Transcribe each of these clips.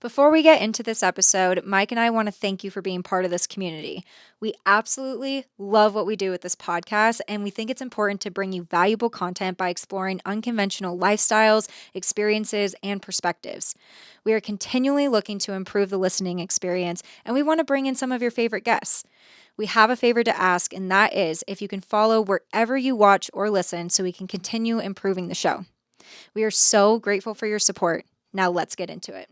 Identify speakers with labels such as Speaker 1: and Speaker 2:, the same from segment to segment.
Speaker 1: Before we get into this episode, Mike and I want to thank you for being part of this community. We absolutely love what we do with this podcast, and we think it's important to bring you valuable content by exploring unconventional lifestyles, experiences, and perspectives. We are continually looking to improve the listening experience, and we want to bring in some of your favorite guests. We have a favor to ask, and that is if you can follow wherever you watch or listen so we can continue improving the show. We are so grateful for your support. Now let's get into it.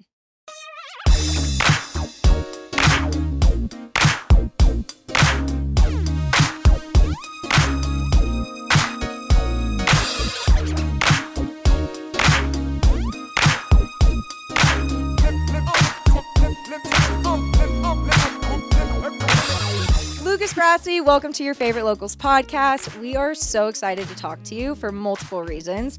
Speaker 1: Lukas Brassie, welcome to your favorite locals podcast. We are so excited to talk to you for multiple reasons.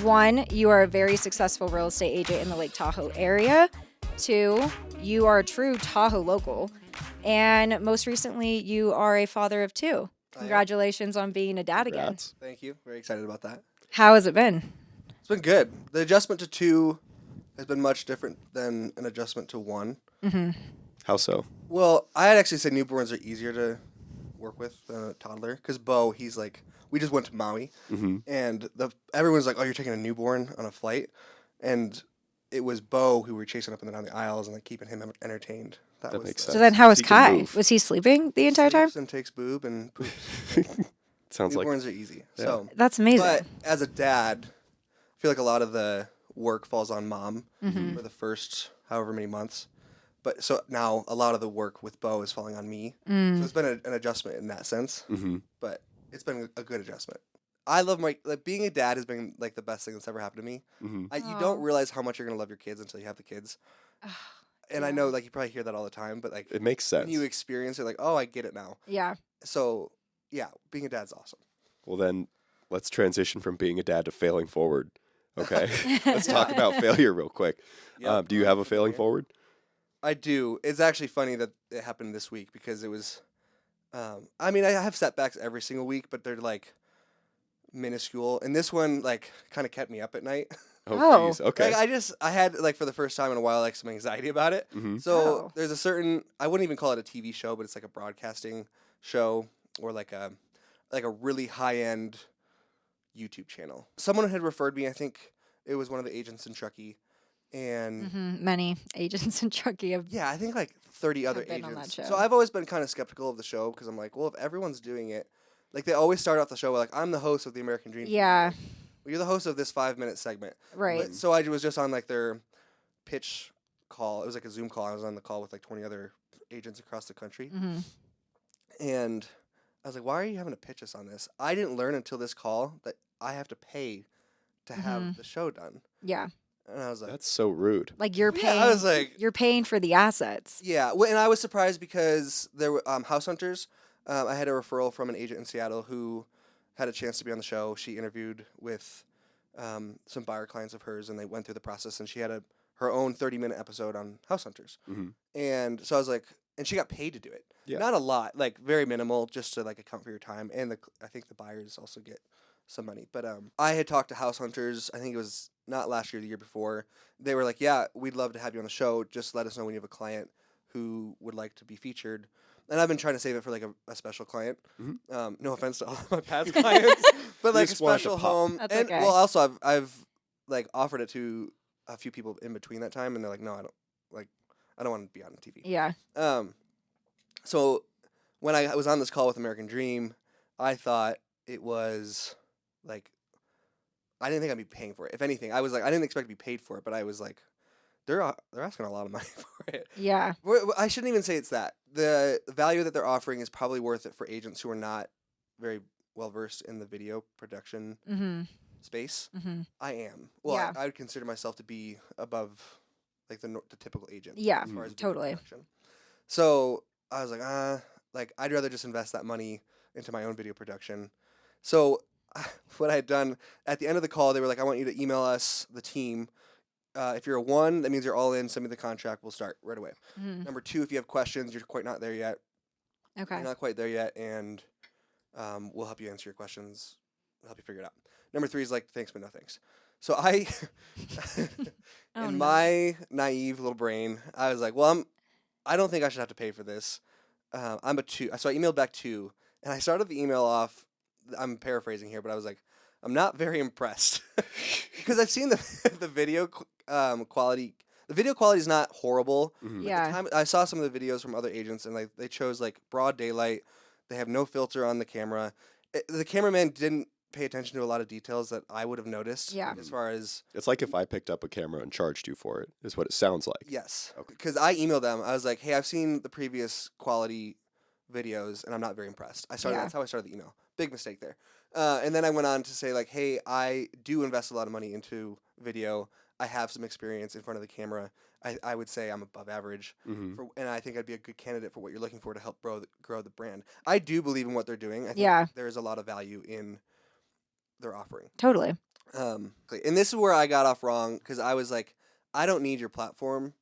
Speaker 1: One, you are a very successful real estate agent in the Lake Tahoe area. Two, you are a true Tahoe local. And most recently, you are a father of two. Congratulations on being a dad again.
Speaker 2: Thank you. Very excited about that.
Speaker 1: How has it been?
Speaker 2: It's been good. The adjustment to two has been much different than an adjustment to one.
Speaker 1: Mm-hmm.
Speaker 3: How so?
Speaker 2: Well, I'd actually say newborns are easier to work with than a toddler. Because Bo, he's like, we just went to Maui.
Speaker 3: Mm-hmm.
Speaker 2: And everyone's like, oh, you're taking a newborn on a flight? And it was Bo who were chasing up and down the aisles and like keeping him entertained.
Speaker 3: That
Speaker 2: was
Speaker 3: makes
Speaker 1: So
Speaker 3: sense.
Speaker 1: then how was
Speaker 3: He can
Speaker 1: Kai?
Speaker 3: move.
Speaker 1: Was he sleeping the entire time?
Speaker 2: Sleeps and takes boob and poops.
Speaker 3: Sounds like
Speaker 2: Newborns are easy.
Speaker 3: Yeah.
Speaker 2: So,
Speaker 1: That's amazing.
Speaker 2: but as a dad, I feel like a lot of the work falls on mom
Speaker 1: Mm-hmm.
Speaker 2: for the first however many months. But so now a lot of the work with Bo is falling on me.
Speaker 1: Mm.
Speaker 2: So it's been an adjustment in that sense,
Speaker 3: mm-hmm.
Speaker 2: but it's been a good adjustment. I love being a dad has been like the best thing that's ever happened to me.
Speaker 3: Mm-hmm.
Speaker 2: You
Speaker 1: Aw.
Speaker 2: don't realize how much you're gonna love your kids until you have the kids. And I
Speaker 1: Yeah.
Speaker 2: know like you probably hear that all the time, but like
Speaker 3: It makes sense.
Speaker 2: when you experience it, like, oh, I get it now.
Speaker 1: Yeah.
Speaker 2: So yeah, being a dad's awesome.
Speaker 3: Well, then let's transition from being a dad to failing forward. Okay. Let's talk about failure real quick.
Speaker 2: Yep.
Speaker 3: Do you have a failing forward?
Speaker 2: I do. It's actually funny that it happened this week because it was. I mean, I have setbacks every single week, but they're like minuscule, and this one like kind of kept me up at night.
Speaker 3: Oh,
Speaker 1: Oh.
Speaker 3: geez. Okay.
Speaker 2: Like, I had like for the first time in a while like some anxiety about it.
Speaker 3: mm-hmm.
Speaker 2: So
Speaker 1: Oh.
Speaker 2: there's a certain, I wouldn't even call it a TV show, but it's like a broadcasting show or like a really high end YouTube channel. Someone had referred me. I think it was one of the agents in Truckee, and
Speaker 1: Mm-hmm. Many agents in Truckee have.
Speaker 2: yeah, I think like 30 other
Speaker 1: I've been on that
Speaker 2: agents.
Speaker 1: show.
Speaker 2: So I've always been kind of skeptical of the show because I'm like, well, if everyone's doing it, like they always start off the show with like, I'm the host of the American Dream.
Speaker 1: Yeah.
Speaker 2: Well, you're the host of this 5-minute segment.
Speaker 1: Right.
Speaker 2: But, so I was just on like their pitch call. It was like a Zoom call. I was on the call with like 20 other agents across the country.
Speaker 1: Mm-hmm.
Speaker 2: And I was like, why are you having to pitch us on this? I didn't learn until this call that I have to pay to have
Speaker 1: Mhm.
Speaker 2: the show done.
Speaker 1: Yeah.
Speaker 2: And I was like,
Speaker 3: That's so rude.
Speaker 1: Like you're
Speaker 2: yeah,
Speaker 1: paying.
Speaker 2: I was like,
Speaker 1: You're paying for the assets.
Speaker 2: yeah. And I was surprised because there were House Hunters. I had a referral from an agent in Seattle who had a chance to be on the show. She interviewed with some buyer clients of hers, and they went through the process, and she had her own 30-minute episode on House Hunters.
Speaker 3: Mm-hmm.
Speaker 2: And so I was like, and she got paid to do it.
Speaker 3: Yeah.
Speaker 2: Not a lot, like very minimal, just to like account for your time. And I think the buyers also get some money. But I had talked to House Hunters. I think it was not last year, the year before. They were like, yeah, we'd love to have you on the show. Just let us know when you have a client who would like to be featured. And I've been trying to save it for like a special client.
Speaker 3: Mhm.
Speaker 2: No offense to all of my past clients, but like a
Speaker 3: just wanted to
Speaker 2: special
Speaker 3: pop.
Speaker 2: home.
Speaker 1: That's
Speaker 2: and
Speaker 1: okay.
Speaker 2: well, also I've like offered it to a few people in between that time, and they're like, no, I don't want to be on TV.
Speaker 1: Yeah.
Speaker 2: So when I was on this call with American Dream, I thought it was like I didn't think I'd be paying for it. If anything, I was like I didn't expect to be paid for it, but I was like they're asking a lot of money for it.
Speaker 1: Yeah.
Speaker 2: I shouldn't even say it's that. The value that they're offering is probably worth it for agents who are not very well versed in the video production
Speaker 1: Mm-hmm.
Speaker 2: space.
Speaker 1: Mm-hmm.
Speaker 2: I am. Well,
Speaker 1: Yeah.
Speaker 2: I would consider myself to be above like the typical agent.
Speaker 1: Yeah.
Speaker 2: As far as video
Speaker 1: Totally.
Speaker 2: production. So I was like I'd rather just invest that money into my own video production. So what I had done at the end of the call, they were like, I want you to email us, the team. If you're a 1, that means you're all in. Send me the contract. We'll start right away.
Speaker 1: Mm-hmm.
Speaker 2: Number 2, if you have questions, you're quite not there yet.
Speaker 1: Okay.
Speaker 2: You're not quite there yet, and we'll help you answer your questions. We'll help you figure it out. Number 3 is like, thanks, but no thanks. So I,
Speaker 1: Oh,
Speaker 2: in
Speaker 1: no.
Speaker 2: my naive little brain, I was like, well, I don't think I should have to pay for this. I'm a 2. So I emailed back 2, and I started the email off. I'm paraphrasing here, but I was like, I'm not very impressed because I've seen the video quality. The video quality is not horrible.
Speaker 3: Mhm.
Speaker 1: Yeah.
Speaker 2: At the time, I saw some of the videos from other agents, and they chose like broad daylight. They have no filter on the camera. The cameraman didn't pay attention to a lot of details that I would have noticed.
Speaker 1: Yeah.
Speaker 2: As far as
Speaker 3: It's like if I picked up a camera and charged you for it, is what it sounds like.
Speaker 2: yes,
Speaker 3: Okay.
Speaker 2: because I emailed them. I was like, hey, I've seen the previous quality videos, and I'm not very impressed.
Speaker 1: Yeah.
Speaker 2: That's how I started the email. Big mistake there. And then I went on to say like, hey, I do invest a lot of money into video. I have some experience in front of the camera. I would say I'm above average,
Speaker 3: Mhm.
Speaker 2: and I think I'd be a good candidate for what you're looking for to help grow the brand. I do believe in what they're doing. I think
Speaker 1: Yeah.
Speaker 2: there is a lot of value in their offering.
Speaker 1: Totally.
Speaker 2: And this is where I got off wrong because I was like, I don't need your platform,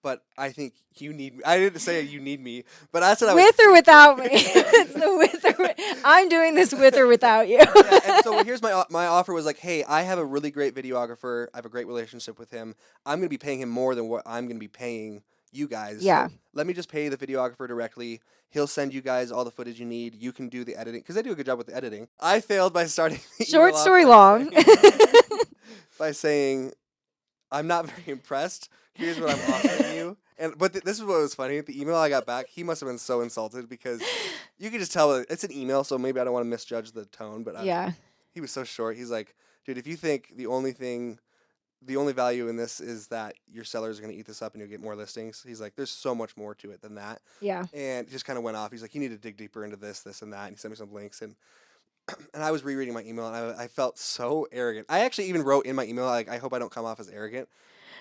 Speaker 2: but I think you need me. I didn't say you need me, but that's what I was
Speaker 1: With or
Speaker 2: thinking.
Speaker 1: without me. It's the with or I'm doing this with or without you.
Speaker 2: Yeah, and so here's my offer was like, hey, I have a really great videographer. I have a great relationship with him. I'm going to be paying him more than what I'm going to be paying you guys.
Speaker 1: Yeah.
Speaker 2: So let me just pay the videographer directly. He'll send you guys all the footage you need. You can do the editing because they do a good job with the editing. I failed by starting the
Speaker 1: Short
Speaker 2: email off
Speaker 1: story
Speaker 2: by
Speaker 1: long.
Speaker 2: by saying, I'm not very impressed. Here's what I'm offering you. But this is what was funny. The email I got back, he must have been so insulted because you could just tell it's an email, so maybe I don't want to misjudge the tone. But
Speaker 1: Yeah.
Speaker 2: he was so short. He's like, dude, if you think the only value in this is that your sellers are going to eat this up and you'll get more listings, he's like, there's so much more to it than that.
Speaker 1: Yeah.
Speaker 2: And just kind of went off. He's like, you need to dig deeper into this, and that. And he sent me some links. And I was rereading my email, and I felt so arrogant. I actually even wrote in my email, like, I hope I don't come off as arrogant.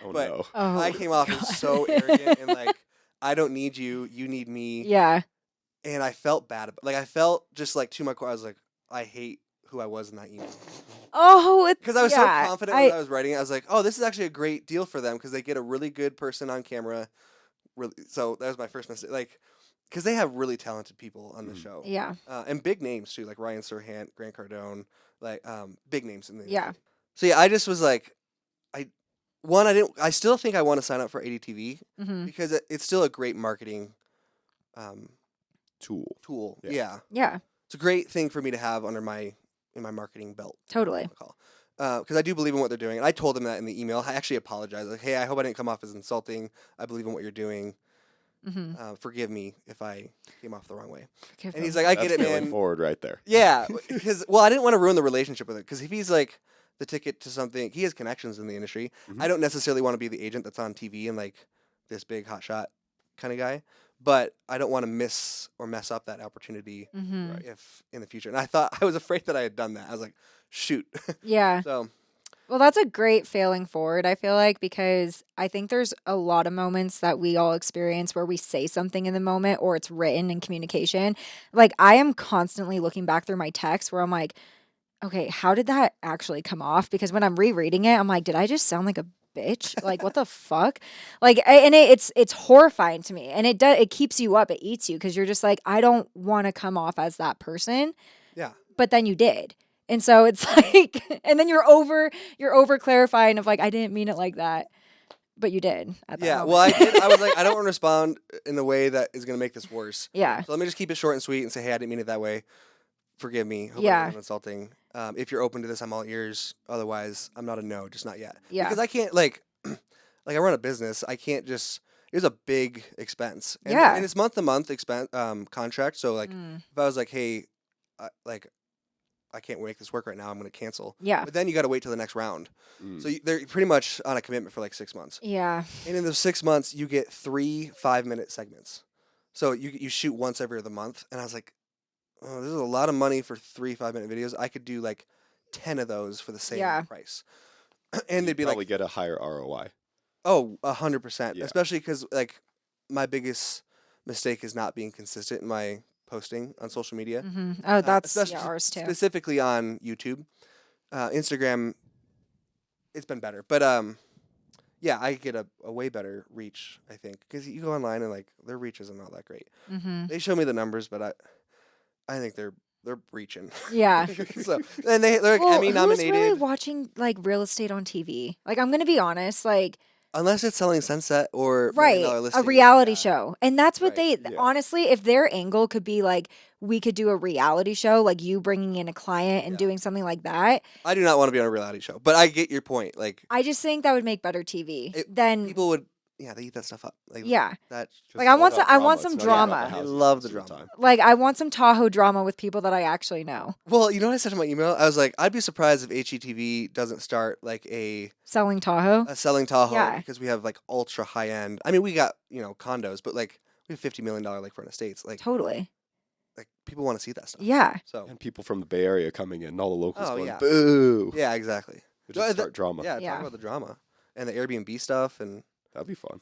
Speaker 3: Oh
Speaker 2: But
Speaker 3: no.
Speaker 1: Oh,
Speaker 2: I came off as so arrogant and like, I don't need you, you need me.
Speaker 1: Yeah.
Speaker 2: And I felt bad. Like, I felt just like to my core, I was like, I hate who I was in that email.
Speaker 1: Oh,
Speaker 2: Because I was
Speaker 1: yeah,
Speaker 2: so confident when I was writing it. I was like, oh, this is actually a great deal for them because they get a really good person on camera. Really, so that was my first mistake. Like, because they have really talented people on the show.
Speaker 1: Yeah.
Speaker 2: And big names too, like Ryan Serhant, Grant Cardone, like big names in the
Speaker 1: Yeah.
Speaker 2: industry. So yeah, I just was like, I still think I want to sign up for ADTV
Speaker 1: Mm-hmm.
Speaker 2: because it's still a great marketing
Speaker 3: Tool.
Speaker 2: tool.
Speaker 3: Yeah.
Speaker 2: Yeah.
Speaker 1: Yeah.
Speaker 2: It's a great thing for me to have in my marketing belt.
Speaker 1: Totally.
Speaker 2: Because I do believe in what they're doing. And I told them that in the email. I actually apologized. Like, hey, I hope I didn't come off as insulting. I believe in what you're doing.
Speaker 1: Mm-hmm.
Speaker 2: Forgive me if I came off the wrong way.
Speaker 1: Forgive
Speaker 2: And
Speaker 1: them.
Speaker 2: he's like, I
Speaker 3: That's
Speaker 2: get it,
Speaker 3: failing
Speaker 2: man.
Speaker 3: forward right there.
Speaker 2: Yeah. Because, well, I didn't want to ruin the relationship with it. Because if he's like the ticket to something, he has connections in the industry.
Speaker 3: Mhm.
Speaker 2: I don't necessarily want to be the agent that's on TV and like this big hotshot kind of guy. But I don't want to miss or mess up that opportunity
Speaker 1: Mm-hmm.
Speaker 3: Right.
Speaker 2: if in the future. And I was afraid that I had done that. I was like, shoot.
Speaker 1: Yeah.
Speaker 2: So
Speaker 1: Well, that's a great failing forward, I feel like, because I think there's a lot of moments that we all experience where we say something in the moment or it's written in communication. Like, I am constantly looking back through my text where I'm like, okay, how did that actually come off? Because when I'm rereading it, I'm like, did I just sound like a bitch? Like, what the fuck? Like, it's horrifying to me, and it keeps you up, it eats you because you're just like, I don't want to come off as that person.
Speaker 2: yeah.
Speaker 1: But then you did. And so it's like, and then you're over clarifying of like, I didn't mean it like that, but you did. At that
Speaker 2: Yeah,
Speaker 1: moment.
Speaker 2: well, I did. I was like, I don't want to respond in a way that is going to make this worse.
Speaker 1: Yeah.
Speaker 2: So let me just keep it short and sweet and say, hey, I didn't mean it that way. Forgive me. Hope
Speaker 1: Yeah.
Speaker 2: I wasn't insulting. If you're open to this, I'm all ears. Otherwise, I'm not a no, just not yet.
Speaker 1: Yeah.
Speaker 2: Because I can't like I run a business. I can't just. It was a big expense. And,
Speaker 1: Yeah.
Speaker 2: And it's month to month expense contract. So like,
Speaker 1: Mm.
Speaker 2: if I was like, hey, I can't make this work right now. I'm going to cancel.
Speaker 1: Yeah.
Speaker 2: But then you got to wait till the next round.
Speaker 3: Mm.
Speaker 2: So they're pretty much on a commitment for like 6 months.
Speaker 1: Yeah.
Speaker 2: And in those 6 months, you get 3 5-minute segments. So you shoot once every other month. And I was like, oh, this is a lot of money for 3 5-minute videos. I could do like 10 of those for the same
Speaker 1: Yeah.
Speaker 2: price. And they'd be
Speaker 3: Probably
Speaker 2: like,
Speaker 3: get a higher ROI.
Speaker 2: oh, 100%.
Speaker 3: Yeah.
Speaker 2: Especially because like my biggest mistake is not being consistent in my posting on social media.
Speaker 1: Mm-hmm. Oh, that's
Speaker 2: especially
Speaker 1: ours too.
Speaker 2: Specifically on YouTube. Instagram, it's been better. But yeah, I get a way better reach, I think. Because you go online and like their reach isn't all that great.
Speaker 1: Mm-hmm.
Speaker 2: They show me the numbers, but I think they're they're reaching.
Speaker 1: Yeah.
Speaker 2: So and they're like
Speaker 1: Well,
Speaker 2: Emmy
Speaker 1: who's
Speaker 2: nominated.
Speaker 1: really watching like real estate on TV? Like, I'm gonna be honest, like,
Speaker 2: Unless it's Selling Sunset or $1
Speaker 1: right,
Speaker 2: Million
Speaker 1: a
Speaker 2: Listing.
Speaker 1: reality
Speaker 2: Yeah.
Speaker 1: show, and that's what
Speaker 2: Right.
Speaker 1: they
Speaker 3: Yeah.
Speaker 1: honestly, if their angle could be like, we could do a reality show, like you bringing in a client and
Speaker 2: Yeah.
Speaker 1: doing something like that.
Speaker 2: I do not want to be on a reality show, but I get your point. Like
Speaker 1: I just think that would make better TV
Speaker 2: It-
Speaker 1: than
Speaker 2: people would, they eat that stuff up. Like
Speaker 1: yeah.
Speaker 2: that.
Speaker 1: Like, I
Speaker 3: It's all
Speaker 1: want
Speaker 3: about
Speaker 1: some- I want
Speaker 3: drama.
Speaker 1: some
Speaker 3: It's not even about
Speaker 1: drama.
Speaker 3: the
Speaker 2: I
Speaker 3: housing
Speaker 2: love
Speaker 3: most
Speaker 2: the
Speaker 3: of
Speaker 2: drama.
Speaker 3: time.
Speaker 1: Like, I want some Tahoe drama with people that I actually know.
Speaker 2: Well, you know what I said in my email? I was like, I'd be surprised if HGTV doesn't start like a
Speaker 1: Selling Tahoe.
Speaker 2: Selling Tahoe
Speaker 1: Yeah.
Speaker 2: because we have like ultra high end. I mean, we got condos, but like we have $50 million lakefront estates.
Speaker 1: Totally.
Speaker 2: Like people want to see that stuff.
Speaker 1: Yeah.
Speaker 2: So
Speaker 3: And people from the Bay Area coming in, and all the locals
Speaker 2: Oh,
Speaker 3: going,
Speaker 2: yeah.
Speaker 3: boo.
Speaker 2: yeah, exactly.
Speaker 3: Just
Speaker 2: the-
Speaker 3: start drama.
Speaker 2: Yeah,
Speaker 1: Yeah.
Speaker 2: talk about the drama and the Airbnb stuff and
Speaker 3: That'd be fun.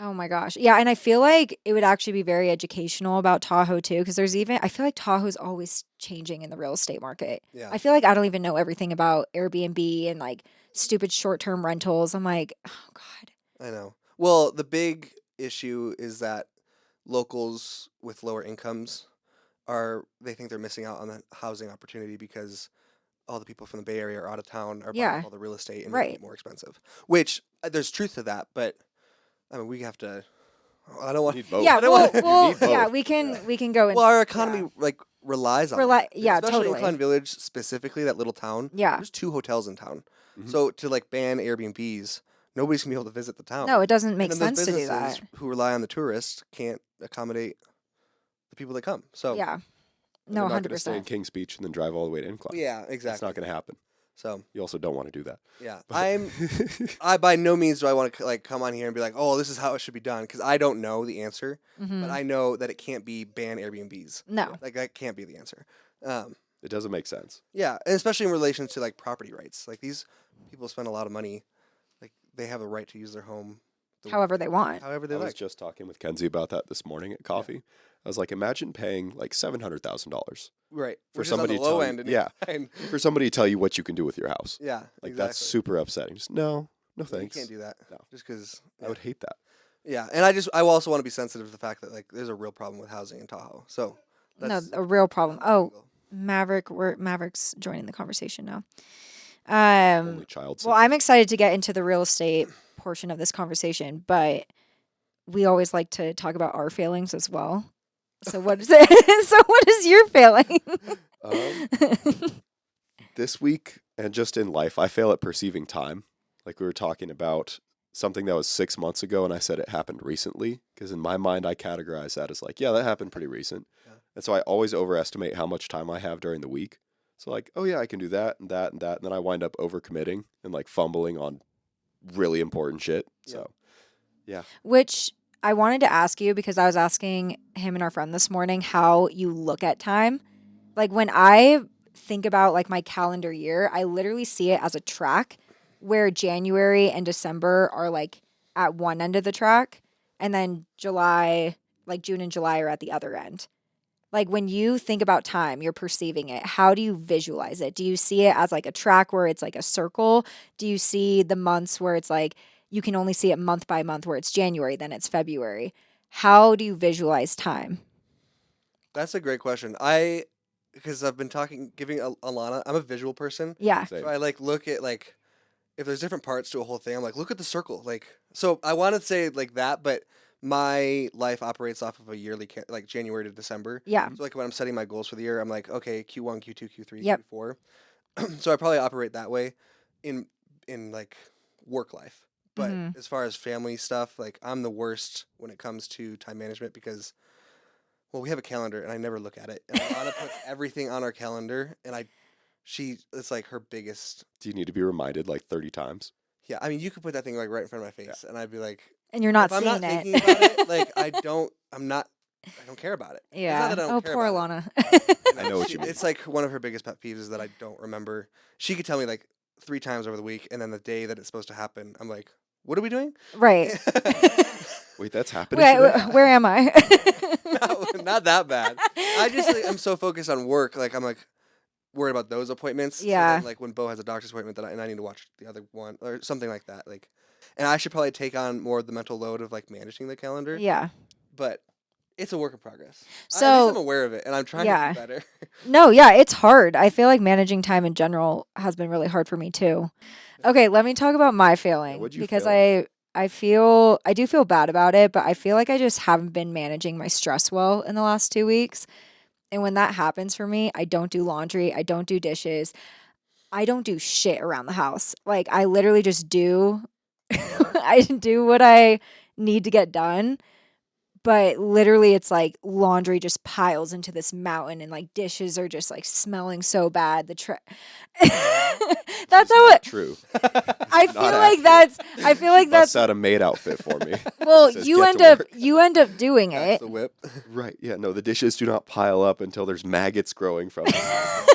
Speaker 1: Oh my gosh. Yeah. And I feel like it would actually be very educational about Tahoe too. Because I feel like Tahoe's always changing in the real estate market.
Speaker 2: yeah.
Speaker 1: I feel like I don't even know everything about Airbnb and like stupid short term rentals. I'm like, oh God.
Speaker 2: I know. Well, the big issue is that locals with lower incomes they think they're missing out on the housing opportunity because all the people from the Bay Area are out of town are buying
Speaker 1: Yeah.
Speaker 2: up all the real estate and
Speaker 1: Right.
Speaker 2: making it more expensive. Which there's truth to that, but I mean we have to. I don't want.
Speaker 3: You need both.
Speaker 1: Yeah.
Speaker 2: I don't
Speaker 1: Well,
Speaker 2: wanna-
Speaker 1: well
Speaker 3: You need
Speaker 1: yeah.
Speaker 3: both.
Speaker 1: We can go into
Speaker 2: Well, our economy like relies on
Speaker 1: Rely-
Speaker 2: that.
Speaker 1: yeah,
Speaker 2: especially
Speaker 1: totally.
Speaker 2: in Klein Village specifically, that little town.
Speaker 1: Yeah.
Speaker 2: There's 2 hotels in town,
Speaker 3: Mhm.
Speaker 2: so to like ban Airbnbs, nobody's gonna be able to visit the town.
Speaker 1: No, it doesn't make
Speaker 2: and then
Speaker 1: sense
Speaker 2: those
Speaker 1: to do
Speaker 2: businesses
Speaker 1: that.
Speaker 2: who rely on the tourists can't accommodate the people that come. So
Speaker 1: Yeah.
Speaker 3: And
Speaker 1: No,
Speaker 3: they're not going to stay in
Speaker 1: 100%.
Speaker 3: Kings Beach and then drive all the way to Incline.
Speaker 2: yeah,
Speaker 3: That's
Speaker 2: exactly.
Speaker 3: not going to happen.
Speaker 2: So
Speaker 3: You also don't want to do that.
Speaker 2: yeah,
Speaker 3: But-
Speaker 2: I by no means do I want to like come on here and be like, oh, this is how it should be done, because I don't know the answer,
Speaker 1: Mhm.
Speaker 2: but I know that it can't be ban Airbnbs.
Speaker 1: No.
Speaker 2: Like that can't be the answer.
Speaker 3: It doesn't make sense.
Speaker 2: Yeah, and especially in relation to like property rights. Like these people spend a lot of money. Like they have the right to use their home
Speaker 1: However they want.
Speaker 2: however they
Speaker 3: I was
Speaker 2: like.
Speaker 3: just talking with Kenzie about that this morning at coffee. I was like, imagine paying like $700,000
Speaker 2: Right.
Speaker 3: for
Speaker 2: Which is on
Speaker 3: somebody
Speaker 2: the
Speaker 3: to
Speaker 2: low
Speaker 3: tell you-
Speaker 2: end. And
Speaker 3: yeah.
Speaker 2: and
Speaker 3: for somebody to tell you what you can do with your house.
Speaker 2: yeah.
Speaker 3: Like
Speaker 2: exactly.
Speaker 3: that's super upsetting. Just no thanks.
Speaker 2: You can't do that.
Speaker 3: No.
Speaker 2: Just because.
Speaker 3: I would hate that.
Speaker 2: Yeah, and I also want to be sensitive to the fact that like there's a real problem with housing in Tahoe. So
Speaker 1: No,
Speaker 2: that's
Speaker 1: a real problem.
Speaker 2: another
Speaker 1: Oh,
Speaker 2: angle.
Speaker 1: Maverick's joining the conversation now.
Speaker 3: Only child.
Speaker 1: Well, I'm excited to get into the real estate portion of this conversation, but we always like to talk about our failings as well. So what is it? So what is your failing?
Speaker 3: This week and just in life, I fail at perceiving time. Like we were talking about something that was 6 months ago, and I said it happened recently because in my mind I categorize that as like, yeah, that happened pretty recent.
Speaker 2: Yeah.
Speaker 3: And so I always overestimate how much time I have during the week. So like, oh yeah, I can do that and that and that, and then I wind up overcommitting and like fumbling on really important shit. So
Speaker 1: Which I wanted to ask you because I was asking him and our friend this morning how you look at time. Like when I think about like my calendar year, I literally see it as a track where January and December are like at one end of the track and then July, like June and July are at the other end. Like when you think about time, you're perceiving it. How do you visualize it? Do you see it as like a track where it's like a circle? Do you see the months where it's like you can only see it month by month where it's January, then it's February? How do you visualize time?
Speaker 2: That's a great question. Because I've been giving Alana, I'm a visual person.
Speaker 1: Yeah.
Speaker 3: same.
Speaker 2: So I like look at like if there's different parts to a whole thing, I'm like, look at the circle. Like, so I want to say like that, but my life operates off of a yearly, like January to December.
Speaker 1: Yeah.
Speaker 2: So like when I'm setting my goals for the year, I'm like, okay, Q1, Q2, Q3,
Speaker 1: Yep.
Speaker 2: Q4. So I probably operate that way in like work life. But
Speaker 1: Mhm.
Speaker 2: as far as family stuff, like I'm the worst when it comes to time management because, well, we have a calendar and I never look at it. And Alana puts everything on our calendar, and it's like her biggest.
Speaker 3: Do you need to be reminded like 30 times?
Speaker 2: Yeah, I mean, you could put that thing like right in front of my face, and I'd be like,
Speaker 1: And you're not
Speaker 2: if I'm
Speaker 1: seeing
Speaker 2: not
Speaker 1: it.
Speaker 2: thinking about it, like I don't care about it. It's not
Speaker 1: Yeah.
Speaker 2: that I don't
Speaker 1: Oh,
Speaker 2: care
Speaker 1: poor
Speaker 2: about
Speaker 1: Alana.
Speaker 2: it.
Speaker 3: I know what you mean.
Speaker 2: It's like one of her biggest pet peeves is that I don't remember. She could tell me like 3 times over the week, and then the day that it's supposed to happen, I'm like, what are we doing?
Speaker 1: Right.
Speaker 3: Wait, that's happening
Speaker 1: Wait,
Speaker 3: today?
Speaker 1: where am I?
Speaker 2: not that bad. I just like, I'm so focused on work, like I'm like worried about those appointments. So
Speaker 1: Yeah.
Speaker 2: then, like when Bo has a doctor's appointment, and I need to watch the other one or something like that. Like, and I should probably take on more of the mental load of like managing the calendar.
Speaker 1: Yeah.
Speaker 2: But It's a work in progress. At least
Speaker 1: So
Speaker 2: I'm aware of it, and I'm trying to
Speaker 1: yeah.
Speaker 2: do better.
Speaker 1: No, yeah, it's hard. I feel like managing time in general has been really hard for me too. Okay, let me talk about my
Speaker 3: Yeah,
Speaker 1: feeling
Speaker 3: what'd you
Speaker 1: because
Speaker 3: feel?
Speaker 1: I do feel bad about it, but I feel like I just haven't been managing my stress well in the last 2 weeks. And when that happens for me, I don't do laundry, I don't do dishes, I don't do shit around the house. Like I literally just do I do what I need to get done, but literally it's like laundry just piles into this mountain and like dishes are just like smelling so bad.
Speaker 3: This
Speaker 1: That's
Speaker 3: is
Speaker 1: how
Speaker 3: not
Speaker 1: it
Speaker 3: true.
Speaker 1: I
Speaker 3: Not
Speaker 1: feel like
Speaker 3: accurate.
Speaker 1: I feel
Speaker 3: She
Speaker 1: like
Speaker 3: busts
Speaker 1: that's
Speaker 3: out a maid outfit for me.
Speaker 1: well,
Speaker 3: Says, "Get to work."
Speaker 1: you end up doing
Speaker 2: That's
Speaker 1: it.
Speaker 2: the whip.
Speaker 3: Right. Yeah. No, the dishes do not pile up until there's maggots growing from them.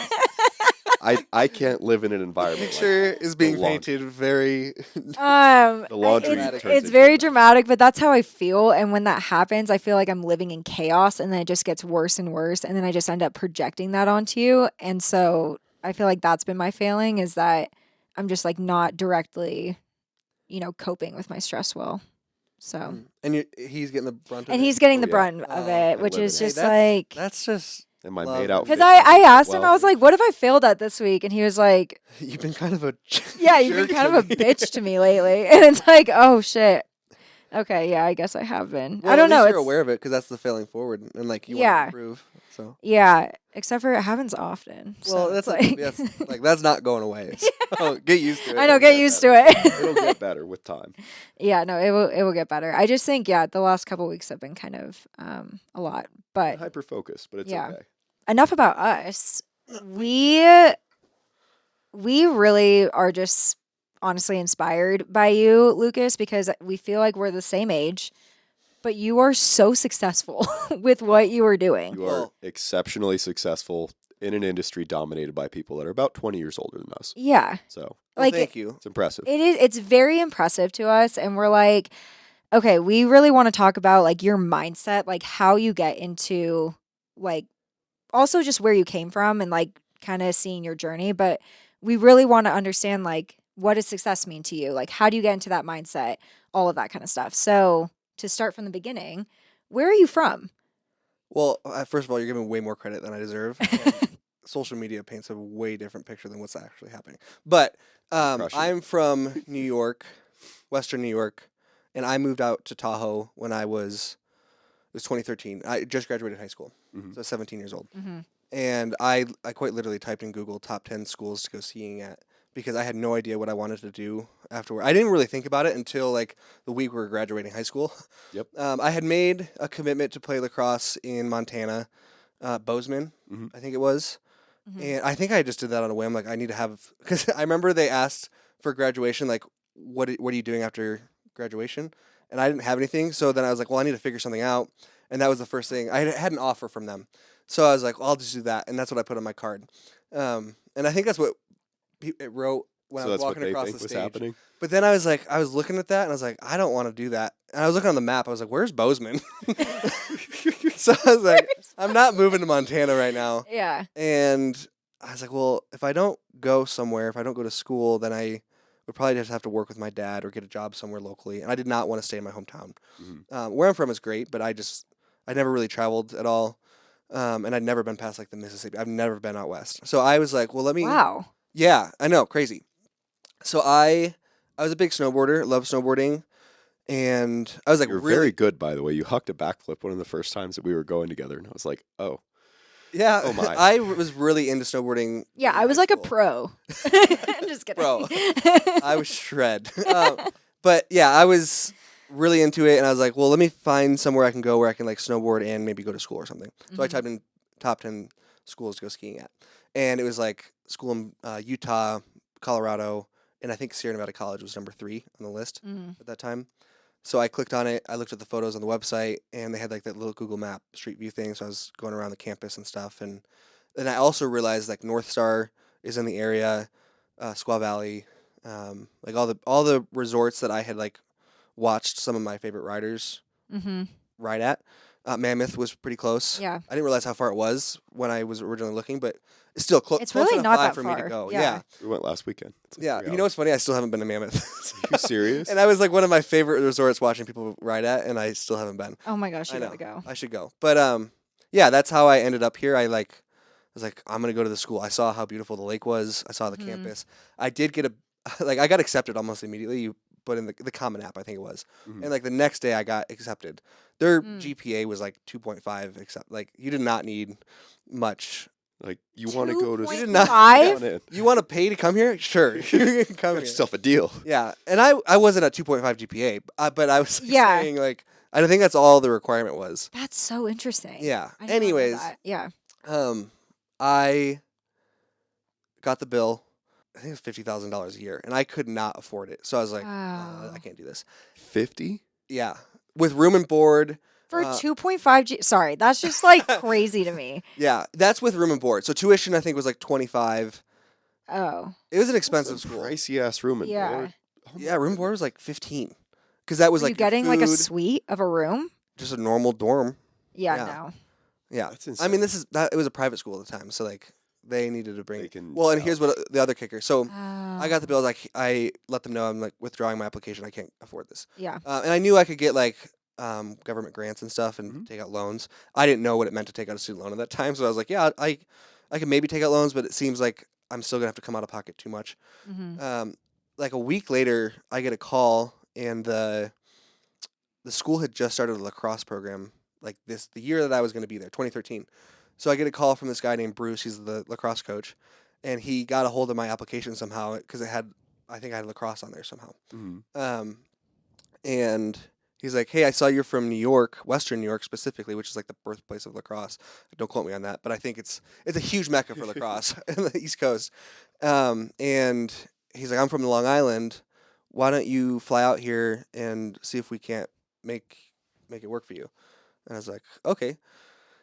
Speaker 3: I can't live in an
Speaker 2: The
Speaker 3: environment like
Speaker 2: picture
Speaker 3: that.
Speaker 2: is being
Speaker 3: The laun-
Speaker 2: painted very.
Speaker 3: The laundry
Speaker 2: Dramatic.
Speaker 3: turns
Speaker 1: It's
Speaker 3: into a
Speaker 1: very
Speaker 3: mess.
Speaker 1: dramatic, but that's how I feel. And when that happens, I feel like I'm living in chaos, and then it just gets worse and worse, and then I just end up projecting that onto you. And so I feel like that's been my failing is that I'm just like not directly, coping with my stress well. So,
Speaker 2: And he's getting the brunt of
Speaker 1: and
Speaker 2: it.
Speaker 1: he's getting
Speaker 3: Oh,
Speaker 1: the
Speaker 3: yeah.
Speaker 1: brunt of
Speaker 2: Oh,
Speaker 1: it,
Speaker 3: okay.
Speaker 1: which
Speaker 3: Living
Speaker 1: is
Speaker 3: it.
Speaker 2: Hey,
Speaker 1: just like
Speaker 2: that's just
Speaker 3: And my
Speaker 2: love
Speaker 3: maid
Speaker 2: and-
Speaker 3: outfit.
Speaker 1: because I
Speaker 3: doesn't
Speaker 1: asked
Speaker 3: fit
Speaker 1: him,
Speaker 3: well.
Speaker 1: I was like, "What if I failed at this week?" And he was like,
Speaker 2: You've been kind of a
Speaker 1: "Yeah, you've been
Speaker 2: jerk
Speaker 1: kind
Speaker 2: to
Speaker 1: of a
Speaker 2: me."
Speaker 1: bitch to me lately," and it's like, "Oh shit." Okay, yeah, I guess I have been.
Speaker 2: Well,
Speaker 1: I don't
Speaker 2: at least
Speaker 1: know.
Speaker 2: you're
Speaker 1: It's
Speaker 2: aware of it because that's the failing forward, and like you want to
Speaker 1: yeah,
Speaker 2: improve. So
Speaker 1: yeah. Except for it happens often.
Speaker 2: well,
Speaker 1: So it's
Speaker 2: that's not going away. So get used to it.
Speaker 1: I know.
Speaker 3: It'll
Speaker 1: Get
Speaker 3: get
Speaker 1: used
Speaker 3: better.
Speaker 1: to it.
Speaker 3: It'll get better with time.
Speaker 1: Yeah, no, it will get better. I just think the last couple weeks have been kind of a lot. But
Speaker 3: Hyper focused, but it's
Speaker 1: yeah.
Speaker 3: okay.
Speaker 1: Enough about us. We really are just honestly inspired by you, Lucas, because we feel like we're the same age, but you are so successful with what you are doing.
Speaker 3: You are
Speaker 2: Well-
Speaker 3: exceptionally successful in an industry dominated by people that are about 20 years older than us.
Speaker 1: Yeah.
Speaker 3: So
Speaker 2: Well,
Speaker 1: Like
Speaker 2: thank you.
Speaker 3: it's impressive.
Speaker 1: it's very impressive to us, and we're like, okay, we really want to talk about like your mindset, like how you get into like also just where you came from and like kind of seeing your journey, but we really want to understand like what does success mean to you? Like how do you get into that mindset? All of that kind of stuff. So, to start from the beginning, where are you from?
Speaker 2: Well, first of all, you're giving way more credit than I deserve. And social media paints a way different picture than what's actually happening. But
Speaker 3: Crushing it.
Speaker 2: I'm from New York, Western New York, and I moved out to Tahoe when it was 2013. I just graduated high school,
Speaker 3: Mhm.
Speaker 2: so 17 years old.
Speaker 1: Mhm.
Speaker 2: And I quite literally typed in Google top 10 schools to go skiing at because I had no idea what I wanted to do afterward. I didn't really think about it until like the week we were graduating high school.
Speaker 3: Yep.
Speaker 2: I had made a commitment to play lacrosse in Montana, Bozeman,
Speaker 3: Mhm.
Speaker 2: I think it was.
Speaker 1: Mhm.
Speaker 2: And I think I just did that on a whim. Like I need to have, because I remember they asked for graduation, like, what are you doing after graduation? And I didn't have anything. So then I was like, well, I need to figure something out. And that was the first thing. I had an offer from them. So I was like, well, I'll just do that. And that's what I put on my card. And I think that's what it wrote when
Speaker 3: So
Speaker 2: I was
Speaker 3: that's what
Speaker 2: walking
Speaker 3: they
Speaker 2: across
Speaker 3: think
Speaker 2: the
Speaker 3: was
Speaker 2: stage.
Speaker 3: happening.
Speaker 2: But then I was looking at that and I was like, I don't want to do that. And I was looking on the map. I was like, where's Bozeman? So I was like, I'm not moving to Montana right now.
Speaker 1: Yeah.
Speaker 2: And I was like, well, if I don't go somewhere, if I don't go to school, then I would probably just have to work with my dad or get a job somewhere locally. And I did not want to stay in my hometown.
Speaker 3: Mhm.
Speaker 2: Where I'm from is great, but I never really traveled at all. And I'd never been past like the Mississippi. I've never been out west. So I was like, well, let me.
Speaker 1: Wow.
Speaker 2: Yeah, I know, crazy. So I was a big snowboarder, love snowboarding. And I was like,
Speaker 3: You're
Speaker 2: really
Speaker 3: very good, by the way. You hucked a backflip one of the first times that we were going together, and I was like, oh.
Speaker 2: Yeah,
Speaker 3: Oh my.
Speaker 2: I was really into snowboarding.
Speaker 1: Yeah,
Speaker 2: in
Speaker 1: I was
Speaker 2: high
Speaker 1: like a
Speaker 2: school.
Speaker 1: pro. Just kidding.
Speaker 2: Bro, I was shred. But yeah, I was really into it, and I was like, well, let me find somewhere I can go where I can like snowboard and maybe go to school or something. So I
Speaker 1: Mhm.
Speaker 2: typed in top 10 schools to go skiing at, and it was like school in Utah, Colorado, and I think Sierra Nevada College was number 3 on the list
Speaker 1: Mhm.
Speaker 2: at that time. So I clicked on it. I looked at the photos on the website, and they had like that little Google Map Street View thing. So I was going around the campus and stuff, and then I also realized like North Star is in the area, Squaw Valley, like all the resorts that I had like watched some of my favorite riders
Speaker 1: Mhm.
Speaker 2: ride at. Mammoth was pretty close.
Speaker 1: Yeah.
Speaker 2: I didn't realize how far it was when I was originally looking, but it's still
Speaker 1: It's
Speaker 2: close
Speaker 1: really
Speaker 2: enough
Speaker 1: not
Speaker 2: by
Speaker 1: that
Speaker 2: for me to
Speaker 1: far.
Speaker 2: go.
Speaker 1: Yeah.
Speaker 2: Yeah.
Speaker 3: We went last weekend. It's like
Speaker 2: Yeah.
Speaker 3: 3
Speaker 2: You know
Speaker 3: hours.
Speaker 2: what's funny? I still haven't been to Mammoth.
Speaker 3: Are you serious?
Speaker 2: And I was like one of my favorite resorts watching people ride at, and I still haven't been.
Speaker 1: Oh my gosh,
Speaker 2: I
Speaker 1: you
Speaker 2: know.
Speaker 1: gotta go.
Speaker 2: I should go. But yeah, that's how I ended up here. I was like, I'm gonna go to the school. I saw how beautiful the lake was. I saw the
Speaker 1: Mhm.
Speaker 2: campus. I did get I got accepted almost immediately. You put in the Common App, I think it was,
Speaker 3: Mhm.
Speaker 2: and like the next day I got accepted. Their
Speaker 1: Mm.
Speaker 2: GPA was like 2.5. Except like you did not need much.
Speaker 3: Like, you want to go to...
Speaker 1: 2.5?
Speaker 2: did not-
Speaker 1: Five?
Speaker 3: Yeah.
Speaker 2: You want to pay to come here? Sure, you can come
Speaker 3: Got
Speaker 2: here.
Speaker 3: yourself a deal.
Speaker 2: Yeah, and I wasn't at 2.5 GPA, but I was
Speaker 1: Yeah.
Speaker 2: saying like I don't think that's all the requirement was.
Speaker 1: That's so interesting.
Speaker 2: Yeah.
Speaker 1: I did not know
Speaker 2: Anyways,
Speaker 1: that. Yeah.
Speaker 2: I got the bill. I think it was $50,000 a year, and I could not afford it. So I was like,
Speaker 1: Wow.
Speaker 2: I can't do this.
Speaker 3: 50?
Speaker 2: Yeah, with room and board.
Speaker 1: For
Speaker 2: Uh,
Speaker 1: 2.5 G. Sorry, that's just like crazy to me.
Speaker 2: Yeah, that's with room and board. So tuition I think was like 25.
Speaker 1: Oh.
Speaker 2: It was an
Speaker 3: That's
Speaker 2: expensive
Speaker 3: a
Speaker 2: school.
Speaker 3: pricey ass room and
Speaker 1: Yeah.
Speaker 3: board. Oh my
Speaker 2: Yeah, room and
Speaker 3: goodness.
Speaker 2: board was like 15. Because that was
Speaker 1: Were
Speaker 2: like
Speaker 1: you
Speaker 2: your
Speaker 1: getting like a
Speaker 2: food,
Speaker 1: suite of a room?
Speaker 2: just a normal dorm.
Speaker 1: Yeah,
Speaker 2: Yeah.
Speaker 1: no.
Speaker 2: Yeah,
Speaker 3: That's
Speaker 2: I mean
Speaker 3: insane.
Speaker 2: it was a private school at the time, so like they needed to bring.
Speaker 3: They can
Speaker 2: Well, and here's what the other kicker. So I got the
Speaker 1: Oh.
Speaker 2: bill. Like I let them know I'm like withdrawing my application. I can't afford this.
Speaker 1: Yeah.
Speaker 2: And I knew I could get like government grants and stuff and
Speaker 3: Mhm.
Speaker 2: take out loans. I didn't know what it meant to take out a student loan at that time, so I was like, yeah, I can maybe take out loans, but it seems like I'm still gonna have to come out of pocket too much.
Speaker 1: Mm-hmm.
Speaker 2: Like a week later, I get a call, and the school had just started a lacrosse program. Like the year that I was going to be there, 2013. So I get a call from this guy named Bruce. He's the lacrosse coach, and he got a hold of my application somehow because I think I had lacrosse on there somehow.
Speaker 3: Mhm.
Speaker 2: And he's like, "Hey, I saw you're from New York, Western New York specifically, which is like the birthplace of lacrosse. Don't quote me on that, but I think it's a huge mecca for lacrosse in the East Coast." And he's like, "I'm from Long Island. Why don't you fly out here and see if we can't make it work for you?" And I was like, "Okay."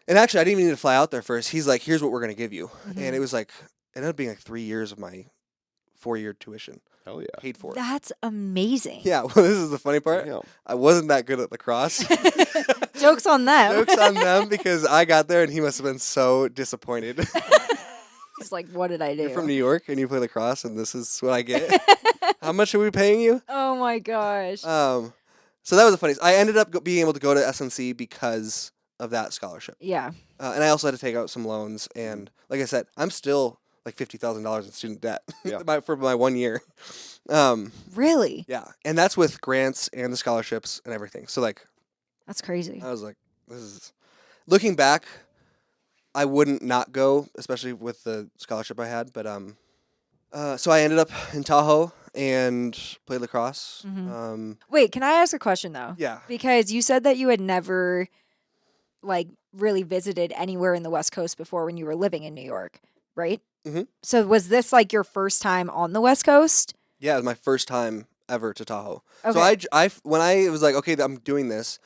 Speaker 2: And actually, I didn't even need to fly out there first. He's like, "Here's what we're gonna give you," and
Speaker 1: Mhm.
Speaker 2: it was like it ended up being like 3 years of my 4-year tuition
Speaker 3: Hell yeah.
Speaker 2: paid for.
Speaker 1: That's amazing.
Speaker 2: Yeah, well, this is the funny part.
Speaker 3: Damn.
Speaker 2: I wasn't that good at lacrosse.
Speaker 1: Joke's on them.
Speaker 2: Joke's on them because I got there and he must have been so disappointed.
Speaker 1: He's like, what did I do?
Speaker 2: You're from New York and you play lacrosse and this is what I get. How much are we paying you?
Speaker 1: Oh my gosh.
Speaker 2: So that was the funniest. I ended up being able to go to SNC because of that scholarship,
Speaker 1: Yeah.
Speaker 2: and I also had to take out some loans. And like I said, I'm still like $50,000 in student debt
Speaker 3: Yeah.
Speaker 2: for my 1 year.
Speaker 1: Really?
Speaker 2: Yeah, and that's with grants and the scholarships and everything. So like,
Speaker 1: That's crazy.
Speaker 2: I was like, this is. Looking back, I wouldn't not go, especially with the scholarship I had. But so I ended up in Tahoe and played lacrosse.
Speaker 1: Mhm. Wait, can I ask a question though?
Speaker 2: Yeah.
Speaker 1: Because you said that you had never like really visited anywhere in the West Coast before when you were living in New York, right?
Speaker 2: Mhm.
Speaker 1: So was this like your first time on the West Coast?
Speaker 2: Yeah, it was my first time ever to Tahoe. So
Speaker 1: Okay.
Speaker 2: when I was like, okay, I'm doing this,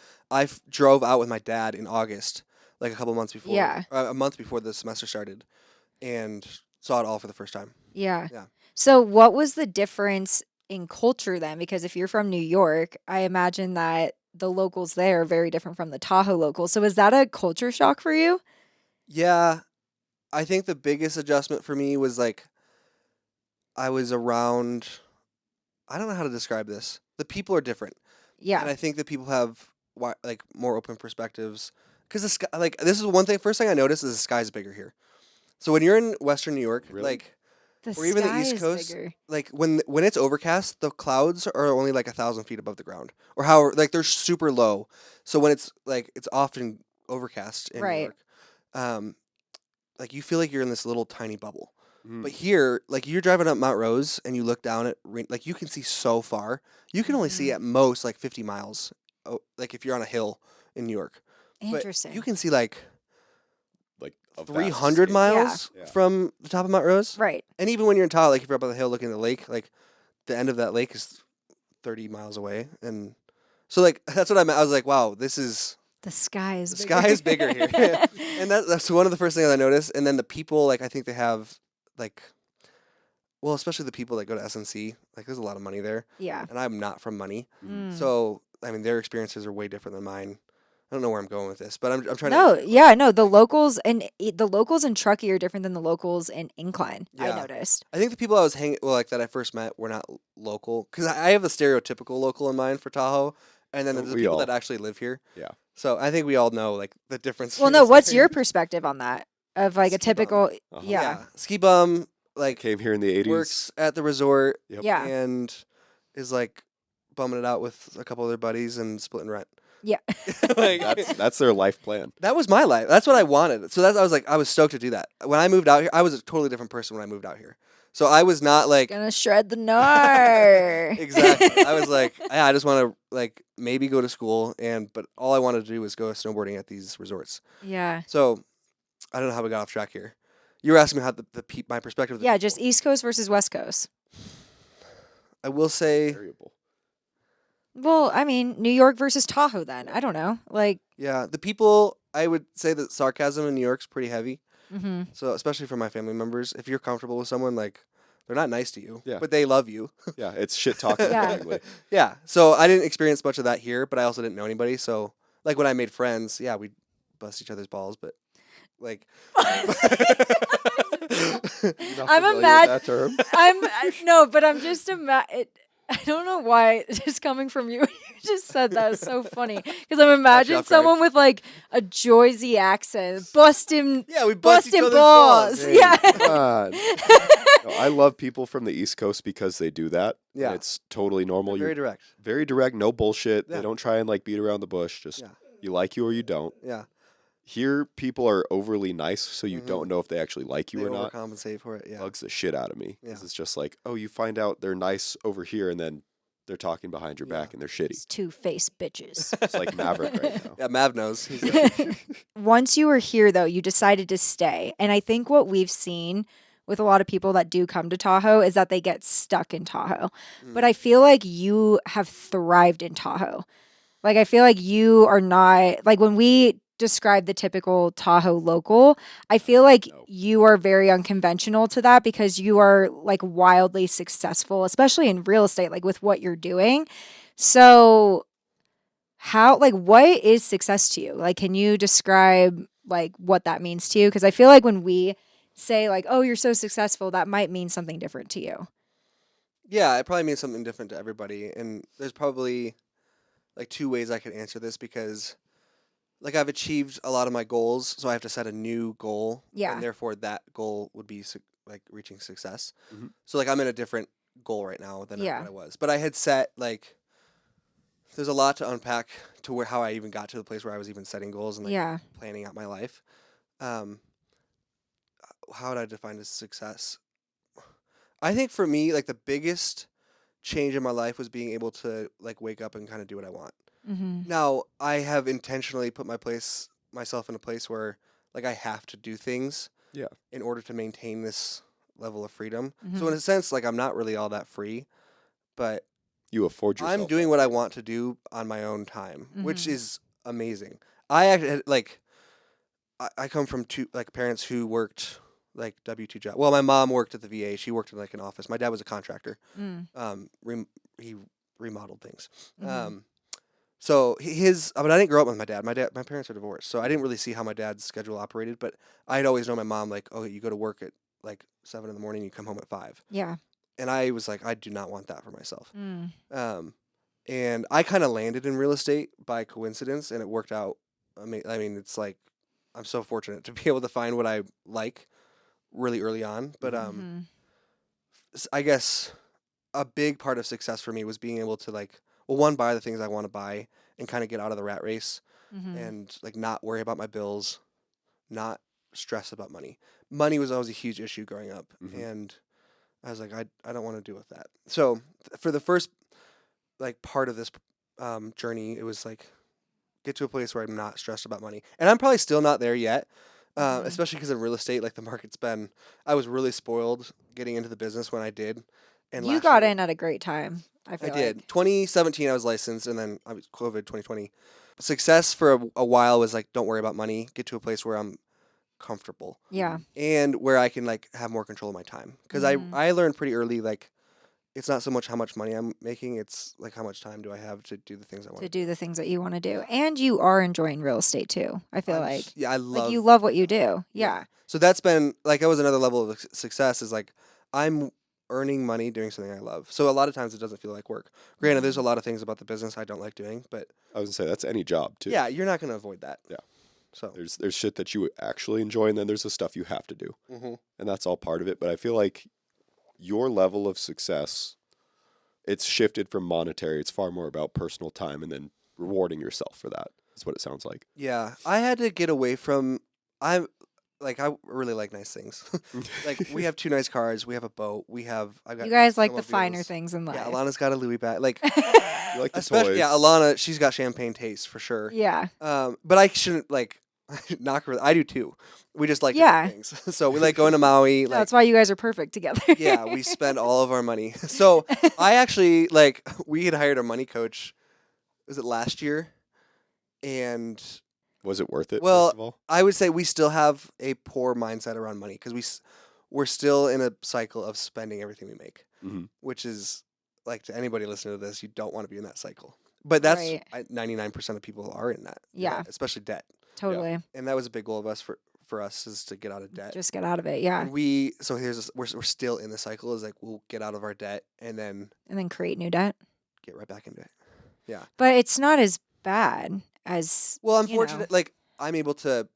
Speaker 2: drove out with my dad in August, like a couple months before,
Speaker 1: Yeah.
Speaker 2: a month before the semester started, and saw it all for the first time.
Speaker 1: Yeah.
Speaker 2: Yeah.
Speaker 1: So what was the difference in culture then? Because if you're from New York, I imagine that the locals there are very different from the Tahoe locals. So is that a culture shock for you?
Speaker 2: Yeah, I think the biggest adjustment for me was like, I was around. I don't know how to describe this. The people are different.
Speaker 1: Yeah.
Speaker 2: And I think that people have like more open perspectives because the sky, like this is one thing. First thing I noticed is the sky's bigger here. So when you're in Western New York,
Speaker 3: Really?
Speaker 2: like
Speaker 1: The
Speaker 2: or even the
Speaker 1: sky
Speaker 2: East
Speaker 1: is
Speaker 2: Coast,
Speaker 1: bigger.
Speaker 2: like when it's overcast, the clouds are only like 1,000 feet above the ground, or how like they're super low. So when it's like it's often overcast in New
Speaker 1: Right.
Speaker 2: York, like you feel like you're in this little tiny bubble.
Speaker 3: Mhm.
Speaker 2: But here, like you're driving up Mount Rose and you look down at like you can see so far. You can only see
Speaker 1: Mhm.
Speaker 2: at most like 50 miles. Like if you're on a hill in New York,
Speaker 1: Interesting.
Speaker 2: but you can see like
Speaker 3: Like a vast
Speaker 2: 300
Speaker 3: escape.
Speaker 2: miles
Speaker 3: Yeah.
Speaker 2: from the top of Mount Rose.
Speaker 1: Right.
Speaker 2: And even when you're in Tahoe, like if you're up on the hill looking at the lake, like the end of that lake is 30 miles away, and so like that's what I meant. I was like, wow,
Speaker 1: The sky is
Speaker 2: the
Speaker 1: bigger.
Speaker 2: sky is bigger here, and that's one of the first things I noticed. And then the people, like I think they have like, well, especially the people that go to SNC, like there's a lot of money there,
Speaker 1: Yeah.
Speaker 2: and I'm not from money,
Speaker 1: Mm.
Speaker 2: so I mean their experiences are way different than mine. I don't know where I'm going with this, but I'm trying to.
Speaker 1: No,
Speaker 2: understand.
Speaker 1: yeah, no. The locals in Truckee are different than the locals in Incline. I
Speaker 2: Yeah.
Speaker 1: noticed.
Speaker 2: I think the people I was that I first met were not local, because I have the stereotypical local in mind for Tahoe, and then
Speaker 3: Don't
Speaker 2: there's the
Speaker 3: we
Speaker 2: people
Speaker 3: all?
Speaker 2: that actually live here.
Speaker 3: Yeah.
Speaker 2: So I think we all know like the difference.
Speaker 1: Well,
Speaker 2: between
Speaker 1: no.
Speaker 2: the
Speaker 1: What's your
Speaker 2: stereotypes.
Speaker 1: perspective on that? Of like a
Speaker 2: Ski bum.
Speaker 1: typical,
Speaker 3: Uh-huh.
Speaker 1: yeah,
Speaker 2: Ski bum like
Speaker 3: Came here in the 80s.
Speaker 2: works at the resort
Speaker 3: Yep.
Speaker 1: yeah,
Speaker 2: and is like bumming it out with a couple of their buddies and splitting rent.
Speaker 1: yeah.
Speaker 2: Like
Speaker 3: That's their life plan.
Speaker 2: that was my life. That's what I wanted. So I was stoked to do that. When I moved out here, I was a totally different person when I moved out here. So I was not like
Speaker 1: Gonna shred the NAR.
Speaker 2: exactly. I was like, yeah, I just want to like maybe go to school but all I wanted to do was go snowboarding at these resorts.
Speaker 1: Yeah.
Speaker 2: So I don't know how we got off track here. You were asking me how my perspective of the
Speaker 1: Yeah,
Speaker 2: people.
Speaker 1: just East Coast versus West Coast.
Speaker 2: I will say
Speaker 3: Variable.
Speaker 1: Well, I mean, New York versus Tahoe then. I don't know. Like,
Speaker 2: yeah, the people, I would say that sarcasm in New York's pretty heavy.
Speaker 1: mhm.
Speaker 2: So especially for my family members, if you're comfortable with someone, like they're not nice to you,
Speaker 3: Yeah.
Speaker 2: but they love you.
Speaker 3: Yeah, it's shit talking.
Speaker 1: Yeah.
Speaker 3: Anyway.
Speaker 2: Yeah. So I didn't experience much of that here, but I also didn't know anybody. So like when I made friends, yeah, we'd bust each other's balls, but like
Speaker 1: I'm
Speaker 3: that term.
Speaker 1: no, but I'm just I don't know why just coming from you. You just said that was so funny because I'm imagining
Speaker 2: off guard.
Speaker 1: someone with like a Jersey accent busting
Speaker 2: yeah, we bust each
Speaker 1: busting
Speaker 2: other's
Speaker 1: balls.
Speaker 3: Hey,
Speaker 1: Yeah.
Speaker 3: come on. No, I love people from the East Coast because they do that. and
Speaker 2: Yeah.
Speaker 3: it's totally normal.
Speaker 2: very
Speaker 3: You're
Speaker 2: direct.
Speaker 3: very direct, no bullshit.
Speaker 2: Yeah.
Speaker 3: They don't try and like beat around the bush. Just
Speaker 2: Yeah.
Speaker 3: you like you or you don't.
Speaker 2: Yeah.
Speaker 3: Here, people are overly nice, so you
Speaker 2: Mhm.
Speaker 3: don't know if they actually like you
Speaker 2: They
Speaker 3: or not.
Speaker 2: overcompensate for it. Yeah.
Speaker 3: Bugs the shit out of me. 'Cause
Speaker 2: Yeah.
Speaker 3: it's just like, oh, you find out they're nice over here, and then they're talking behind your
Speaker 2: Yeah.
Speaker 3: back, and they're shitty.
Speaker 1: It's two-faced bitches.
Speaker 3: It's like Maverick right now.
Speaker 2: Yeah, Mav knows. He's like,
Speaker 1: Once you were here, though, you decided to stay. And I think what we've seen with a lot of people that do come to Tahoe is that they get stuck in Tahoe. But I feel like you have thrived in Tahoe. Like, I feel like you are not, like, when we describe the typical Tahoe local, I feel like
Speaker 3: No.
Speaker 1: you are very unconventional to that because you are, like, wildly successful, especially in real estate, like, with what you're doing. So, what is success to you? Like, can you describe, like, what that means to you? Because I feel like when we say, like, oh, you're so successful, that might mean something different to you.
Speaker 2: yeah, it probably means something different to everybody, and there's probably like two ways I could answer this because like I've achieved a lot of my goals, so I have to set a new goal,
Speaker 1: Yeah.
Speaker 2: and therefore that goal would be like reaching success.
Speaker 3: Mhm.
Speaker 2: So like I'm in a different goal right now than
Speaker 1: Yeah.
Speaker 2: what I was, but I had set like there's a lot to unpack to how I even got to the place where I was even setting goals and like
Speaker 1: Yeah.
Speaker 2: planning out my life. How would I define as success? I think for me, like the biggest change in my life was being able to like wake up and kind of do what I want.
Speaker 1: Mm-hmm.
Speaker 2: Now, I have intentionally put myself in a place where like I have to do things
Speaker 3: Yeah.
Speaker 2: in order to maintain this level of freedom.
Speaker 1: Mhm.
Speaker 2: So in a sense, like I'm not really all that free, but
Speaker 3: You afford yourself.
Speaker 2: I'm doing what I want to do on my own time, which
Speaker 1: Mhm.
Speaker 2: is amazing. I actually like I come from two like parents who worked like W-2 job. Well, my mom worked at the VA. She worked in like an office. My dad was a contractor.
Speaker 1: Mm.
Speaker 2: He remodeled things.
Speaker 1: Mhm.
Speaker 2: So but I didn't grow up with my dad. My parents are divorced, so I didn't really see how my dad's schedule operated. But I'd always known my mom like, oh, you go to work at like 7 in, you come home at 5,
Speaker 1: Yeah.
Speaker 2: and I was like, I do not want that for myself.
Speaker 1: Mm.
Speaker 2: And I kind of landed in real estate by coincidence, and it worked out. I mean, it's like I'm so fortunate to be able to find what I like really early on. But
Speaker 1: Mhm.
Speaker 2: I guess a big part of success for me was being able to like, well, one, buy the things I want to buy and kind of get out of the rat race
Speaker 1: Mhm.
Speaker 2: and like not worry about my bills, not stress about money. Money was always a huge issue growing up,
Speaker 3: Mhm.
Speaker 2: and I was like, I don't want to deal with that. So for the first like part of this journey, it was like get to a place where I'm not stressed about money, and I'm probably still not there yet.
Speaker 1: Mhm.
Speaker 2: Especially because in real estate, like the market's been, I was really spoiled getting into the business when I did. And
Speaker 1: You
Speaker 2: last
Speaker 1: got
Speaker 2: year-
Speaker 1: in at a great time. I feel
Speaker 2: I did.
Speaker 1: like.
Speaker 2: 2017, I was licensed, and then I was COVID 2020. Success for a while was like, don't worry about money. Get to a place where I'm comfortable
Speaker 1: Yeah.
Speaker 2: and where I can like have more control of my time. Because
Speaker 1: Mhm.
Speaker 2: I learned pretty early, like it's not so much how much money I'm making, it's like how much time do I have to do the things I want
Speaker 1: To
Speaker 2: to do.
Speaker 1: do the things that you want to do. And you are enjoying real estate too. I feel like.
Speaker 2: Yeah, I
Speaker 1: Like
Speaker 2: love.
Speaker 1: you love what you do. Yeah.
Speaker 2: So that's been like that was another level of success. Is like I'm earning money doing something I love. So a lot of times it doesn't feel like work. Granted, there's a lot of things about the business I don't like doing, but
Speaker 3: I was gonna say that's any job too.
Speaker 2: yeah, you're not going to avoid that.
Speaker 3: Yeah.
Speaker 2: So
Speaker 3: There's shit that you actually enjoy, and then there's the stuff you have to do, and that's all part of it. But I feel like your level of success, it's shifted from monetary. It's far more about personal time, and then rewarding yourself for that. That's what it sounds like.
Speaker 2: yeah, I had to get away from. I really like nice things. Like we have 2 nice cars. We have a boat. I've got.
Speaker 1: You guys like the finer
Speaker 2: snowmobiles.
Speaker 1: things in life.
Speaker 2: Yeah, Alana's got a Louis bag. Like
Speaker 3: You like the
Speaker 2: especially
Speaker 3: toys.
Speaker 2: yeah, Alana. She's got champagne taste for sure.
Speaker 1: Yeah.
Speaker 2: But I shouldn't like knock her. I do too. We just like
Speaker 1: Yeah.
Speaker 2: different things. So we like going to Maui.
Speaker 1: No,
Speaker 2: Like
Speaker 1: that's why you guys are perfect together.
Speaker 2: yeah, we spend all of our money. So I actually we had hired a money coach. Was it last year? And
Speaker 3: Was it worth it?
Speaker 2: Well,
Speaker 3: first of all?
Speaker 2: I would say we still have a poor mindset around money because we're still in a cycle of spending everything we make, which is like to anybody listening to this, you don't want to be in that cycle. But that's
Speaker 1: Right.
Speaker 2: 99% of people are in that.
Speaker 1: Yeah.
Speaker 2: Especially debt.
Speaker 1: Totally.
Speaker 2: And that was a big goal of us for us is to get out of debt.
Speaker 1: Just get out of it. Yeah.
Speaker 2: And we're still in the cycle is like we'll get out of our debt and then
Speaker 1: Create new debt.
Speaker 2: get right back into it. Yeah.
Speaker 1: But it's not as bad as
Speaker 2: Well,
Speaker 1: you know.
Speaker 2: unfortunately, like I'm able to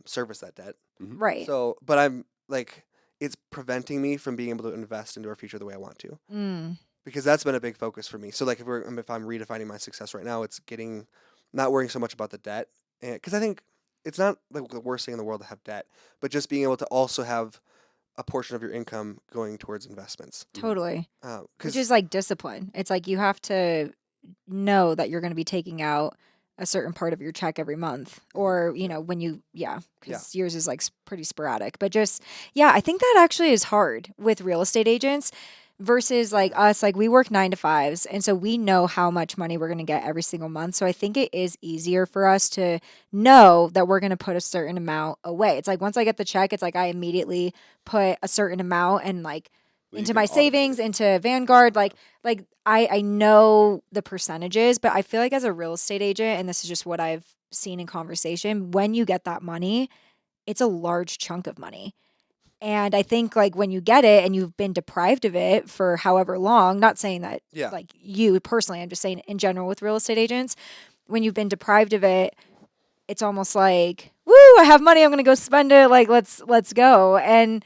Speaker 2: service that debt.
Speaker 1: Right.
Speaker 2: So, but I'm like it's preventing me from being able to invest into our future the way I want to. Because that's been a big focus for me. So like if I'm redefining my success right now, it's not worrying so much about the debt. And because I think it's not like the worst thing in the world to have debt, but just being able to also have a portion of your income going towards investments.
Speaker 1: Totally. Which
Speaker 2: 'Cause
Speaker 1: is like discipline. It's like you have to know that you're going to be taking out a certain part of your check every month or, when you, because yours is like pretty sporadic. But I think that actually is hard with real estate agents versus like us. Like we work 9 to 5s. And so we know how much money we're going to get every single month. So I think it is easier for us to know that we're going to put a certain amount away. It's like once I get the check, it's like I immediately put a certain amount and like into my savings, into Vanguard. Like I know the percentages, but I feel like as a real estate agent, and this is just what I've seen in conversation, when you get that money, it's a large chunk of money. And I think like when you get it and you've been deprived of it for however long, not saying that like you personally, I'm just saying in general with real estate agents, when you've been deprived of it, it's almost like, woo, I have money, I'm going to go spend it. Like, let's go. And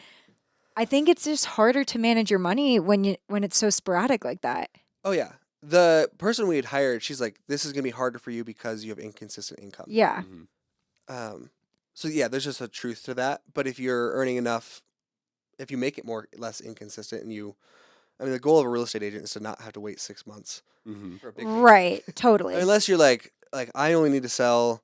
Speaker 1: I think it's just harder to manage your money when it's so sporadic like that.
Speaker 2: Oh yeah. The person we had hired, she's like, this is going to be harder for you because you have inconsistent income.
Speaker 1: Yeah.
Speaker 2: So yeah, there's just a truth to that. But if you're earning enough, if you make it less inconsistent and the goal of a real estate agent is to not have to wait 6 months for a big paycheck.
Speaker 1: Right. Totally.
Speaker 2: Unless you're like I only need to sell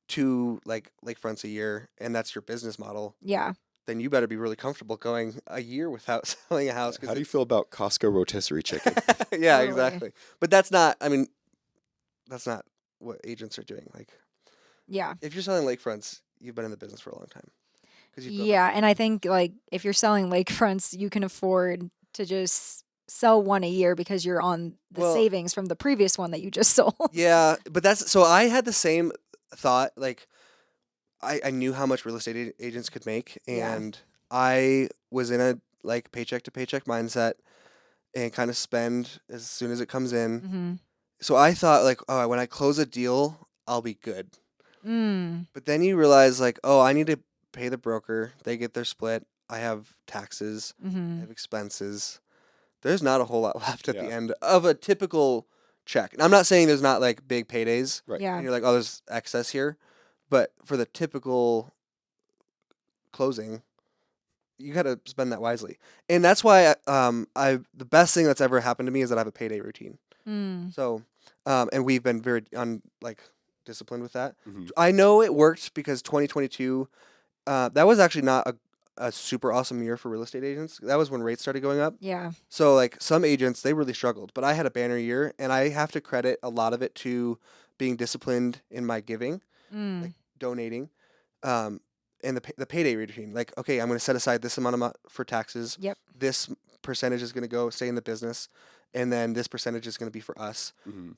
Speaker 2: 2 like lakefronts a year and that's your business model.
Speaker 1: Yeah.
Speaker 2: Then you better be really comfortable going a year without selling a house.
Speaker 3: How do you feel about Costco rotisserie chicken?
Speaker 2: Yeah,
Speaker 1: Totally.
Speaker 2: exactly. But that's not what agents are doing. Like,
Speaker 1: Yeah.
Speaker 2: if you're selling lakefronts, you've been in the business for a long time.
Speaker 1: Yeah, and I think like if you're selling lakefronts, you can afford to just sell one a year because you're on the savings from the previous one that you just sold.
Speaker 2: Yeah, but so I had the same thought. Like, I knew how much real estate agents could make, and I was in a like paycheck to paycheck mindset and kind of spend as soon as it comes in. So I thought like, oh, when I close a deal, I'll be good. But then you realize like, oh, I need to pay the broker. They get their split. I have taxes. I have expenses. There's not a whole lot left at the end of a typical check. And I'm not saying there's not like big paydays.
Speaker 3: Right.
Speaker 1: Yeah.
Speaker 2: And you're like, oh, there's excess here. But for the typical closing, you got to spend that wisely. And that's why the best thing that's ever happened to me is that I have a payday routine. So, and we've been very disciplined with that. I know it worked because 2022, that was actually not a super awesome year for real estate agents. That was when rates started going up.
Speaker 1: Yeah.
Speaker 2: So like some agents, they really struggled, but I had a banner year, and I have to credit a lot of it to being disciplined in my giving, like donating. And and the payday routine. Like, okay, I'm going to set aside this amount for taxes.
Speaker 1: Yep.
Speaker 2: This percentage is going to go stay in the business, and then this percentage is going to be for us.
Speaker 3: Mhm.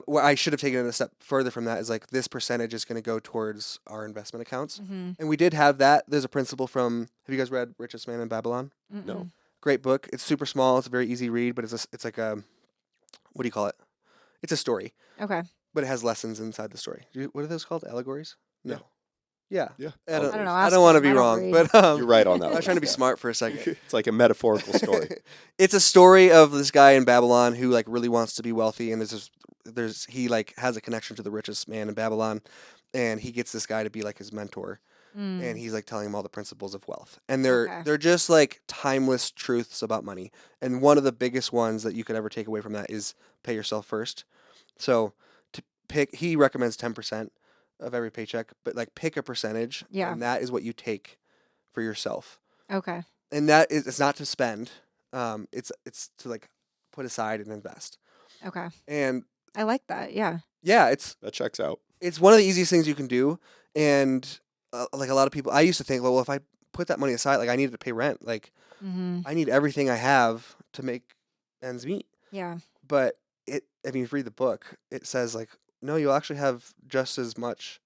Speaker 2: What I should have taken it a step further from that is like this percentage is going to go towards our investment accounts.
Speaker 1: Mm-hmm.
Speaker 2: And we did have that. There's a principle from. Have you guys read Richest Man in Babylon?
Speaker 3: No.
Speaker 2: Great book. It's super small. It's a very easy read, but it's like a, what do you call it? It's a story,
Speaker 1: Okay.
Speaker 2: but it has lessons inside the story. What are those called? Allegories? No. Yeah.
Speaker 3: Yeah.
Speaker 2: I don't
Speaker 1: know.
Speaker 2: I
Speaker 1: Ask
Speaker 2: don't want to
Speaker 1: them.
Speaker 2: be
Speaker 1: I don't
Speaker 2: wrong,
Speaker 1: read.
Speaker 2: but
Speaker 3: You're right on that
Speaker 2: I
Speaker 3: one.
Speaker 2: was trying to be
Speaker 3: Yeah.
Speaker 2: smart for a second.
Speaker 3: It's like a metaphorical story.
Speaker 2: It's a story of this guy in Babylon who like really wants to be wealthy, and he like has a connection to the richest man in Babylon, and he gets this guy to be like his mentor, and he's like telling him all the principles of wealth, and
Speaker 1: Okay.
Speaker 2: they're just like timeless truths about money. And one of the biggest ones that you could ever take away from that is pay yourself first. So he recommends 10% of every paycheck, but like pick a percentage,
Speaker 1: Yeah.
Speaker 2: and that is what you take for yourself.
Speaker 1: Okay.
Speaker 2: And that is, it's not to spend. It's to like put aside and invest.
Speaker 1: Okay.
Speaker 2: And
Speaker 1: I like that. Yeah.
Speaker 2: yeah,
Speaker 3: That checks out.
Speaker 2: it's one of the easiest things you can do. And like a lot of people, I used to think, well, if I put that money aside, like I needed to pay rent, like
Speaker 1: Mm-hmm.
Speaker 2: I need everything I have to make ends meet.
Speaker 1: Yeah.
Speaker 2: But if you read the book, it says like, no, you'll actually have just as much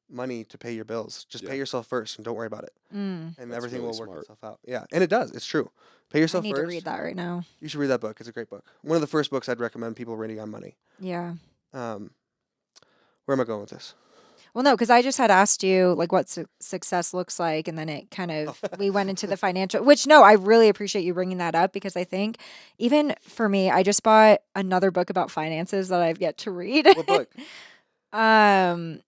Speaker 2: money to pay your bills. Just
Speaker 3: Yeah.
Speaker 2: pay yourself first and don't worry about it.
Speaker 1: Mm.
Speaker 2: And
Speaker 3: That's
Speaker 2: everything
Speaker 3: really
Speaker 2: will work
Speaker 3: smart.
Speaker 2: itself out. Yeah. And it does. It's true. Pay
Speaker 1: I
Speaker 2: yourself
Speaker 1: need
Speaker 2: first.
Speaker 1: to read that right now.
Speaker 2: You should read that book. It's a great book. One of the first books I'd recommend people reading on money.
Speaker 1: Yeah.
Speaker 2: Where am I going with this?
Speaker 1: Well, no, because I just had asked you like what success looks like, and then it kind of we went into the financial. Which no, I really appreciate you bringing that up because I think even for me, I just bought another book about finances that I've yet to read.
Speaker 2: What book?
Speaker 1: I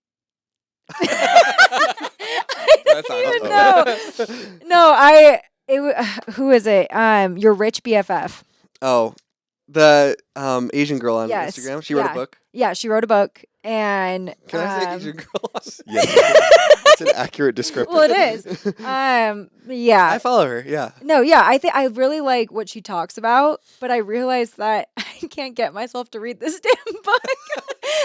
Speaker 2: That's
Speaker 1: don't even
Speaker 3: awesome.
Speaker 1: know. No, who is it? Your rich BFF.
Speaker 2: Oh, the Asian girl on
Speaker 1: Yes,
Speaker 2: Instagram. She wrote
Speaker 1: yeah.
Speaker 2: a book.
Speaker 1: Yeah, she wrote a book, and
Speaker 2: Can I say Asian girl?
Speaker 3: Yes. That's an accurate description.
Speaker 1: well, it is. Yeah.
Speaker 2: I follow her. Yeah.
Speaker 1: No, yeah, I think I really like what she talks about, but I realized that I can't get myself to read this damn book.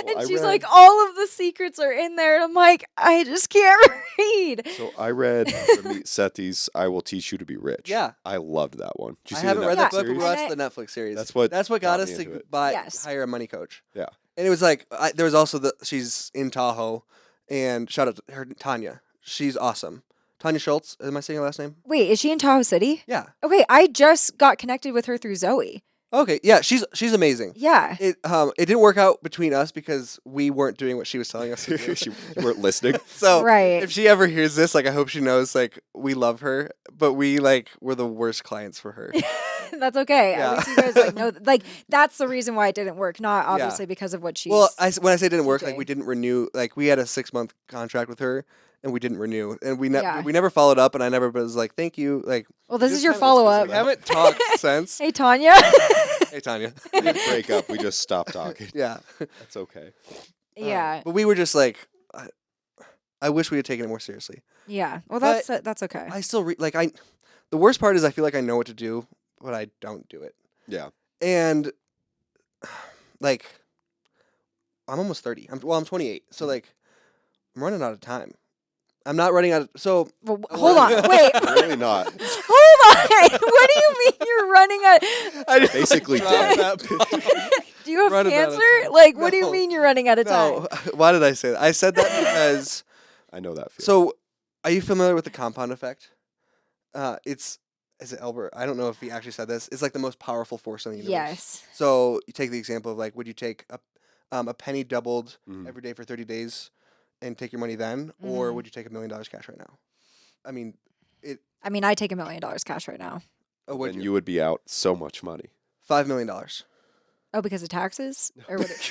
Speaker 3: Well,
Speaker 1: And
Speaker 3: I
Speaker 1: she's
Speaker 3: read-
Speaker 1: like, all of the secrets are in there, and I'm like, I just can't read.
Speaker 3: So I read Ramit Sethi's "I Will Teach You to Be Rich."
Speaker 2: Yeah.
Speaker 3: I loved that one. Did you
Speaker 2: I
Speaker 3: see
Speaker 2: haven't
Speaker 3: the
Speaker 2: read
Speaker 3: Netflix
Speaker 2: that book, but we
Speaker 3: series?
Speaker 2: watched the Netflix series.
Speaker 3: That's what
Speaker 2: got
Speaker 3: got
Speaker 2: us
Speaker 3: me
Speaker 2: to
Speaker 3: into it.
Speaker 1: Yes.
Speaker 2: hire a money coach.
Speaker 3: Yeah.
Speaker 2: And it was like there was also she's in Tahoe, and shout out to her, Tanya. She's awesome. Tanya Schultz. Am I saying her last name?
Speaker 1: Wait, is she in Tahoe City?
Speaker 2: Yeah.
Speaker 1: Okay, I just got connected with her through Zoe.
Speaker 2: Okay. Yeah. She's amazing.
Speaker 1: Yeah.
Speaker 2: It didn't work out between us because we weren't doing what she was telling us to do.
Speaker 3: You weren't listening.
Speaker 2: So
Speaker 1: Right.
Speaker 2: if she ever hears this, like I hope she knows like we love her, but we like we're the worst clients for her.
Speaker 1: That's okay.
Speaker 2: Yeah.
Speaker 1: At least you guys like know like that's the reason why it didn't work, not obviously because of what she's
Speaker 2: Well, when I say didn't work, like
Speaker 1: teaching.
Speaker 2: we didn't renew. Like we had a 6-month contract with her, and we didn't renew, and we
Speaker 1: Yeah.
Speaker 2: never followed up, and I never was like, thank you. Like
Speaker 1: Well, this
Speaker 2: just
Speaker 1: is your
Speaker 2: haven't-
Speaker 1: follow up.
Speaker 2: We haven't talked since.
Speaker 1: Hey Tanya.
Speaker 2: Hey Tanya.
Speaker 3: We didn't break up. We just stopped talking.
Speaker 2: Yeah.
Speaker 3: That's okay.
Speaker 1: Yeah.
Speaker 2: But we were just like, I wish we had taken it more seriously.
Speaker 1: Yeah. Well,
Speaker 2: But
Speaker 1: that's okay.
Speaker 2: I still the worst part is I feel like I know what to do, but I don't do it.
Speaker 3: Yeah.
Speaker 2: And like I'm almost 30. I'm 28. So like I'm running out of time. I'm not running out of so
Speaker 1: Well, hold on. Wait.
Speaker 3: Really not.
Speaker 1: Hold on. What do you mean you're running at?
Speaker 2: I just
Speaker 3: Basically
Speaker 2: dropped
Speaker 3: dead.
Speaker 2: that
Speaker 1: Do you have
Speaker 2: Running out of
Speaker 1: cancer?
Speaker 2: time.
Speaker 1: Like, what do you
Speaker 2: No.
Speaker 1: mean you're running out of time?
Speaker 2: No, why did I say that? I said that because
Speaker 3: I know that feeling.
Speaker 2: so are you familiar with the compound effect? Is it Albert? I don't know if he actually said this. It's like the most powerful force in the universe.
Speaker 1: Yes.
Speaker 2: So you take the example of like, would you take a penny doubled
Speaker 3: Mhm.
Speaker 2: every day for 30 days and take your money then, or
Speaker 1: Mhm.
Speaker 2: would you take $1 million cash right now? I mean,
Speaker 1: I mean, I take $1 million cash right now.
Speaker 2: would
Speaker 3: Then
Speaker 2: you?
Speaker 3: you would be out so much money.
Speaker 2: $5 million.
Speaker 1: Oh, because of taxes? Or what?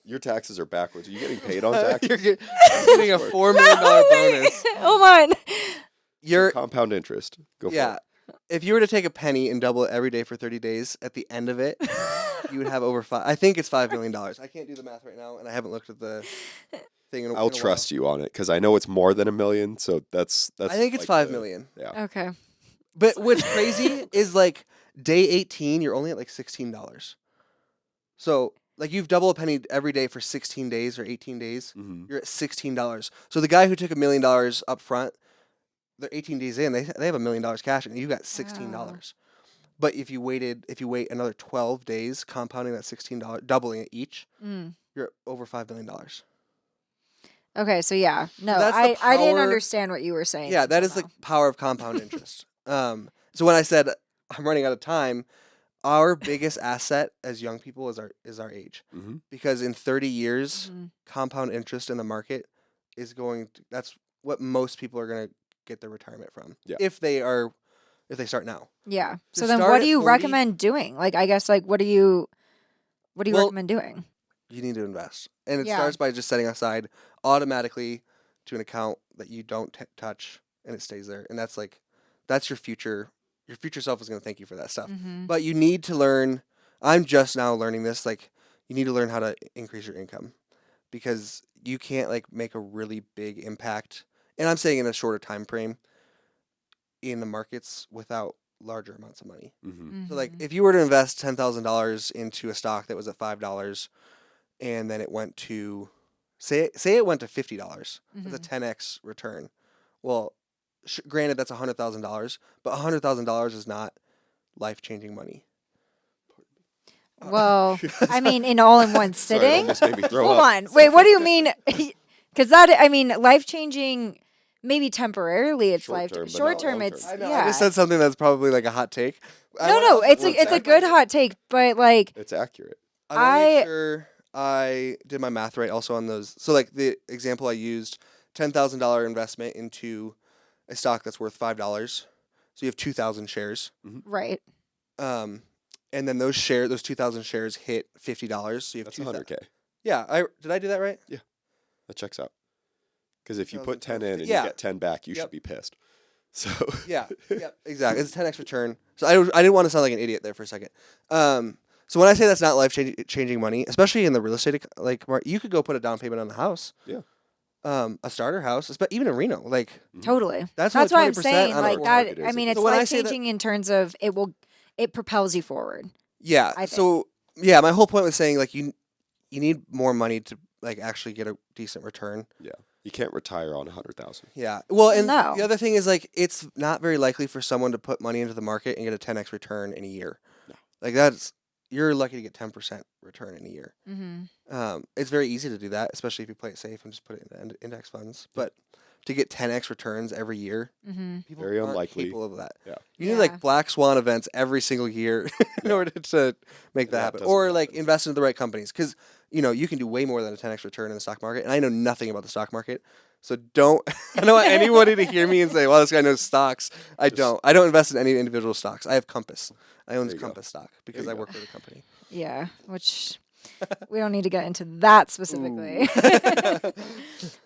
Speaker 3: Your taxes are backwards. Are you getting paid on tax?
Speaker 2: You're getting a $4 million bonus.
Speaker 1: Hold on.
Speaker 2: You're
Speaker 3: Compound interest. Go for
Speaker 2: yeah.
Speaker 3: it.
Speaker 2: If you were to take a penny and double it every day for 30 days, at the end of it, you would have over I think it's $5 million. I can't do the math right now, and I haven't looked at the thing in a
Speaker 3: I'll
Speaker 2: while.
Speaker 3: trust you on it because I know it's more than $1 million. So that's.
Speaker 2: I think it's
Speaker 3: like
Speaker 2: 5 million.
Speaker 3: Yeah.
Speaker 1: Okay.
Speaker 2: But what's crazy is like day 18, you're only at like $16. So like you've double a penny every day for 16 days or 18 days.
Speaker 3: Mm-hmm.
Speaker 2: You're at $16. So the guy who took $1 million up front, they're 18 days in, they have $1 million cash, and you got $16. But if you wait another 12 days, compounding that $16, doubling it each, you're over $5 million.
Speaker 1: Okay, so yeah, no,
Speaker 2: that's the
Speaker 1: I didn't
Speaker 2: power-
Speaker 1: understand what you were saying.
Speaker 2: Yeah, that
Speaker 1: until
Speaker 2: is the
Speaker 1: now.
Speaker 2: power of compound interest. So when I said I'm running out of time, our biggest asset as young people is our age,
Speaker 3: Mm-hmm.
Speaker 2: because in 30 years,
Speaker 1: Mhm.
Speaker 2: compound interest in the market is that's what most people are going to get their retirement from.
Speaker 3: Yeah.
Speaker 2: If they start now.
Speaker 1: Yeah.
Speaker 2: To
Speaker 1: So then,
Speaker 2: start
Speaker 1: what
Speaker 2: at
Speaker 1: do you
Speaker 2: 40
Speaker 1: recommend doing? Like, I guess, like, what do you
Speaker 2: Well,
Speaker 1: recommend doing?
Speaker 2: You need to invest, and it
Speaker 1: Yeah.
Speaker 2: starts by just setting aside automatically to an account that you don't touch, and it stays there. And that's your future. Your future self is going to thank you for that stuff.
Speaker 1: Mhm.
Speaker 2: But you need to learn. I'm just now learning this. Like, you need to learn how to increase your income, because you can't like make a really big impact. And I'm saying in a shorter time frame in the markets without larger amounts of money.
Speaker 3: Mm-hmm.
Speaker 2: So like,
Speaker 1: Mhm.
Speaker 2: if you were to invest $10,000 into a stock that was at $5, and then it went to say it went to $50, that's a
Speaker 1: Mhm.
Speaker 2: 10x return. Well, granted, that's $100,000, but $100,000 is not life-changing money.
Speaker 1: Well, I mean, in all in one
Speaker 3: Sorry, it
Speaker 1: sitting.
Speaker 3: almost made me throw
Speaker 1: Hold
Speaker 3: up.
Speaker 1: on. Wait, what do you mean? Because that, I mean, life changing. Maybe temporarily, it's
Speaker 3: Short
Speaker 1: life.
Speaker 3: term, but
Speaker 1: Short
Speaker 3: not
Speaker 1: term,
Speaker 3: long
Speaker 1: it's
Speaker 3: term.
Speaker 2: I know.
Speaker 1: yeah.
Speaker 2: I just said something that's probably like a hot take.
Speaker 1: No, it's a good hot take, but like
Speaker 3: It's accurate.
Speaker 2: I want to make
Speaker 1: I-
Speaker 2: sure I did my math right also on those. So like the example I used, $10,000 investment into a stock that's worth $5. So you have 2,000 shares.
Speaker 1: right.
Speaker 2: And then those 2,000 shares hit $50. So you have
Speaker 3: That's
Speaker 2: 2,000.
Speaker 3: $100K.
Speaker 2: Yeah, did I do that right?
Speaker 3: That checks out. Because if you put
Speaker 2: 2000
Speaker 3: 10 in and
Speaker 2: yeah.
Speaker 3: you get 10 back, you
Speaker 2: Yep.
Speaker 3: should be pissed. So
Speaker 2: Yeah, exactly. It's a 10x return. So I didn't want to sound like an idiot there for a second. So when I say that's not life changing money, especially in the real estate like market, you could go put a down payment on a house.
Speaker 3: Yeah.
Speaker 2: A starter house, even in Reno, like
Speaker 1: Totally.
Speaker 2: that's
Speaker 1: That's
Speaker 2: only
Speaker 1: why I'm
Speaker 2: 20%
Speaker 1: saying
Speaker 2: on a
Speaker 1: like
Speaker 2: four-
Speaker 1: that.
Speaker 3: market
Speaker 1: I
Speaker 3: is
Speaker 1: mean,
Speaker 3: it?
Speaker 1: it's
Speaker 2: So when I
Speaker 1: life
Speaker 2: say that-
Speaker 1: changing in terms of it propels you forward.
Speaker 2: Yeah.
Speaker 1: I think.
Speaker 2: So yeah, my whole point was saying like you need more money to like actually get a decent return.
Speaker 3: you can't retire on 100,000.
Speaker 2: Yeah. Well, and
Speaker 1: No.
Speaker 2: the other thing is like it's not very likely for someone to put money into the market and get a 10x return in a year.
Speaker 3: No.
Speaker 2: Like you're lucky to get 10% return in a year.
Speaker 1: Mm-hmm.
Speaker 2: It's very easy to do that, especially if you play it safe and just put it in index funds. But to get 10x returns every year,
Speaker 1: Mm-hmm.
Speaker 2: people
Speaker 3: Very
Speaker 2: aren't
Speaker 3: unlikely.
Speaker 2: capable of that.
Speaker 3: Yeah.
Speaker 2: You need
Speaker 1: Yeah.
Speaker 2: like black swan events every single year in
Speaker 3: Yeah.
Speaker 2: order to make that
Speaker 3: That
Speaker 2: happen,
Speaker 3: doesn't
Speaker 2: or like
Speaker 3: happen.
Speaker 2: invest into the right companies, because you can do way more than a 10x return in the stock market. And I know nothing about the stock market, so don't. I don't want anybody to hear me and say, "Well, this guy knows stocks." I don't invest in any individual stocks. I have Compass. I own
Speaker 3: There you go.
Speaker 2: Compass stock because
Speaker 3: There
Speaker 2: I
Speaker 3: you
Speaker 2: work
Speaker 3: go.
Speaker 2: for the company.
Speaker 1: Yeah, which we don't need to get into that specifically.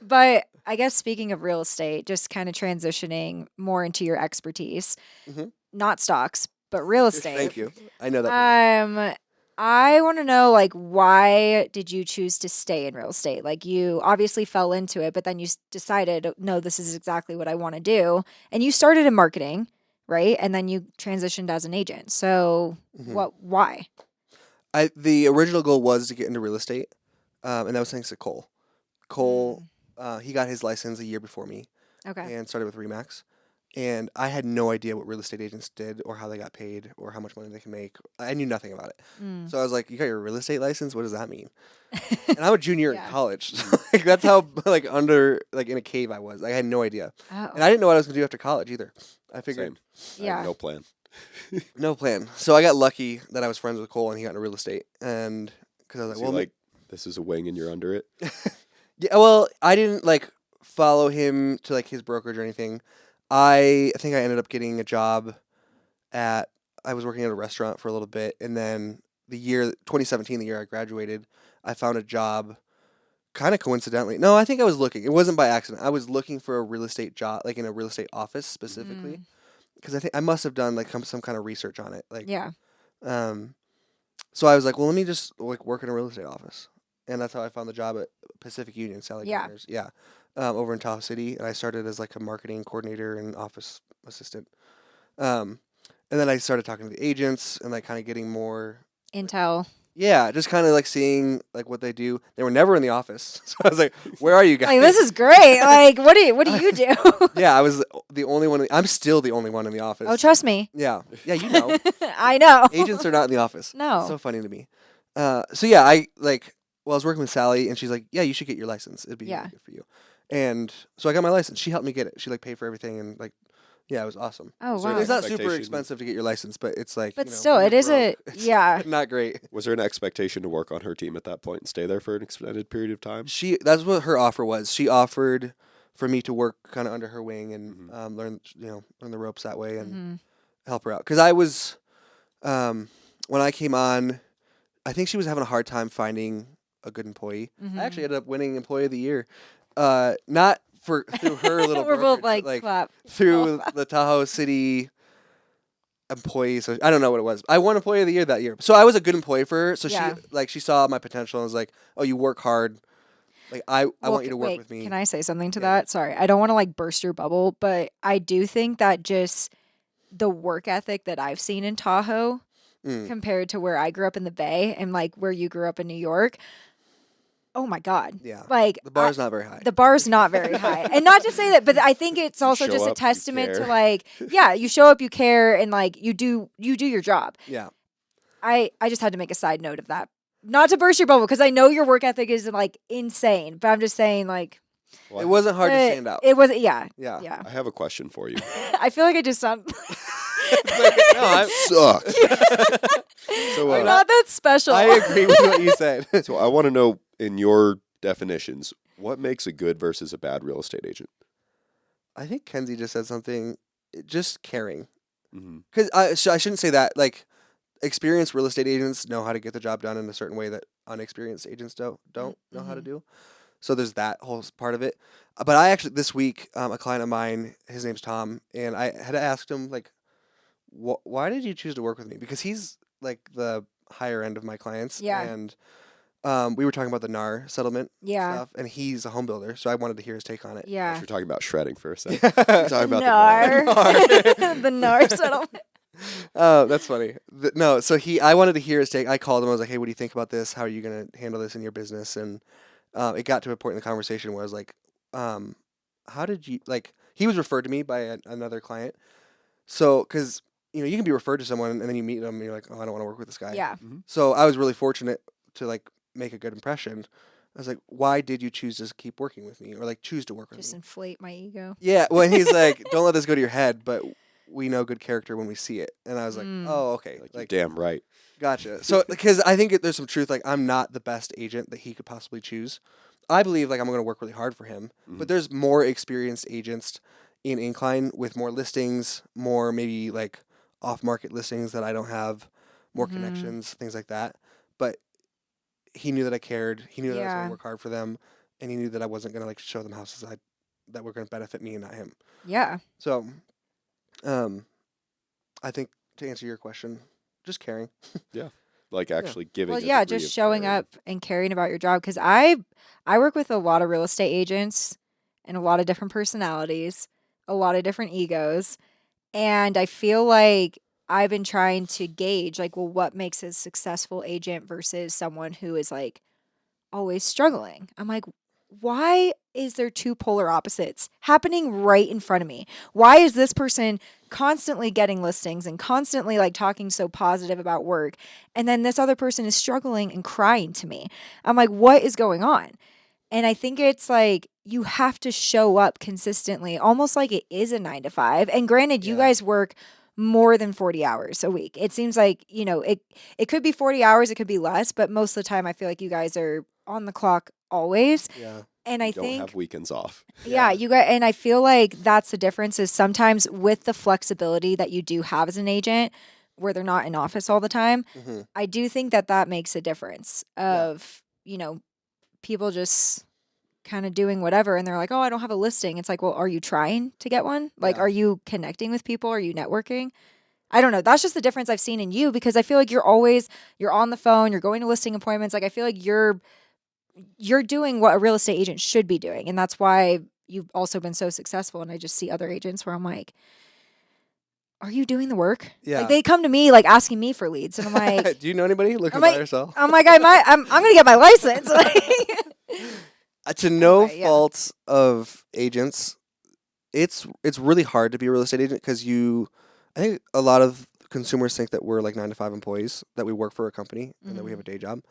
Speaker 1: But I guess speaking of real estate, just kind of transitioning more into your expertise,
Speaker 2: Mhm.
Speaker 1: not stocks, but real estate.
Speaker 2: Thank you. I know that.
Speaker 1: I want to know, like, why did you choose to stay in real estate? Like, you obviously fell into it, but then you decided, no, this is exactly what I want to do. And you started in marketing, right? And then you transitioned as an agent. So,
Speaker 2: Mhm.
Speaker 1: why?
Speaker 2: The original goal was to get into real estate, and that was thanks to Cole. Cole, he got his license a year before me
Speaker 1: Okay.
Speaker 2: and started with Remax. And I had no idea what real estate agents did or how they got paid or how much money they can make. I knew nothing about it.
Speaker 1: Mm.
Speaker 2: So I was like, "You got your real estate license? What does that mean?" And I'm a junior
Speaker 1: Yeah.
Speaker 2: in college. So like, that's how like under like in a cave I was. Like, I had no idea,
Speaker 1: Oh,
Speaker 2: and I didn't know what I was gonna do after college either. I figured
Speaker 3: Same. I
Speaker 1: yeah.
Speaker 3: have no plan.
Speaker 2: no plan. So I got lucky that I was friends with Cole and he got into real estate, and because I was
Speaker 3: Is
Speaker 2: like,
Speaker 3: he
Speaker 2: "Well,
Speaker 3: like, this is a wing and you're under it?
Speaker 2: yeah, well, I didn't like follow him to like his brokerage or anything. I think I ended up getting a job I was working at a restaurant for a little bit, and then the year 2017, the year I graduated, I found a job kind of coincidentally. No, I think I was looking. It wasn't by accident. I was looking for a real estate job, like in a real estate office specifically, because I think I must have done like some kind of research on it. Like,
Speaker 1: Yeah.
Speaker 2: so I was like, well, let me just like work in a real estate office, and that's how I found the job at Pacific Union selling
Speaker 1: Yeah.
Speaker 2: containers. Yeah, over in Tahoe City, and I started as like a marketing coordinator and office assistant. And then I started talking to the agents and like kind of getting more
Speaker 1: Intel.
Speaker 2: Yeah, just kind of like seeing like what they do. They were never in the office, so I was like, "Where are you guys?"
Speaker 1: Like, this is great. Like, what do you do?
Speaker 2: Yeah, I was the only one. I'm still the only one in the office.
Speaker 1: Oh, trust me.
Speaker 2: Yeah, yeah, you know,
Speaker 1: I know.
Speaker 2: agents are not in the office.
Speaker 1: No.
Speaker 2: It's so funny to me. So yeah, I like. Well, I was working with Sally, and she's like, "Yeah, you should get your license. It'd be
Speaker 1: Yeah.
Speaker 2: really good for you." And so I got my license. She helped me get it. She like paid for everything, and like, yeah, it was awesome.
Speaker 1: Oh,
Speaker 3: Was there
Speaker 1: wow.
Speaker 3: an
Speaker 2: It's not super
Speaker 3: expectation-
Speaker 2: expensive to get your license, but it's like.
Speaker 1: But
Speaker 2: you know,
Speaker 1: still,
Speaker 2: when
Speaker 1: it
Speaker 2: you're
Speaker 1: is a
Speaker 2: broke, it's
Speaker 1: yeah.
Speaker 2: not great.
Speaker 3: Was there an expectation to work on her team at that point and stay there for an extended period of time?
Speaker 2: That's what her offer was. She offered for me to work kind of under her wing and learn the ropes that way and
Speaker 1: Mhm.
Speaker 2: help her out. Because I was, when I came on, I think she was having a hard time finding a good employee.
Speaker 1: Mhm.
Speaker 2: I actually ended up winning Employee of the Year, not through her little
Speaker 1: We're both
Speaker 2: brokerage,
Speaker 1: like,
Speaker 2: but,
Speaker 1: clap.
Speaker 2: through the Tahoe City employees. I don't know what it was. I won Employee of the Year that year, so I was a good employee for her. So
Speaker 1: Yeah.
Speaker 2: she saw my potential and was like, "Oh, you work hard. Like I
Speaker 1: Well,
Speaker 2: want you to work
Speaker 1: wait,
Speaker 2: with me."
Speaker 1: Can I say something to
Speaker 2: Yeah.
Speaker 1: that? Sorry, I don't want to like burst your bubble, but I do think that just the work ethic that I've seen in Tahoe
Speaker 2: Mm.
Speaker 1: compared to where I grew up in the Bay and like where you grew up in New York. Oh my God.
Speaker 2: Yeah.
Speaker 1: Like
Speaker 2: The bar's not very high.
Speaker 1: the bar's not very high. And not to say that, but I think it's also
Speaker 3: show
Speaker 1: just a
Speaker 3: up, you
Speaker 1: testament to
Speaker 3: care.
Speaker 1: like, yeah, you show up, you care, and like you do your job.
Speaker 2: Yeah.
Speaker 1: I just had to make a side note of that. Not to burst your bubble, because I know your work ethic is like insane, but I'm just saying like
Speaker 3: Well,
Speaker 2: It wasn't hard to
Speaker 1: uh,
Speaker 2: stand out.
Speaker 1: It was yeah.
Speaker 2: Yeah.
Speaker 1: Yeah.
Speaker 3: I have a question for you.
Speaker 1: I feel like I just sound
Speaker 2: No, I
Speaker 3: Suck. So,
Speaker 1: I'm not that special.
Speaker 2: I agree with what you said.
Speaker 3: so I want to know, in your definitions, what makes a good versus a bad real estate agent?
Speaker 2: I think Kenzie just said something. Just caring.
Speaker 3: Mm-hmm.
Speaker 2: Because I shouldn't say that. Like, experienced real estate agents know how to get the job done in a certain way that unexperienced agents don't know how to do. So there's that whole part of it. But I actually this week, a client of mine, his name's Tom, and I had asked him like, why did you choose to work with me? Because he's like the higher end of my clients.
Speaker 1: Yeah.
Speaker 2: And we were talking about the NAR settlement
Speaker 1: Yeah.
Speaker 2: stuff, and he's a home builder, so I wanted to hear his take on it.
Speaker 1: Yeah.
Speaker 3: You're talking about shredding for a second.
Speaker 2: Yeah.
Speaker 3: Talking about
Speaker 1: NAR.
Speaker 2: NAR.
Speaker 1: The NAR settlement.
Speaker 2: Oh, that's funny. No, so I wanted to hear his take. I called him. I was like, "Hey, what do you think about this? How are you going to handle this in your business?" And it got to a point in the conversation where I was like, "How did you like?" He was referred to me by another client. So, because you can be referred to someone and then you meet them and you're like, "Oh, I don't want to work with this guy."
Speaker 1: Yeah.
Speaker 2: So I was really fortunate to like make a good impression. I was like, "Why did you choose to keep working with me, or like choose to work with
Speaker 1: Just
Speaker 2: me?"
Speaker 1: inflate my ego.
Speaker 2: Yeah. Well, he's like, "Don't let this go to your head, but we know good character when we see it." And I was like,
Speaker 1: Mm.
Speaker 2: "Oh, okay."
Speaker 3: Like,
Speaker 2: Like,
Speaker 3: you're damn right.
Speaker 2: gotcha. So, because I think there's some truth. Like, I'm not the best agent that he could possibly choose. I believe like I'm going to work really hard for him. But there's more experienced agents in Incline with more listings, more maybe like off-market listings that I don't have, more
Speaker 1: Mhm.
Speaker 2: connections, things like that. But he knew that I cared. He knew that I was going
Speaker 1: Yeah.
Speaker 2: to work hard for them, and he knew that I wasn't going to like show them houses that were going to benefit me and not him.
Speaker 1: Yeah.
Speaker 2: So, I think to answer your question, just caring.
Speaker 3: Like actually giving.
Speaker 1: Well,
Speaker 3: a
Speaker 1: yeah,
Speaker 3: degree
Speaker 1: just
Speaker 3: of
Speaker 1: showing
Speaker 3: care.
Speaker 1: up and caring about your job. Because I work with a lot of real estate agents and a lot of different personalities, a lot of different egos, and I feel like I've been trying to gauge like, well, what makes a successful agent versus someone who is like always struggling. I'm like, why is there two polar opposites happening right in front of me? Why is this person constantly getting listings and constantly like talking so positive about work, and then this other person is struggling and crying to me? I'm like, what is going on? And I think it's like you have to show up consistently, almost like it is a 9 to 5. And granted, you
Speaker 2: Yeah.
Speaker 1: guys work more than 40 hours a week. It seems like, it could be 40 hours, it could be less, but most of the time I feel like you guys are on the clock always.
Speaker 2: Yeah.
Speaker 1: And I
Speaker 3: You don't
Speaker 1: think
Speaker 3: have weekends off.
Speaker 1: yeah,
Speaker 2: Yeah.
Speaker 1: you guys, and I feel like that's the difference is sometimes with the flexibility that you do have as an agent where they're not in office all the time,
Speaker 2: Mm-hmm.
Speaker 1: I do think that makes a difference of, people just kind of doing whatever and they're like, "Oh, I don't have a listing." It's like, "Well, are you trying to get one? Like,
Speaker 2: Yeah.
Speaker 1: are you connecting with people? Are you networking?" I don't know. That's just the difference I've seen in you because I feel like you're on the phone, you're going to listing appointments. Like I feel like you're doing what a real estate agent should be doing. And that's why you've also been so successful. And I just see other agents where I'm like, are you doing the work?
Speaker 2: Yeah.
Speaker 1: Like they come to me like asking me for leads, and I'm like,
Speaker 2: do you know anybody looking
Speaker 1: I'm
Speaker 2: to buy
Speaker 1: like-
Speaker 2: or sell?
Speaker 1: I'm like, I'm gonna get my license.
Speaker 2: To no
Speaker 1: Anyway, yeah.
Speaker 2: fault of agents, it's really hard to be a real estate agent because I think a lot of consumers think that we're like 9-to-5 employees, that we work for a company and that we have a day job.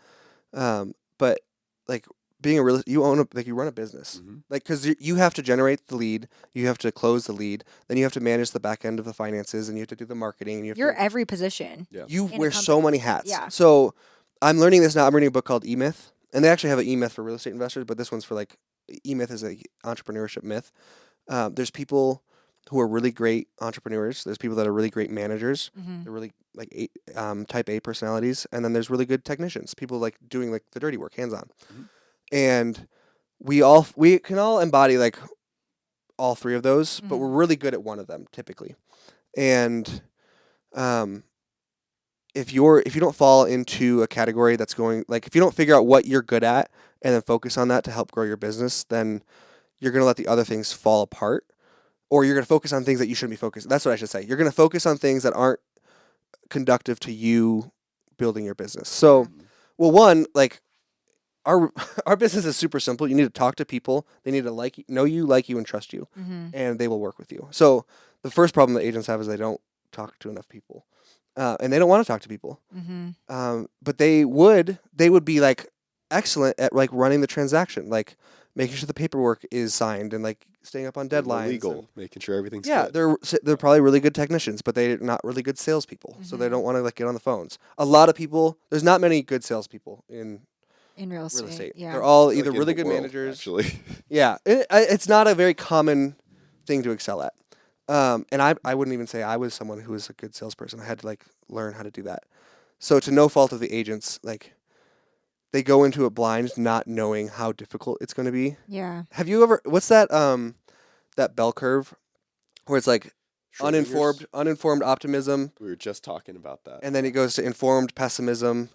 Speaker 2: But like being you run a business, like because you have to generate the lead, you have to close the lead, then you have to manage the back end of the finances, and you have to do the marketing. And
Speaker 1: You're every position.
Speaker 3: Yeah.
Speaker 2: You
Speaker 1: in a
Speaker 2: wear so
Speaker 1: company.
Speaker 2: many hats.
Speaker 1: Yeah.
Speaker 2: So I'm learning this now. I'm reading a book called E-Myth, and they actually have an E-Myth for real estate investors, but this one's for like E-Myth is a entrepreneurship myth. There's people who are really great entrepreneurs. There's people that are really great managers. They're really like type A personalities, and then there's really good technicians. People like doing like the dirty work, hands on, and we can all embody like all three of those, but we're really good at one of them typically, and if you don't fall into a category that's going, like if you don't figure out what you're good at and then focus on that to help grow your business, then you're going to let the other things fall apart, or you're going to focus on things that you shouldn't be focused. That's what I should say. You're going to focus on things that aren't conductive to you building your business. So, well, one, like our business is super simple. You need to talk to people. They need to know you, like you, and trust you, and they will work with you. So the first problem that agents have is they don't talk to enough people. And they don't want to talk to people. But they would be like excellent at like running the transaction, like making sure the paperwork is signed and like staying up on deadlines.
Speaker 3: Legal, making sure everything's
Speaker 2: good. They're probably really good technicians, but they're not really good salespeople. So they don't want to like get on the phones. A lot of people, there's not many good salespeople in
Speaker 1: real estate. Yeah.
Speaker 2: They're all
Speaker 3: Like
Speaker 2: either
Speaker 3: in
Speaker 2: really
Speaker 3: the
Speaker 2: good
Speaker 3: world,
Speaker 2: managers.
Speaker 3: Actually,
Speaker 2: Yeah, it's not a very common thing to excel at. And I wouldn't even say I was someone who was a good salesperson. I had to like learn how to do that. So to no fault of the agents, like they go into it blind, not knowing how difficult it's going to be.
Speaker 1: Yeah.
Speaker 2: Have you ever? What's that? That bell curve, where it's like
Speaker 3: Schrodinger's?
Speaker 2: uninformed optimism,
Speaker 3: We were just talking about that.
Speaker 2: and then it goes to informed pessimism,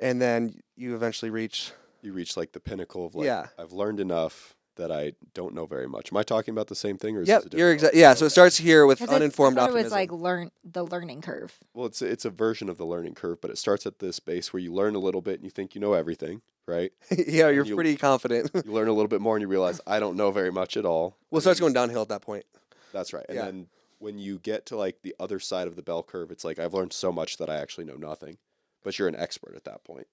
Speaker 2: and then you eventually reach.
Speaker 3: You reach like the pinnacle of like,
Speaker 2: Yeah.
Speaker 3: I've learned enough that I don't know very much. Am I talking about the same thing, or is
Speaker 2: Yep,
Speaker 3: this a
Speaker 2: you're
Speaker 3: different
Speaker 2: exactly. Yeah, so it starts here with
Speaker 1: 'Cause
Speaker 2: uninformed
Speaker 1: I thought
Speaker 2: optimism.
Speaker 1: it was like the learning curve.
Speaker 3: Well, it's a version of the learning curve, but it starts at this base where you learn a little bit and you think you know everything, right?
Speaker 2: Yeah, you're
Speaker 3: you-
Speaker 2: pretty confident.
Speaker 3: You learn a little bit more and you realize I don't know very much at all.
Speaker 2: Well, it starts going downhill at that point.
Speaker 3: That's right. And
Speaker 2: Yeah.
Speaker 3: then when you get to like the other side of the bell curve, it's like I've learned so much that I actually know nothing. But you're an expert at that point.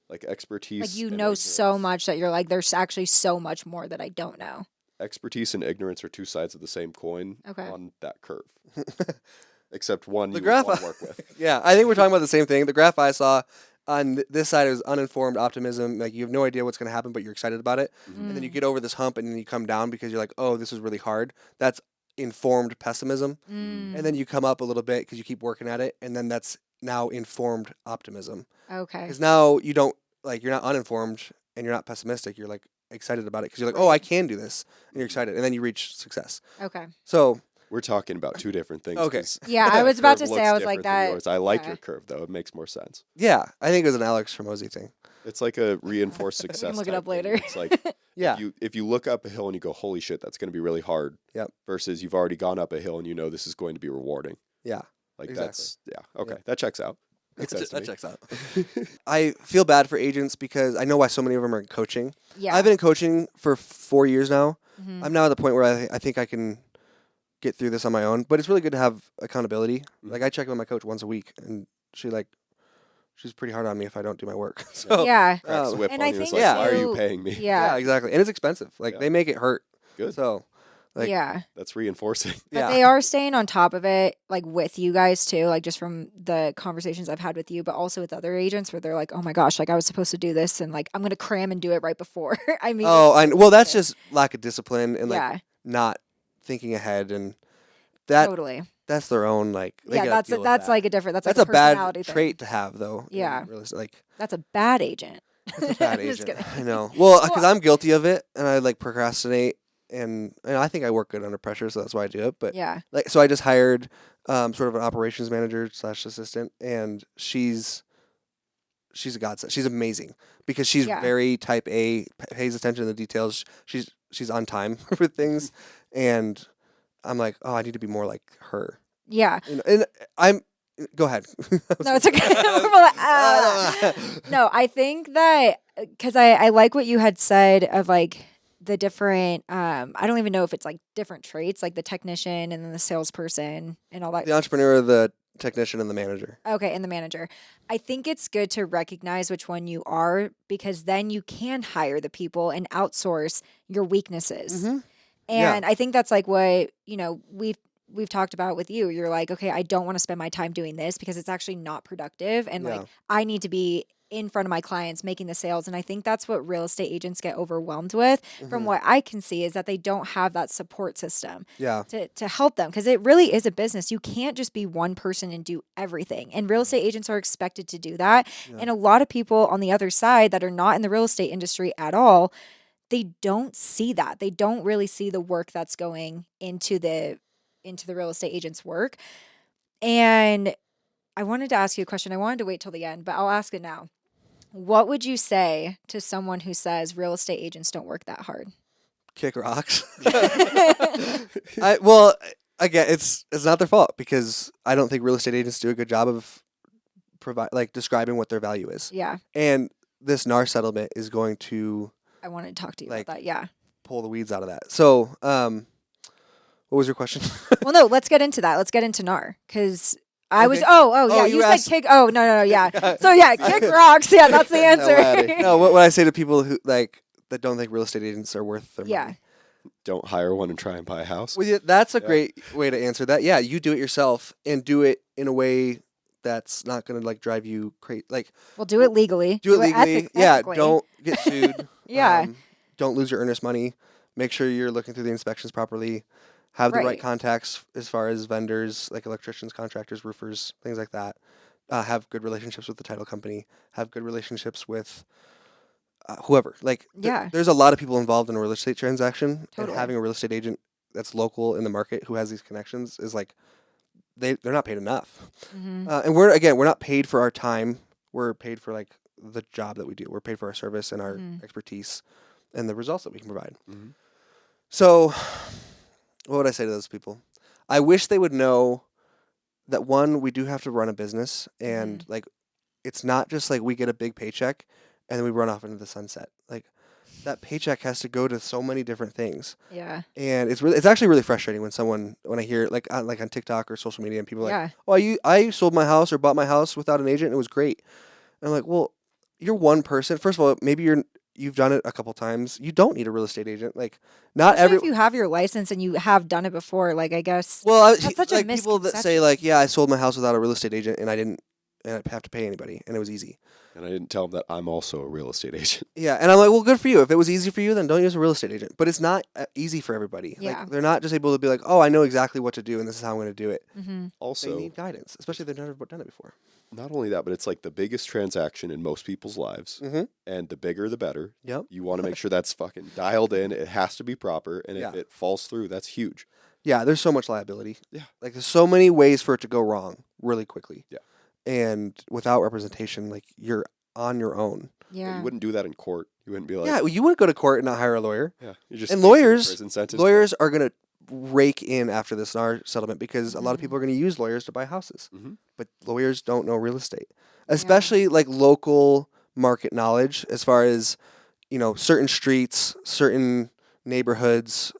Speaker 3: Like expertise.
Speaker 1: Like you
Speaker 3: and
Speaker 1: know so
Speaker 3: ignorance.
Speaker 1: much that you're like, there's actually so much more that I don't know.
Speaker 3: Expertise and ignorance are two sides of the same coin
Speaker 1: Okay.
Speaker 3: on that curve. Except one
Speaker 2: The
Speaker 3: you
Speaker 2: graph
Speaker 3: want to work with.
Speaker 2: Yeah, I think we're talking about the same thing. The graph I saw on this side is uninformed optimism. Like you have no idea what's going to happen, but you're excited about it. And then you get over this hump and then you come down because you're like, oh, this is really hard. That's informed pessimism. And then you come up a little bit because you keep working at it. And then that's now informed optimism.
Speaker 1: Okay.
Speaker 2: Because now you don't, like, you're not uninformed and you're not pessimistic. You're like excited about it because you're like, oh, I can do this. And you're excited. And then you reach success.
Speaker 1: Okay.
Speaker 2: So
Speaker 3: We're talking about two different things.
Speaker 2: Okay.
Speaker 3: 'cause
Speaker 1: Yeah, I
Speaker 3: your
Speaker 1: was about
Speaker 3: curve
Speaker 1: to say,
Speaker 3: looks
Speaker 1: I was like
Speaker 3: different than
Speaker 1: that.
Speaker 3: yours. I like
Speaker 1: yeah.
Speaker 3: your curve though. It makes more sense.
Speaker 2: yeah, I think it was an Alex Hormozy thing.
Speaker 3: It's like a reinforced
Speaker 1: We can
Speaker 3: success.
Speaker 1: look it
Speaker 3: type
Speaker 1: up
Speaker 3: thing.
Speaker 1: later.
Speaker 3: It's like
Speaker 2: Yeah.
Speaker 3: if you look up a hill and you go, holy shit, that's going to be really hard.
Speaker 2: Yep.
Speaker 3: Versus you've already gone up a hill and you know this is going to be rewarding.
Speaker 2: Yeah.
Speaker 3: Like
Speaker 2: Exactly.
Speaker 3: that's okay.
Speaker 2: Yep.
Speaker 3: That checks out. Makes sense to
Speaker 2: That
Speaker 3: me.
Speaker 2: checks out. I feel bad for agents because I know why so many of them are in coaching.
Speaker 1: Yeah.
Speaker 2: I've been in coaching for 4 years now.
Speaker 1: Mhm.
Speaker 2: I'm now at the point where I think I can get through this on my own. But it's really good to have accountability.
Speaker 3: Mhm.
Speaker 2: Like I check with my coach once a week, and she's pretty hard on me if I don't do my work. So
Speaker 1: yeah.
Speaker 3: Cracks the whip
Speaker 1: And
Speaker 3: on
Speaker 1: I
Speaker 3: you. It's
Speaker 1: think
Speaker 3: like, why are
Speaker 1: you-
Speaker 3: you paying me?
Speaker 2: yeah,
Speaker 1: Yeah.
Speaker 2: exactly. And it's expensive. Like
Speaker 3: Yeah.
Speaker 2: they make it hurt.
Speaker 3: Good.
Speaker 2: So like,
Speaker 1: yeah.
Speaker 3: That's reinforcing.
Speaker 1: But
Speaker 2: yeah.
Speaker 1: they are staying on top of it, like with you guys too, like just from the conversations I've had with you, but also with other agents where they're like, oh my gosh, like I was supposed to do this and like I'm going to cram and do it right before. I mean,
Speaker 2: well, that's just lack of discipline and like
Speaker 1: yeah,
Speaker 2: not thinking ahead, and that
Speaker 1: totally.
Speaker 2: that's their own like. They
Speaker 1: Yeah,
Speaker 2: gotta deal with
Speaker 1: that's
Speaker 2: that.
Speaker 1: like a different, that's
Speaker 2: That's
Speaker 1: like
Speaker 2: a
Speaker 1: personality
Speaker 2: bad
Speaker 1: thing.
Speaker 2: trait to have, though. in
Speaker 1: Yeah.
Speaker 2: real estate. Like
Speaker 1: That's a bad agent.
Speaker 2: that's a bad
Speaker 1: I'm just
Speaker 2: agent.
Speaker 1: kidding.
Speaker 2: I know. Well, because
Speaker 1: Well-
Speaker 2: I'm guilty of it, and I like procrastinate, and I think I work good under pressure, so that's why I do it. But
Speaker 1: Yeah.
Speaker 2: like, so I just hired sort of an operations manager / assistant, and she's a godsend. She's amazing because she's
Speaker 1: Yeah.
Speaker 2: very type A, pays attention to the details. She's on time with things, and I'm like, oh, I need to be more like her.
Speaker 1: Yeah.
Speaker 2: And I'm. Go ahead.
Speaker 1: No, it's okay. We're like, No, I think that because I like what you had said of like the different. I don't even know if it's like different traits, like the technician and then the salesperson and all that.
Speaker 2: The entrepreneur, the technician, and the manager.
Speaker 1: Okay, and the manager. I think it's good to recognize which one you are because then you can hire the people and outsource your weaknesses.
Speaker 2: Mm-hmm.
Speaker 1: And I think that's like what, we've talked about with you. You're like, okay, I don't want to spend my time doing this because it's actually not productive and like I need to be in front of my clients making the sales. And I think that's what real estate agents get overwhelmed with from what I can see is that they don't have that support system to help them because it really is a business. You can't just be one person and do everything. And real estate agents are expected to do that. And a lot of people on the other side that are not in the real estate industry at all, they don't see that. They don't really see the work that's going into the real estate agent's work. And I wanted to ask you a question. I wanted to wait till the end, but I'll ask it now. What would you say to someone who says real estate agents don't work that hard?
Speaker 2: Kick rocks. Again, it's not their fault because I don't think real estate agents do a good job of describing what their value is.
Speaker 1: Yeah.
Speaker 2: And this NAR settlement is going to.
Speaker 1: I wanted to talk to you about that. Yeah.
Speaker 2: Pull the weeds out of that. So, what was your question?
Speaker 1: Well, no, let's get into that. Let's get into NAR because I was.
Speaker 2: Oh,
Speaker 1: you said kick. Oh, no, yeah. So yeah, kick rocks. Yeah, that's the answer.
Speaker 2: No, what I say to people who that don't think real estate agents are worth their money.
Speaker 3: Don't hire one and try and buy a house.
Speaker 2: Well, that's a great way to answer that. Yeah, you do it yourself and do it in a way that's not going to like drive you crazy.
Speaker 1: Well, do it legally.
Speaker 2: Do it legally.
Speaker 1: Ethically.
Speaker 2: Don't get sued.
Speaker 1: Yeah.
Speaker 2: Don't lose your earnest money. Make sure you're looking through the inspections properly. Have the right contacts as far as vendors, like electricians, contractors, roofers, things like that. Have good relationships with the title company. Have good relationships with whoever. There's a lot of people involved in a real estate transaction. Totally. And having a real estate agent that's local in the market who has these connections is like, they're not paid enough. Mm-hmm. And we're not paid for our time. We're paid for like the job that we do. We're paid for our service and our expertise and the results that we can provide. Mm-hmm. So what would I say to those people? I wish they would know that one, we do have to run a business and like, it's not just like we get a big paycheck and then we run off into the sunset. Like that paycheck has to go to so many different things. Yeah. And it's actually really frustrating when I hear like on TikTok or social media and people are like, oh, I sold my house or bought my house without an agent and it was great. And I'm like, well, you're one person. First of all, maybe you've done it a couple times. You don't need a real estate agent. Like not
Speaker 1: every. If you have your license and you have done it before, like I guess.
Speaker 2: Well, that's such a misconception. People that say like, yeah, I sold my house without a real estate agent and I didn't have to pay anybody and it was easy.
Speaker 3: And I didn't tell them that I'm also a real estate agent.
Speaker 2: Yeah, and I'm like, well, good for you. If it was easy for you, then don't use a real estate agent. But it's not easy for everybody. Yeah. Like, they're not just able to be like, oh, I know exactly what to do, and this is how I'm going to do it. Mm-hmm. Also, they need guidance, especially if they've never done it before.
Speaker 3: Not only that, but it's like the biggest transaction in most people's lives. Mm-hmm. And the bigger, the better. Yep. You want to make sure that's fucking dialed in. It has to be proper. And if it falls through, that's huge.
Speaker 2: Yeah, there's so much liability. Yeah. Like, there's so many ways for it to go wrong really quickly. Yeah. And without representation, like, you're on your own.
Speaker 3: Yeah. You wouldn't do that in court. You wouldn't be like...
Speaker 2: Yeah, well, you wouldn't go to court and not hire a lawyer.
Speaker 3: Yeah. You just
Speaker 2: and lawyers are going to rake in after this NAR settlement because a lot of people are going to use lawyers to buy houses. Mm-hmm. But lawyers don't know real estate. Especially like local market knowledge as far as, certain streets, certain neighborhoods,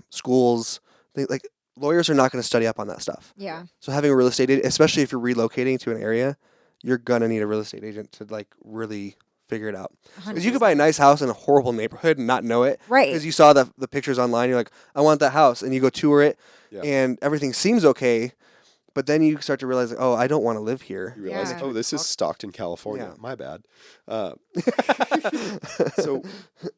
Speaker 2: schools. Like lawyers are not going to study up on that stuff. Yeah. So having a real estate agent, especially if you're relocating to an area, you're going to need a real estate agent to like really figure it out. Because you could buy a nice house in a horrible neighborhood and not know it. Right. Because you saw the pictures online. You're like, I want that house. And you go tour it and everything seems okay. But then you start to realize, like, oh, I don't want to live here.
Speaker 3: You realize, oh, this is Stockton, California. Yeah. My bad. So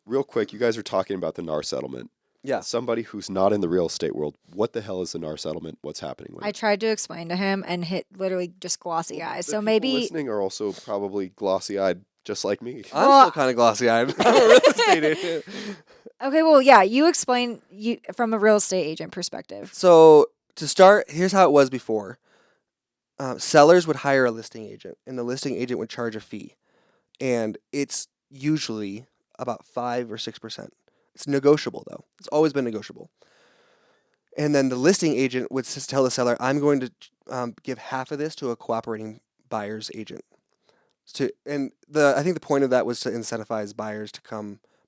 Speaker 3: real quick, you guys are talking about the NAR settlement. Yeah. Somebody who's not in the real estate world, what the hell is the NAR settlement? What's happening with it?
Speaker 1: I tried to explain to him and hit literally just glossy eyes.
Speaker 3: The
Speaker 1: so
Speaker 3: people
Speaker 1: maybe
Speaker 3: listening are also probably glossy-eyed, just like me.
Speaker 2: I'm still kind of glossy-eyed. I'm a real estate agent.
Speaker 1: Okay, well, yeah, you explain from a real estate agent perspective.
Speaker 2: So to start, here's how it was before. Sellers would hire a listing agent, and the listing agent would charge a fee. And it's usually about 5 or 6%. It's negotiable, though. It's always been negotiable. And then the listing agent would tell the seller, I'm going to give half of this to a cooperating buyer's agent. I think the point of that was to incentivize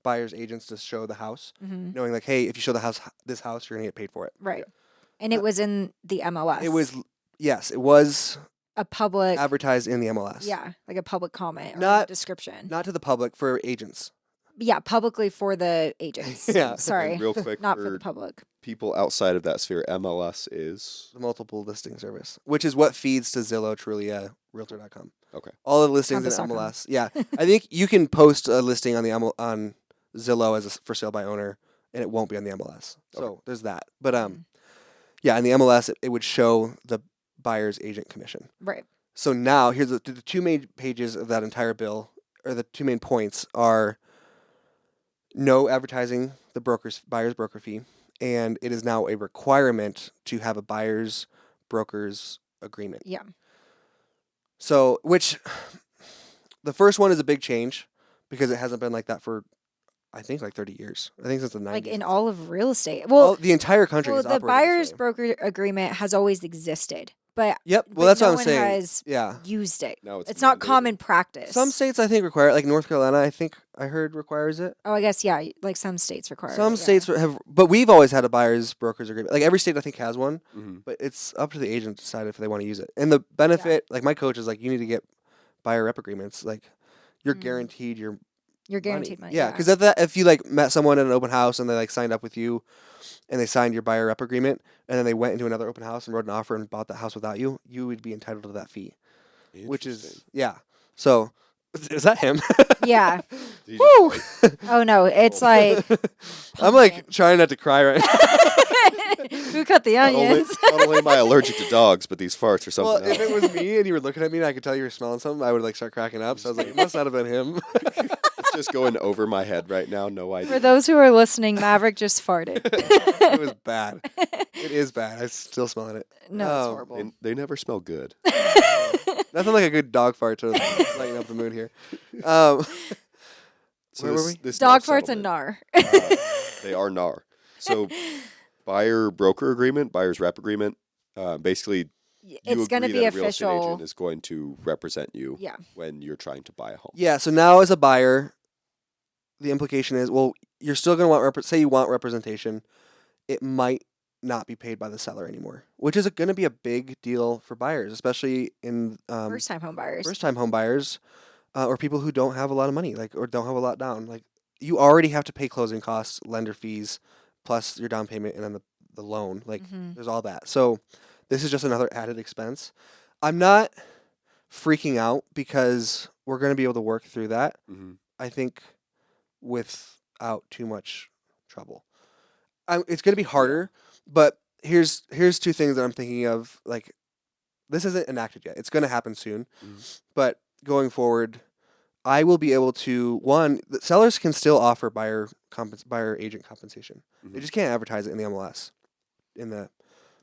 Speaker 2: buyers agents to show the house, knowing like, hey, if you show this house, you're gonna get paid for it.
Speaker 1: Right. And it was in the MLS.
Speaker 2: It was
Speaker 1: a public
Speaker 2: advertised in the MLS.
Speaker 1: Yeah, like a public comment or
Speaker 2: Not-
Speaker 1: a description.
Speaker 2: Not to the public, for agents.
Speaker 1: Yeah, publicly for the agents.
Speaker 2: Yeah.
Speaker 1: Sorry.
Speaker 3: And real quick,
Speaker 1: Not for
Speaker 3: for
Speaker 1: the public.
Speaker 3: people outside of that sphere, MLS is
Speaker 2: The multiple listing service, which is what feeds to Zillow, Trulia, Realtor.com.
Speaker 3: okay.
Speaker 2: All the listings in
Speaker 1: Compass.com.
Speaker 2: MLS. Yeah, I think you can post a listing on the on Zillow as a for sale by owner, and it won't be on the MLS. So there's that. But yeah, in the MLS, it would show the buyer's agent commission.
Speaker 1: Right.
Speaker 2: So now here's the two main pages of that entire bill, or the two main points are no advertising the buyer's broker fee, and it is now a requirement to have a buyer's broker's agreement.
Speaker 1: Yeah.
Speaker 2: So, which the first one is a big change because it hasn't been like that for, I think, like 30 years. I think since the 90s.
Speaker 1: Like in all of real estate. Well,
Speaker 2: the entire country is
Speaker 1: the
Speaker 2: operating
Speaker 1: buyer's
Speaker 2: this way.
Speaker 1: broker agreement has always existed, but
Speaker 2: Yep.
Speaker 1: but
Speaker 2: Well, that's
Speaker 1: no
Speaker 2: what I'm
Speaker 1: one
Speaker 2: saying.
Speaker 1: has
Speaker 2: Yeah.
Speaker 1: used it.
Speaker 3: Now
Speaker 1: It's not
Speaker 3: mandated.
Speaker 1: common practice.
Speaker 2: Some states I think require it, like North Carolina. I think I heard requires it.
Speaker 1: Oh, I guess yeah. Like some states require.
Speaker 2: Some
Speaker 1: it, yeah.
Speaker 2: states have, but we've always had a buyer's broker's agreement. Like every state I think has one,
Speaker 3: Mhm.
Speaker 2: but it's up to the agent to decide if they want to use it. And the benefit, like my coach is like, you need to get buyer rep agreements. Like you're guaranteed your
Speaker 1: You're guaranteed money.
Speaker 2: Yeah, because if you like met someone at an open house and they like signed up with you, and they signed your buyer rep agreement, and then they went into another open house and wrote an offer and bought that house without you, you would be entitled to that fee. Which is
Speaker 3: Interesting.
Speaker 2: So is that him?
Speaker 1: Yeah.
Speaker 3: Did you
Speaker 1: Woo!
Speaker 3: just, like,
Speaker 1: Oh no, it's like
Speaker 2: I'm like trying not to cry right now.
Speaker 1: who cut the
Speaker 3: not, only,
Speaker 1: onions?
Speaker 3: not only am I allergic to dogs, but these farts are
Speaker 2: Well,
Speaker 3: something
Speaker 2: if
Speaker 3: else.
Speaker 2: it was me and you were looking at me and I could tell you were smelling something, I would like start cracking up. So I was like, it must not have been him.
Speaker 3: It's just going over my head right now. No
Speaker 1: For
Speaker 3: idea.
Speaker 1: those who are listening, Maverick just farted.
Speaker 2: It was bad. It is bad. I'm still smelling it.
Speaker 1: No, it's horrible.
Speaker 3: They never smell good.
Speaker 2: Nothing like a good dog fart to lighten up the mood here. Um,
Speaker 3: So
Speaker 2: Where were
Speaker 3: this,
Speaker 2: we?
Speaker 3: this
Speaker 1: Dog
Speaker 3: NAR
Speaker 1: farts and
Speaker 3: settlement,
Speaker 1: NAR.
Speaker 3: They are NAR. So buyer broker agreement, buyer's rep agreement. Basically, you
Speaker 1: It's going to
Speaker 3: agree
Speaker 1: be
Speaker 3: that a real estate
Speaker 1: official.
Speaker 3: agent is going to represent you
Speaker 1: Yeah.
Speaker 3: when you're trying to buy a home.
Speaker 2: Yeah, so now as a buyer, the implication is, well, you're still going to want, say you want representation, it might not be paid by the seller anymore, which is going to be a big deal for buyers, especially in
Speaker 1: First-time home buyers.
Speaker 2: first-time home buyers or people who don't have a lot of money, like, or don't have a lot down. Like, you already have to pay closing costs, lender fees, plus your down payment and then the loan. Like,
Speaker 1: Mhm.
Speaker 2: there's all that. So this is just another added expense. I'm not freaking out because we're going to be able to work through that.
Speaker 3: Mm-hmm.
Speaker 2: I think without too much trouble. It's going to be harder, but here's two things that I'm thinking of. Like, this isn't enacted yet. It's going to happen soon, but going forward, I will be able to the sellers can still offer buyer agent compensation. They just can't advertise it in the MLS.
Speaker 3: They're,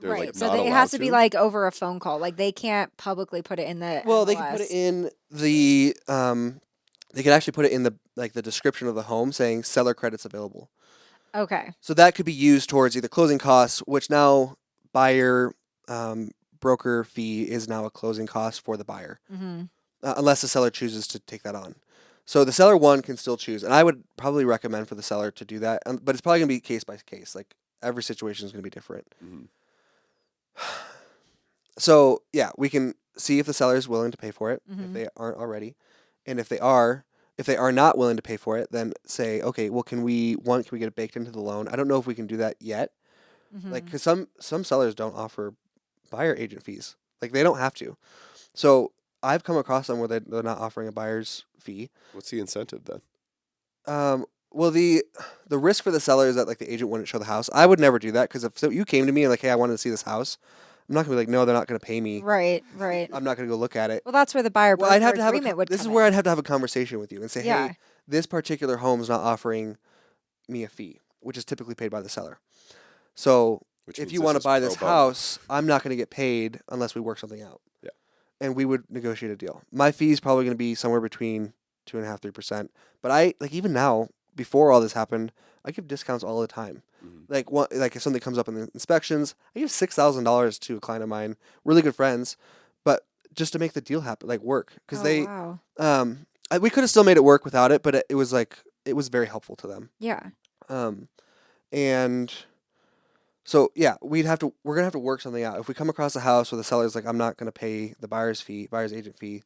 Speaker 1: Right.
Speaker 3: like,
Speaker 1: So
Speaker 3: not
Speaker 1: it
Speaker 3: allowed
Speaker 1: has to be
Speaker 3: to?
Speaker 1: like over a phone call. Like they can't publicly put it in the
Speaker 2: Well,
Speaker 1: MLS.
Speaker 2: they can put it in the they could actually put it in the description of the home saying seller credits available.
Speaker 1: Okay.
Speaker 2: So that could be used towards either closing costs, which now buyer broker fee is now a closing cost for the buyer,
Speaker 1: Mhm.
Speaker 2: unless the seller chooses to take that on. So the seller one can still choose, and I would probably recommend for the seller to do that. But it's probably gonna be case by case. Like every situation is gonna be different.
Speaker 3: Mhm.
Speaker 2: So yeah, we can see if the seller is willing to pay for it if
Speaker 1: Mhm.
Speaker 2: they aren't already, and if they are not willing to pay for it, then say, okay, well, can we get it baked into the loan? I don't know if we can do that yet. Like,
Speaker 1: Mhm.
Speaker 2: because some sellers don't offer buyer agent fees. Like, they don't have to. So I've come across them where they're not offering a buyer's fee.
Speaker 3: What's the incentive then?
Speaker 2: Well, the risk for the seller is that like the agent wouldn't show the house. I would never do that because if you came to me and like, hey, I wanted to see this house, I'm not gonna be like, no, they're not gonna pay me.
Speaker 1: Right. Right.
Speaker 2: I'm not gonna go look at it.
Speaker 1: Well, that's where the buyer
Speaker 2: Well,
Speaker 1: broker
Speaker 2: I'd have to have
Speaker 1: agreement would
Speaker 2: this is
Speaker 1: come
Speaker 2: where
Speaker 1: in.
Speaker 2: I'd have to have a conversation with you and say,
Speaker 1: Yeah.
Speaker 2: hey, this particular home is not offering me a fee, which is typically paid by the seller. So
Speaker 3: Which
Speaker 2: if
Speaker 3: means
Speaker 2: you
Speaker 3: this
Speaker 2: want to
Speaker 3: is
Speaker 2: buy
Speaker 3: pro
Speaker 2: this
Speaker 3: bono.
Speaker 2: house, I'm not going to get paid unless we work something out.
Speaker 3: Yeah.
Speaker 2: And we would negotiate a deal. My fee is probably going to be somewhere between 2.5%, 3%. But I like even now before all this happened, I give discounts all the time.
Speaker 3: Mhm.
Speaker 2: Like if something comes up in the inspections, I give $6,000 to a client of mine, really good friends, but just to make the deal happen, like work, because
Speaker 1: Oh, wow.
Speaker 2: we could have still made it work without it, but it was like it was very helpful to them.
Speaker 1: Yeah.
Speaker 2: And so yeah, we're gonna have to work something out. If we come across a house where the seller's like, I'm not gonna pay the buyer's agent fee,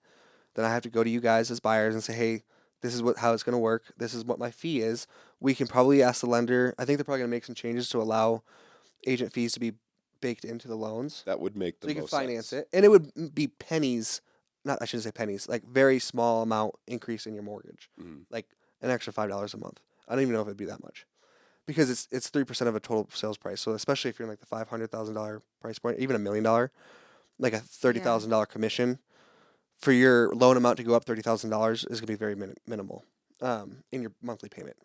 Speaker 2: then I have to go to you guys as buyers and say, hey, this is how it's gonna work. This is what my fee is. We can probably ask the lender. I think they're probably gonna make some changes to allow agent fees to be baked into the loans,
Speaker 3: That would make
Speaker 2: so
Speaker 3: the
Speaker 2: you can
Speaker 3: most
Speaker 2: finance
Speaker 3: sense.
Speaker 2: it, and it would be pennies. Not, I shouldn't say pennies, like very small amount increase in your mortgage,
Speaker 3: Mhm.
Speaker 2: like an extra $5 a month. I don't even know if it'd be that much, because it's 3% of a total sales price. So especially if you're in like the $500,000 price point, even $1 million, like a $30,000 commission for your loan amount to go up $30,000 is gonna be very minimal in your monthly payment.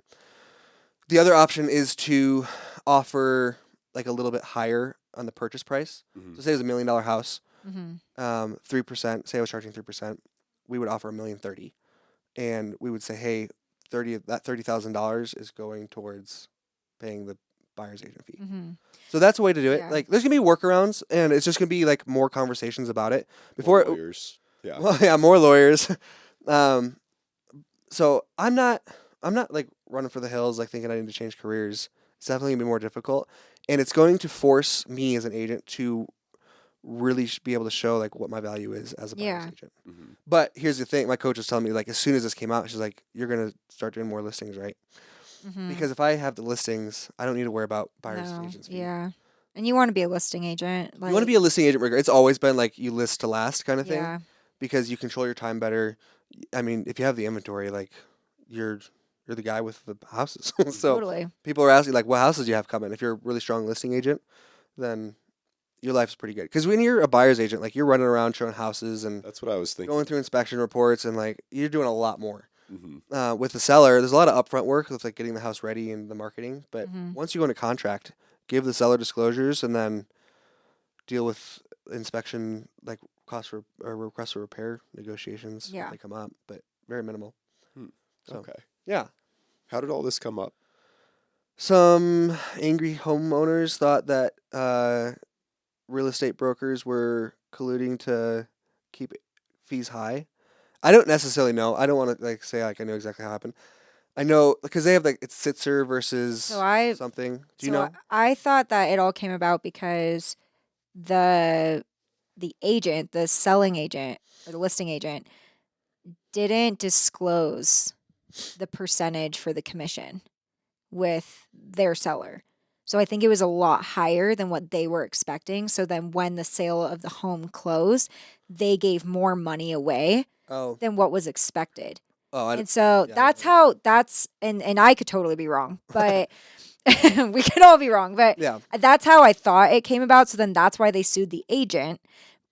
Speaker 2: The other option is to offer like a little bit higher on the purchase price.
Speaker 3: Mhm.
Speaker 2: So say it was $1 million house,
Speaker 1: Mm-hmm.
Speaker 2: 3%. Say I was charging 3%, we would offer $1,030,000, and we would say, hey, $30,000 is going towards paying the buyer's agent fee.
Speaker 1: Mm-hmm.
Speaker 2: So that's a way to do it.
Speaker 1: Yeah.
Speaker 2: Like, there's gonna be workarounds, and it's just gonna be like more conversations about it
Speaker 3: More
Speaker 2: before.
Speaker 3: lawyers. Yeah.
Speaker 2: Well, yeah, more lawyers. um, so I'm not like running for the hills, like thinking I need to change careers. It's definitely gonna be more difficult, and it's going to force me as an agent to really be able to show like what my value is as a buyer's
Speaker 1: Yeah.
Speaker 2: agent.
Speaker 3: Mhm.
Speaker 2: But here's the thing: my coach was telling me, like, as soon as this came out, she's like, "You're gonna start doing more listings, right?
Speaker 1: Mm-hmm.
Speaker 2: Because if I have the listings, I don't need to worry about buyer's
Speaker 1: No.
Speaker 2: agents fee."
Speaker 1: Yeah. And you want to be a listing agent.
Speaker 2: You want to be a listing agent. It's always been like you list to last kind of thing,
Speaker 1: Yeah.
Speaker 2: because you control your time better. I mean, if you have the inventory, like you're the guy with the houses. So
Speaker 1: Totally.
Speaker 2: people are asking like, what houses do you have coming? If you're a really strong listing agent, then your life's pretty good. Because when you're a buyer's agent, like you're running around showing houses and
Speaker 3: That's what I was thinking.
Speaker 2: going through inspection reports, and like you're doing a lot more.
Speaker 3: Mhm.
Speaker 2: With the seller, there's a lot of upfront work with like getting the house ready and the marketing. But
Speaker 1: Mm-hmm.
Speaker 2: once you go into contract, give the seller disclosures, and then deal with inspection, like cost for or request for repair negotiations
Speaker 1: Yeah.
Speaker 2: if they come up, but very minimal.
Speaker 3: Hmm.
Speaker 2: So
Speaker 3: Okay.
Speaker 2: yeah,
Speaker 3: How did all this come up?
Speaker 2: some angry homeowners thought that real estate brokers were colluding to keep fees high. I don't necessarily know. I don't want to like say like I know exactly how it happened. I know because they have like it's Sitzer versus something. Do you know?
Speaker 1: I thought that it all came about because the agent, the selling agent or the listing agent, didn't disclose the percentage for the commission with their seller. So I think it was a lot higher than what they were expecting. So then when the sale of the home closed, they gave more money away
Speaker 2: Oh,
Speaker 1: than what was expected.
Speaker 2: oh,
Speaker 1: And so
Speaker 2: yeah, I
Speaker 1: that's
Speaker 2: don't know.
Speaker 1: how that's and I could totally be wrong, but we could all be wrong, but
Speaker 2: Yeah.
Speaker 1: that's how I thought it came about. So then that's why they sued the agent.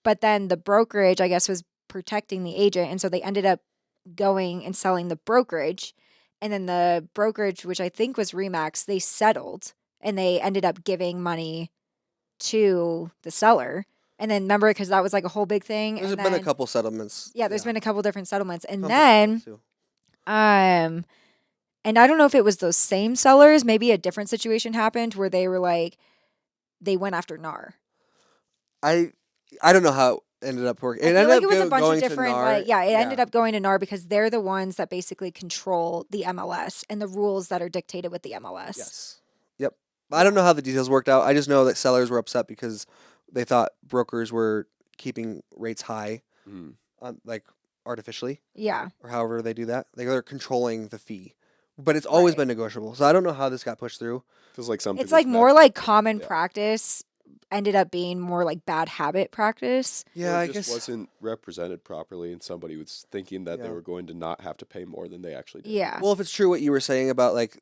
Speaker 1: But then the brokerage, I guess, was protecting the agent. And so they ended up going and selling the brokerage. And then the brokerage, which I think was Remax, they settled and they ended up giving money to the seller. And then remember, because that was like a whole big thing.
Speaker 2: There's
Speaker 1: And
Speaker 2: been a
Speaker 1: then,
Speaker 2: couple settlements.
Speaker 1: yeah, there's been a couple different settlements. And
Speaker 2: Compass
Speaker 1: then,
Speaker 2: too.
Speaker 1: and I don't know if it was those same sellers, maybe a different situation happened where they were like, they went after NAR.
Speaker 2: I don't know how it ended up working.
Speaker 1: I
Speaker 2: It
Speaker 1: feel
Speaker 2: ended
Speaker 1: like
Speaker 2: up
Speaker 1: it was a bunch
Speaker 2: going
Speaker 1: of
Speaker 2: to
Speaker 1: different,
Speaker 2: NAR.
Speaker 1: like, yeah, it ended up going to NAR because they're the ones that basically control the MLS and the rules that are dictated with the MLS.
Speaker 2: Yes. Yep. I don't know how the details worked out. I just know that sellers were upset because they thought brokers were keeping rates high,
Speaker 3: Mhm.
Speaker 2: like artificially,
Speaker 1: Yeah.
Speaker 2: or however they do that. They're controlling the fee, but it's always
Speaker 1: Right.
Speaker 2: been negotiable. So I don't know how this got pushed through.
Speaker 3: Feels like something.
Speaker 1: It's like
Speaker 3: was
Speaker 1: more
Speaker 3: meant-
Speaker 1: like common
Speaker 3: Yeah.
Speaker 1: practice ended up being more like bad habit practice.
Speaker 2: Yeah,
Speaker 3: or
Speaker 2: I
Speaker 3: it just
Speaker 2: guess.
Speaker 3: wasn't represented properly, and somebody was thinking that they
Speaker 2: Yeah.
Speaker 3: were going to not have to pay more than they actually did.
Speaker 1: Yeah.
Speaker 2: Well, if it's true what you were saying about like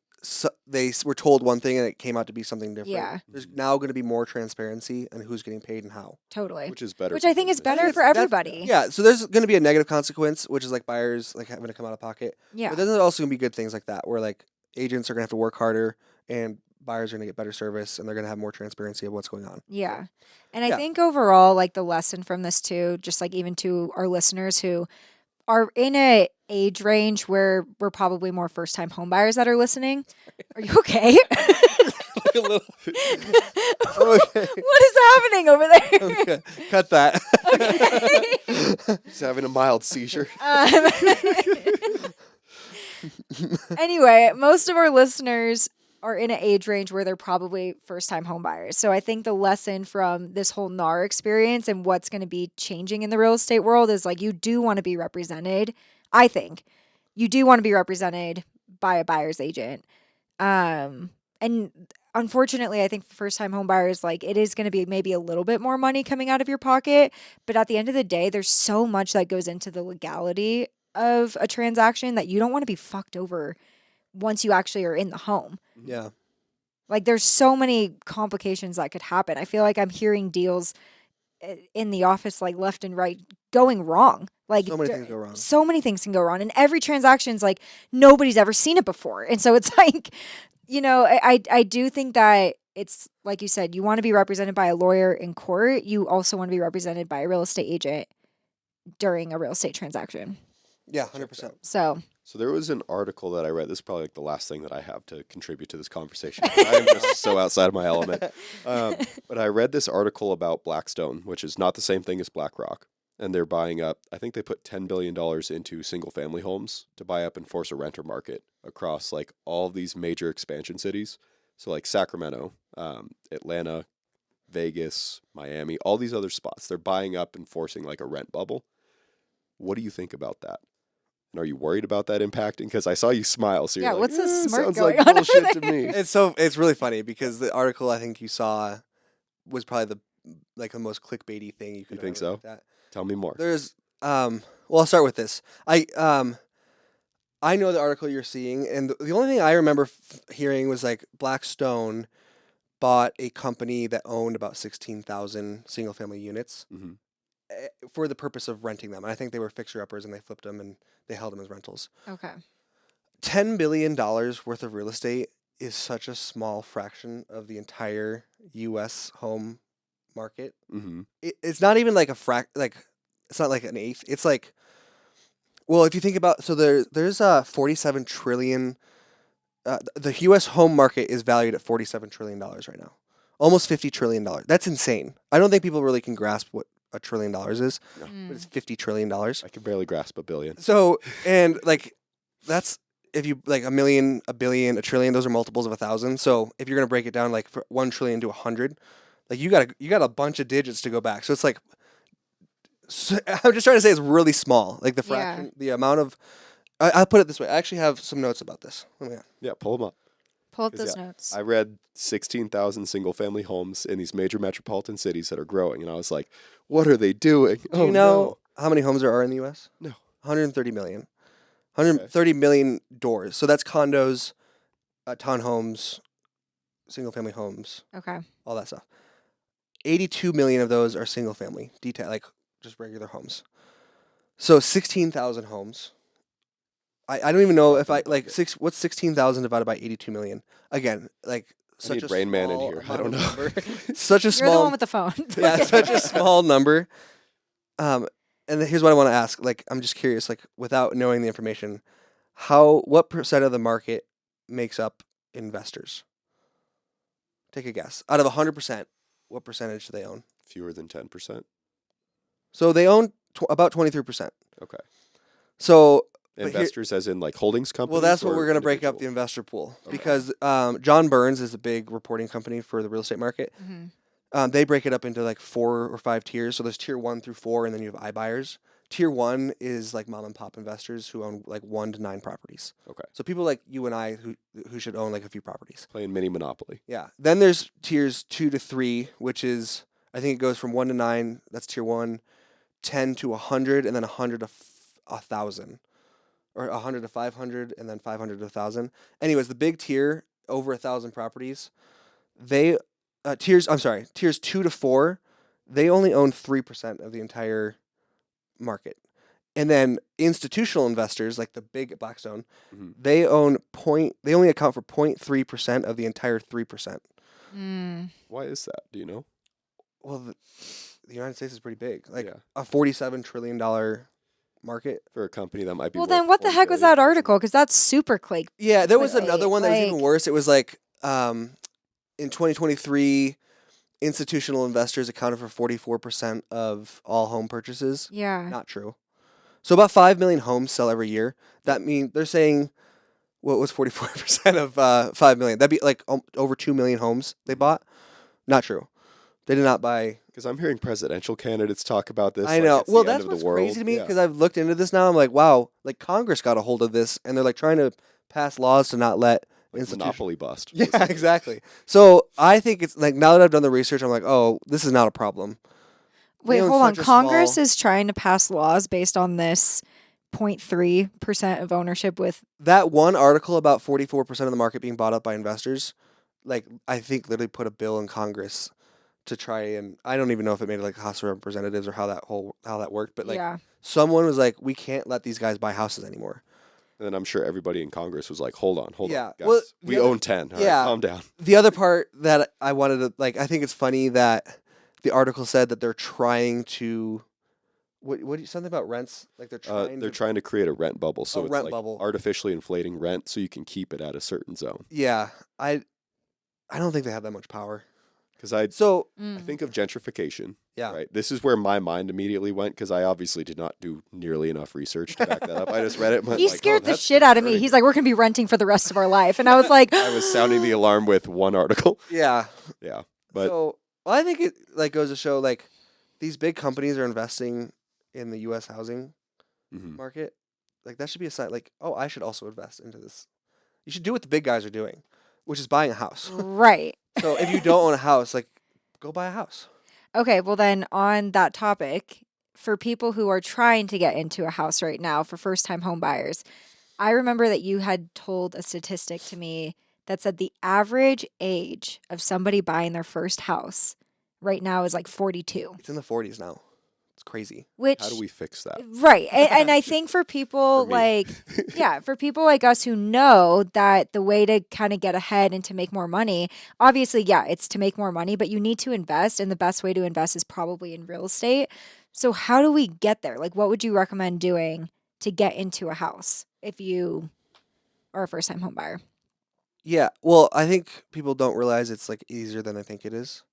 Speaker 2: they were told one thing and it came out to be something different.
Speaker 1: Yeah.
Speaker 2: There's now going to be more transparency on who's getting paid and how.
Speaker 1: Totally.
Speaker 3: Which is better.
Speaker 1: Which
Speaker 3: for
Speaker 1: I think is
Speaker 3: business.
Speaker 1: better for everybody.
Speaker 2: Yeah, so there's going to be a negative consequence, which is like buyers like having to come out of pocket.
Speaker 1: Yeah.
Speaker 2: But then there's also going to be good things like that, where like agents are going to have to work harder and buyers are going to get better service and they're going to have more transparency of what's going on.
Speaker 1: Yeah. And I
Speaker 2: Yeah.
Speaker 1: think overall, like the lesson from this too, just like even to our listeners who are in a age range where we're probably more first-time homebuyers that are listening. Are you okay?
Speaker 2: Like a little.
Speaker 1: What is happening over there?
Speaker 2: Okay, cut that.
Speaker 1: Okay.
Speaker 3: He's having a mild seizure.
Speaker 1: Anyway, most of our listeners are in an age range where they're probably first-time homebuyers. So I think the lesson from this whole NAR experience and what's going to be changing in the real estate world is like you do want to be represented. I think you do want to be represented by a buyer's agent. And unfortunately, I think for first-time homebuyers, like it is going to be maybe a little bit more money coming out of your pocket. But at the end of the day, there's so much that goes into the legality of a transaction that you don't want to be fucked over once you actually are in the home.
Speaker 2: Yeah.
Speaker 1: Like there's so many complications that could happen. I feel like I'm hearing deals in the office like left and right going wrong. Like
Speaker 2: So many things go wrong.
Speaker 1: So many things can go wrong. And every transaction's like nobody's ever seen it before. And so it's like, I do think that it's like you said, you want to be represented by a lawyer in court. You also want to be represented by a real estate agent during a real estate transaction.
Speaker 2: Yeah, 100%.
Speaker 1: So
Speaker 3: there was an article that I read. This is probably like the last thing that I have to contribute to this conversation. I am just so outside of my element. But I read this article about Blackstone, which is not the same thing as BlackRock. And they're buying up, I think they put $10 billion into single family homes to buy up and force a renter market across like all these major expansion cities. So like Sacramento, Atlanta, Vegas, Miami, all these other spots. They're buying up and forcing like a rent bubble. What do you think about that? And are you worried about that impacting? Because I saw you smile. So you're like,
Speaker 1: what's this smirk
Speaker 3: sounds
Speaker 1: going
Speaker 3: like
Speaker 1: on
Speaker 3: bullshit
Speaker 1: over
Speaker 3: to me.
Speaker 2: It's really funny because the article I think you saw was probably the most clickbaity thing you could.
Speaker 3: You think
Speaker 2: ever
Speaker 3: so?
Speaker 2: look at.
Speaker 3: Tell me more.
Speaker 2: There's well, I'll start with this. I know the article you're seeing, and the only thing I remember hearing was like Blackstone bought a company that owned about 16,000 single family units for the purpose of renting them. And I think they were fixer uppers and they flipped them and they held them as rentals.
Speaker 1: okay.
Speaker 2: $10 billion worth of real estate is such a small fraction of the entire U.S. home market.
Speaker 3: Mm-hmm.
Speaker 2: It's not even like it's not like an eighth. It's like, well, if you think about, so there's 47 trillion. The U.S. home market is valued at $47 trillion right now, almost $50 trillion. That's insane. I don't think people really can grasp what $1 trillion is,
Speaker 3: No.
Speaker 2: but it's $50 trillion.
Speaker 3: I can barely grasp a billion.
Speaker 2: So, and like, that's, if you like a million, a billion, a trillion, those are multiples of 1,000. So if you're going to break it down like for 1 trillion to 100, like you got a bunch of digits to go back. So it's like, I'm just trying to say it's really small. Like the fraction, the amount of, I'll put it this way. I actually have some notes about this.
Speaker 3: Yeah, pull them up.
Speaker 1: Pull up
Speaker 3: 'Cause,
Speaker 1: those
Speaker 3: yeah,
Speaker 1: notes.
Speaker 3: I read 16,000 single family homes in these major metropolitan cities that are growing. And I was like, what are they doing?
Speaker 2: Do you know how many homes there are in the U.S.?
Speaker 3: No.
Speaker 2: 130 million. 130 million doors. So that's condos, townhomes, single family homes,
Speaker 1: Okay.
Speaker 2: all that stuff. 82 million of those are single family, like just regular homes. So 16,000 homes. I don't even know if what's 16,000 divided by 82 million? Again, like such a
Speaker 3: Rain Man in
Speaker 2: small
Speaker 3: here. I don't
Speaker 2: amount of
Speaker 3: know.
Speaker 2: number. Such a
Speaker 1: You're
Speaker 2: small
Speaker 1: the one with the phone.
Speaker 2: yeah, such a small number. And then here's what I want to ask. Like, I'm just curious, like, without knowing the information, what percent of the market makes up investors? Take a guess. Out of 100%, what percentage do they own?
Speaker 3: Fewer than 10%.
Speaker 2: So they own about 23%.
Speaker 3: Okay.
Speaker 2: So
Speaker 3: Investors as in like holdings companies?
Speaker 2: well, that's what
Speaker 3: or
Speaker 2: we're going to break up the
Speaker 3: individuals?
Speaker 2: investor pool
Speaker 3: Okay.
Speaker 2: because John Burns is a big reporting company for the real estate market.
Speaker 1: Mm-hmm.
Speaker 2: They break it up into like 4 or 5 tiers. So there's tier 1 through 4, and then you have iBuyers. Tier 1 is like mom and pop investors who own like 1 to 9 properties.
Speaker 3: Okay.
Speaker 2: So people like you and I who should own like a few properties.
Speaker 3: Playing mini Monopoly.
Speaker 2: Yeah. Then there's tiers 2 to 3, which is I think it goes from 1 to 9. That's tier 1. 10 to 100, and then 100 to 1,000, or 100 to 500, and then 500 to 1,000. Anyways, the big tier over 1,000 properties, tiers 2 to 4, they only own 3% of the entire market. And then institutional investors like the big Blackstone, they only account for 0.3% of the entire 3%.
Speaker 3: Why is that? Do you know?
Speaker 2: Well, the United States is pretty big, like
Speaker 3: Yeah.
Speaker 2: a $47 trillion market.
Speaker 3: For a company that might be
Speaker 1: Well,
Speaker 3: worth
Speaker 1: then what the
Speaker 3: 20
Speaker 1: heck was
Speaker 3: billion.
Speaker 1: that article? Because that's super click.
Speaker 2: Yeah, there was
Speaker 1: Clickbait,
Speaker 2: another one that was even
Speaker 1: like-
Speaker 2: worse. It was like in 2023, institutional investors accounted for 44% of all home purchases.
Speaker 1: Yeah.
Speaker 2: Not true. So about 5 million homes sell every year. That means they're saying what was 44% of 5 million? That'd be like over 2 million homes they bought. Not true. They did not buy.
Speaker 3: Because I'm hearing presidential candidates talk about this.
Speaker 2: I
Speaker 3: like
Speaker 2: know.
Speaker 3: it's
Speaker 2: Well,
Speaker 3: the end
Speaker 2: that's
Speaker 3: of
Speaker 2: what's
Speaker 3: the world.
Speaker 2: crazy to me
Speaker 3: Yeah.
Speaker 2: because I've looked into this now. I'm like, wow, like Congress got a hold of this and they're like trying to pass laws to not let
Speaker 3: Like
Speaker 2: institutions.
Speaker 3: monopoly bust.
Speaker 2: Yeah,
Speaker 3: basically.
Speaker 2: exactly. So I think it's like now that I've done the research, I'm like, oh, this is not a problem.
Speaker 1: Wait,
Speaker 2: own
Speaker 1: hold on.
Speaker 2: such a
Speaker 1: Congress
Speaker 2: small-
Speaker 1: is trying to pass laws based on this 0.3% of ownership with.
Speaker 2: That one article about 44% of the market being bought up by investors, like I think literally put a bill in Congress to try and I don't even know if it made it like House of Representatives or how that worked, but like
Speaker 1: Yeah.
Speaker 2: someone was like, we can't let these guys buy houses anymore.
Speaker 3: And then I'm sure everybody in Congress was like, hold on,
Speaker 2: Yeah,
Speaker 3: on. Guys,
Speaker 2: well,
Speaker 3: we
Speaker 2: the other-
Speaker 3: own 10. All right,
Speaker 2: yeah.
Speaker 3: calm down.
Speaker 2: The other part that I wanted to like, I think it's funny that the article said that they're trying to, something about rents? Like they're
Speaker 3: Trying to create a rent bubble. So
Speaker 2: A
Speaker 3: it's
Speaker 2: rent
Speaker 3: like
Speaker 2: bubble.
Speaker 3: artificially inflating rent so you can keep it at a certain zone.
Speaker 2: Yeah, I don't think they have that much power.
Speaker 3: Because I
Speaker 2: So
Speaker 3: think of gentrification.
Speaker 2: yeah,
Speaker 3: Right. This is where my mind immediately went because I obviously did not do nearly enough research to back that up. I just read it. And went
Speaker 1: He
Speaker 3: like,
Speaker 1: scared
Speaker 3: oh,
Speaker 1: the
Speaker 3: that's
Speaker 1: shit out of me.
Speaker 3: concerning.
Speaker 1: He's like, we're going to be renting for the rest of our life. And I was like,
Speaker 3: I was sounding the alarm with one article.
Speaker 2: yeah.
Speaker 3: Yeah. But
Speaker 2: So well, I think it like goes to show like these big companies are investing in the U.S. housing
Speaker 3: mhm.
Speaker 2: market. Like that should be a sign. Like, oh, I should also invest into this. You should do what the big guys are doing, which is buying a house.
Speaker 1: right.
Speaker 2: So if you don't own a house, like go buy a house.
Speaker 1: Okay, well then on that topic, for people who are trying to get into a house right now for first-time home buyers, I remember that you had told a statistic to me that said the average age of somebody buying their first house right now is like 42,
Speaker 2: It's in the 40s now. It's crazy.
Speaker 1: which
Speaker 3: How do we fix that?
Speaker 1: right. And I think for people
Speaker 3: For me.
Speaker 1: like yeah, for people like us who know that the way to kind of get ahead and to make more money, obviously, yeah, it's to make more money, but you need to invest. And the best way to invest is probably in real estate. So, how do we get there? Like, what would you recommend doing to get into a house if you are a first time home buyer?
Speaker 2: Yeah. Well, I think people don't realize it's like easier than they think it is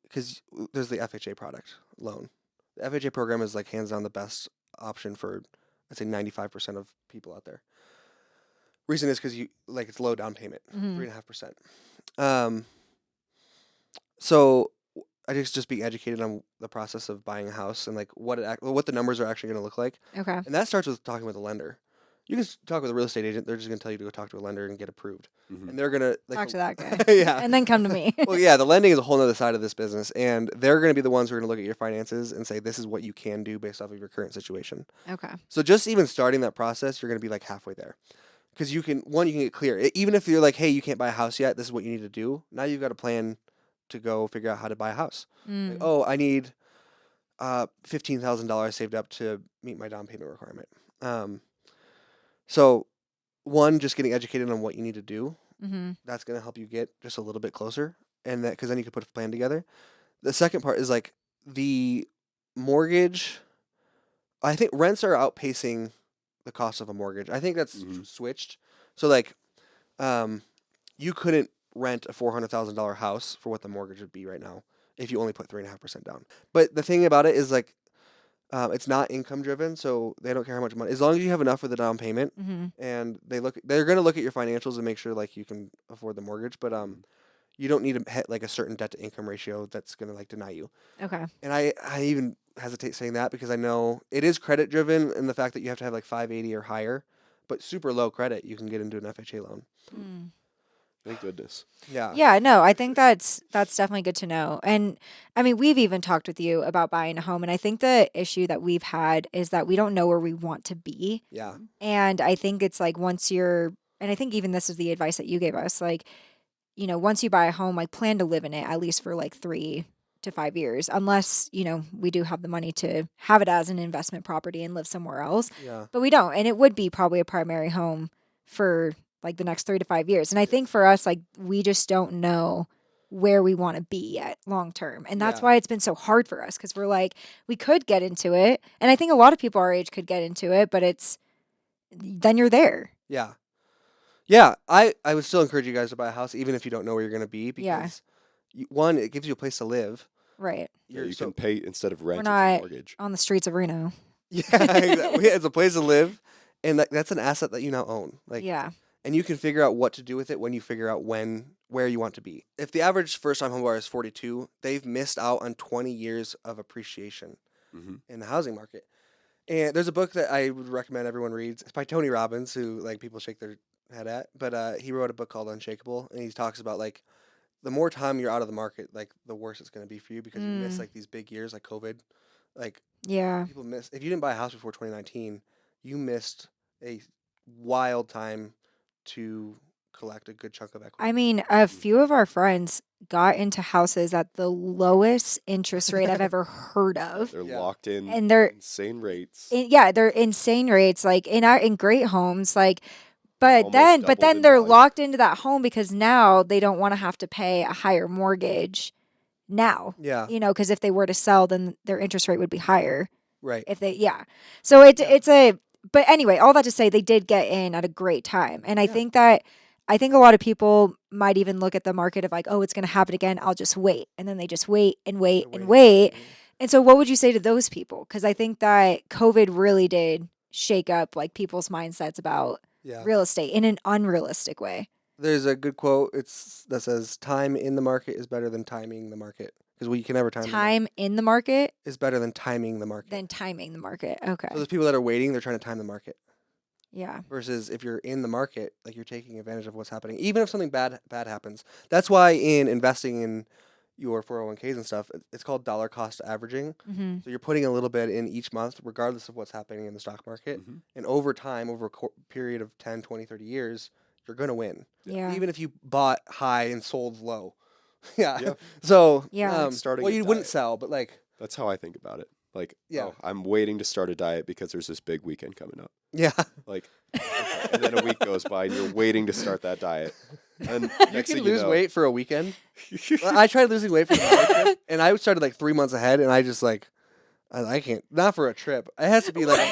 Speaker 2: because there's the FHA product loan. The FHA program is like hands down the best option for I'd say 95% of people out there. Reason is because you like it's low down payment,
Speaker 1: Mhm.
Speaker 2: 3.5%. So I just being educated on the process of buying a house and like what the numbers are actually going to look like,
Speaker 1: Okay.
Speaker 2: and that starts with talking with a lender. You can talk with a real estate agent; they're just going to tell you to go talk to a lender and get approved,
Speaker 3: Mhm.
Speaker 2: and they're going to like
Speaker 1: Talk to that guy.
Speaker 2: yeah.
Speaker 1: And then come to me.
Speaker 2: Well, yeah, the lending is a whole other side of this business, and they're going to be the ones who are going to look at your finances and say this is what you can do based off of your current situation.
Speaker 1: Okay.
Speaker 2: So just even starting that process, you're going to be like halfway there, because you can get clear. Even if you're like, hey, you can't buy a house yet, this is what you need to do. Now you've got a plan to go figure out how to buy a house. Like,
Speaker 1: Mm.
Speaker 2: oh, I need $15,000 saved up to meet my down payment requirement. So one, just getting educated on what you need to do.
Speaker 1: Mm-hmm.
Speaker 2: That's going to help you get just a little bit closer, and that because then you can put a plan together. The second part is like the mortgage. I think rents are outpacing the cost of a mortgage. I think that's
Speaker 3: Mhm.
Speaker 2: switched. So like, you couldn't rent a $400,000 house for what the mortgage would be right now if you only put 3.5% down. But the thing about it is like, it's not income driven, so they don't care how much money. As long as you have enough for the down payment,
Speaker 1: Mm-hmm.
Speaker 2: and they're going to look at your financials and make sure like you can afford the mortgage. But you don't need to hit like a certain debt to income ratio that's going to like deny you.
Speaker 1: Okay.
Speaker 2: And I even hesitate saying that because I know it is credit driven in the fact that you have to have like 580 or higher, but super low credit you can get into an FHA loan.
Speaker 1: Mm.
Speaker 3: Thank goodness.
Speaker 2: Yeah.
Speaker 1: Yeah, no, I think that's definitely good to know. And I mean, we've even talked with you about buying a home, and I think the issue that we've had is that we don't know where we want to be.
Speaker 2: Yeah.
Speaker 1: And I think it's like and I think even this is the advice that you gave us, like, you know, once you buy a home, like plan to live in it at least for like 3 to 5 years, unless, you know, we do have the money to have it as an investment property and live somewhere else.
Speaker 2: Yeah.
Speaker 1: But we don't. And it would be probably a primary home for like the next 3 to 5 years. And I think for us, like, we just don't know where we want to be at long term. And that's
Speaker 2: Yeah.
Speaker 1: why it's been so hard for us, because we're like, we could get into it. And I think a lot of people our age could get into it, but then you're there.
Speaker 2: Yeah. Yeah, I would still encourage you guys to buy a house, even if you don't know where you're going to be,
Speaker 1: Yeah.
Speaker 2: because one, it gives you a place to live.
Speaker 1: Right.
Speaker 3: You can pay instead of rent, it's a
Speaker 1: not
Speaker 3: mortgage.
Speaker 1: on the streets of Reno.
Speaker 2: Yeah, exactly. It's a place to live, and that's an asset that you now own. Like,
Speaker 1: Yeah.
Speaker 2: and you can figure out what to do with it when you figure out where you want to be. If the average first-time homebuyer is 42, they've missed out on 20 years of appreciation in the housing market. And there's a book that I would recommend everyone reads. It's by Tony Robbins, who like people shake their head at, but he wrote a book called Unshakable, and he talks about like the more time you're out of the market, like the worse it's going to be for you, because you miss like these big years like COVID. Like,
Speaker 1: Yeah.
Speaker 2: people miss, if you didn't buy a house before 2019, you missed a wild time to collect a good chunk of equity.
Speaker 1: I mean, a few of our friends got into houses at the lowest interest rate I've ever heard of.
Speaker 3: They're
Speaker 2: Yeah.
Speaker 3: locked in,
Speaker 1: And they're
Speaker 3: insane rates.
Speaker 1: they're insane rates, like in great homes, like, but
Speaker 3: Almost
Speaker 1: then
Speaker 3: doubled in
Speaker 1: they're
Speaker 3: value.
Speaker 1: locked into that home because now they don't want to have to pay a higher mortgage now.
Speaker 2: Yeah,
Speaker 1: Because if they were to sell, then their interest rate would be higher.
Speaker 2: right.
Speaker 1: If they, so it's
Speaker 2: Yeah.
Speaker 1: but anyway, all that to say, they did get in at a great time, and I
Speaker 2: Yeah.
Speaker 1: think a lot of people might even look at the market of like, oh, it's going to happen again, I'll just wait, and then they just wait and wait
Speaker 2: They're
Speaker 1: and
Speaker 2: waiting.
Speaker 1: wait. And so, what would you say to those people? Because I think that COVID really did shake up like people's mindsets about
Speaker 2: Yeah.
Speaker 1: real estate in an unrealistic way.
Speaker 2: There's a good quote. that says, "Time in the market is better than timing the market." Because we can never time.
Speaker 1: Time in the market
Speaker 2: Is better than timing the market.
Speaker 1: than timing the market. Okay.
Speaker 2: So there's people that are waiting. They're trying to time the market.
Speaker 1: Yeah.
Speaker 2: Versus if you're in the market, like you're taking advantage of what's happening, even if something bad happens. That's why in investing in your 401ks and stuff, it's called dollar cost averaging.
Speaker 1: Mm-hmm.
Speaker 2: So you're putting a little bit in each month, regardless of what's happening in the stock market. And over time, over a period of 10, 20, 30 years, you're going to win.
Speaker 1: Yeah.
Speaker 2: Even if you bought high and sold low. Yeah.
Speaker 3: Yeah.
Speaker 2: So,
Speaker 1: Yeah.
Speaker 3: Like starting
Speaker 2: well,
Speaker 3: a
Speaker 2: you wouldn't
Speaker 3: diet.
Speaker 2: sell, but like,
Speaker 3: That's how I think about it. Like,
Speaker 2: Yeah.
Speaker 3: I'm waiting to start a diet because there's this big weekend coming up.
Speaker 2: yeah.
Speaker 3: Like, okay. And then a week goes by and you're waiting to start that diet. And
Speaker 2: You
Speaker 3: next
Speaker 2: can
Speaker 3: thing
Speaker 2: lose
Speaker 3: know,
Speaker 2: weight for a weekend. I tried losing weight for the Hawaii trip, and I started like 3 months ahead, and I just like, I can't, not for a trip. It has to be like,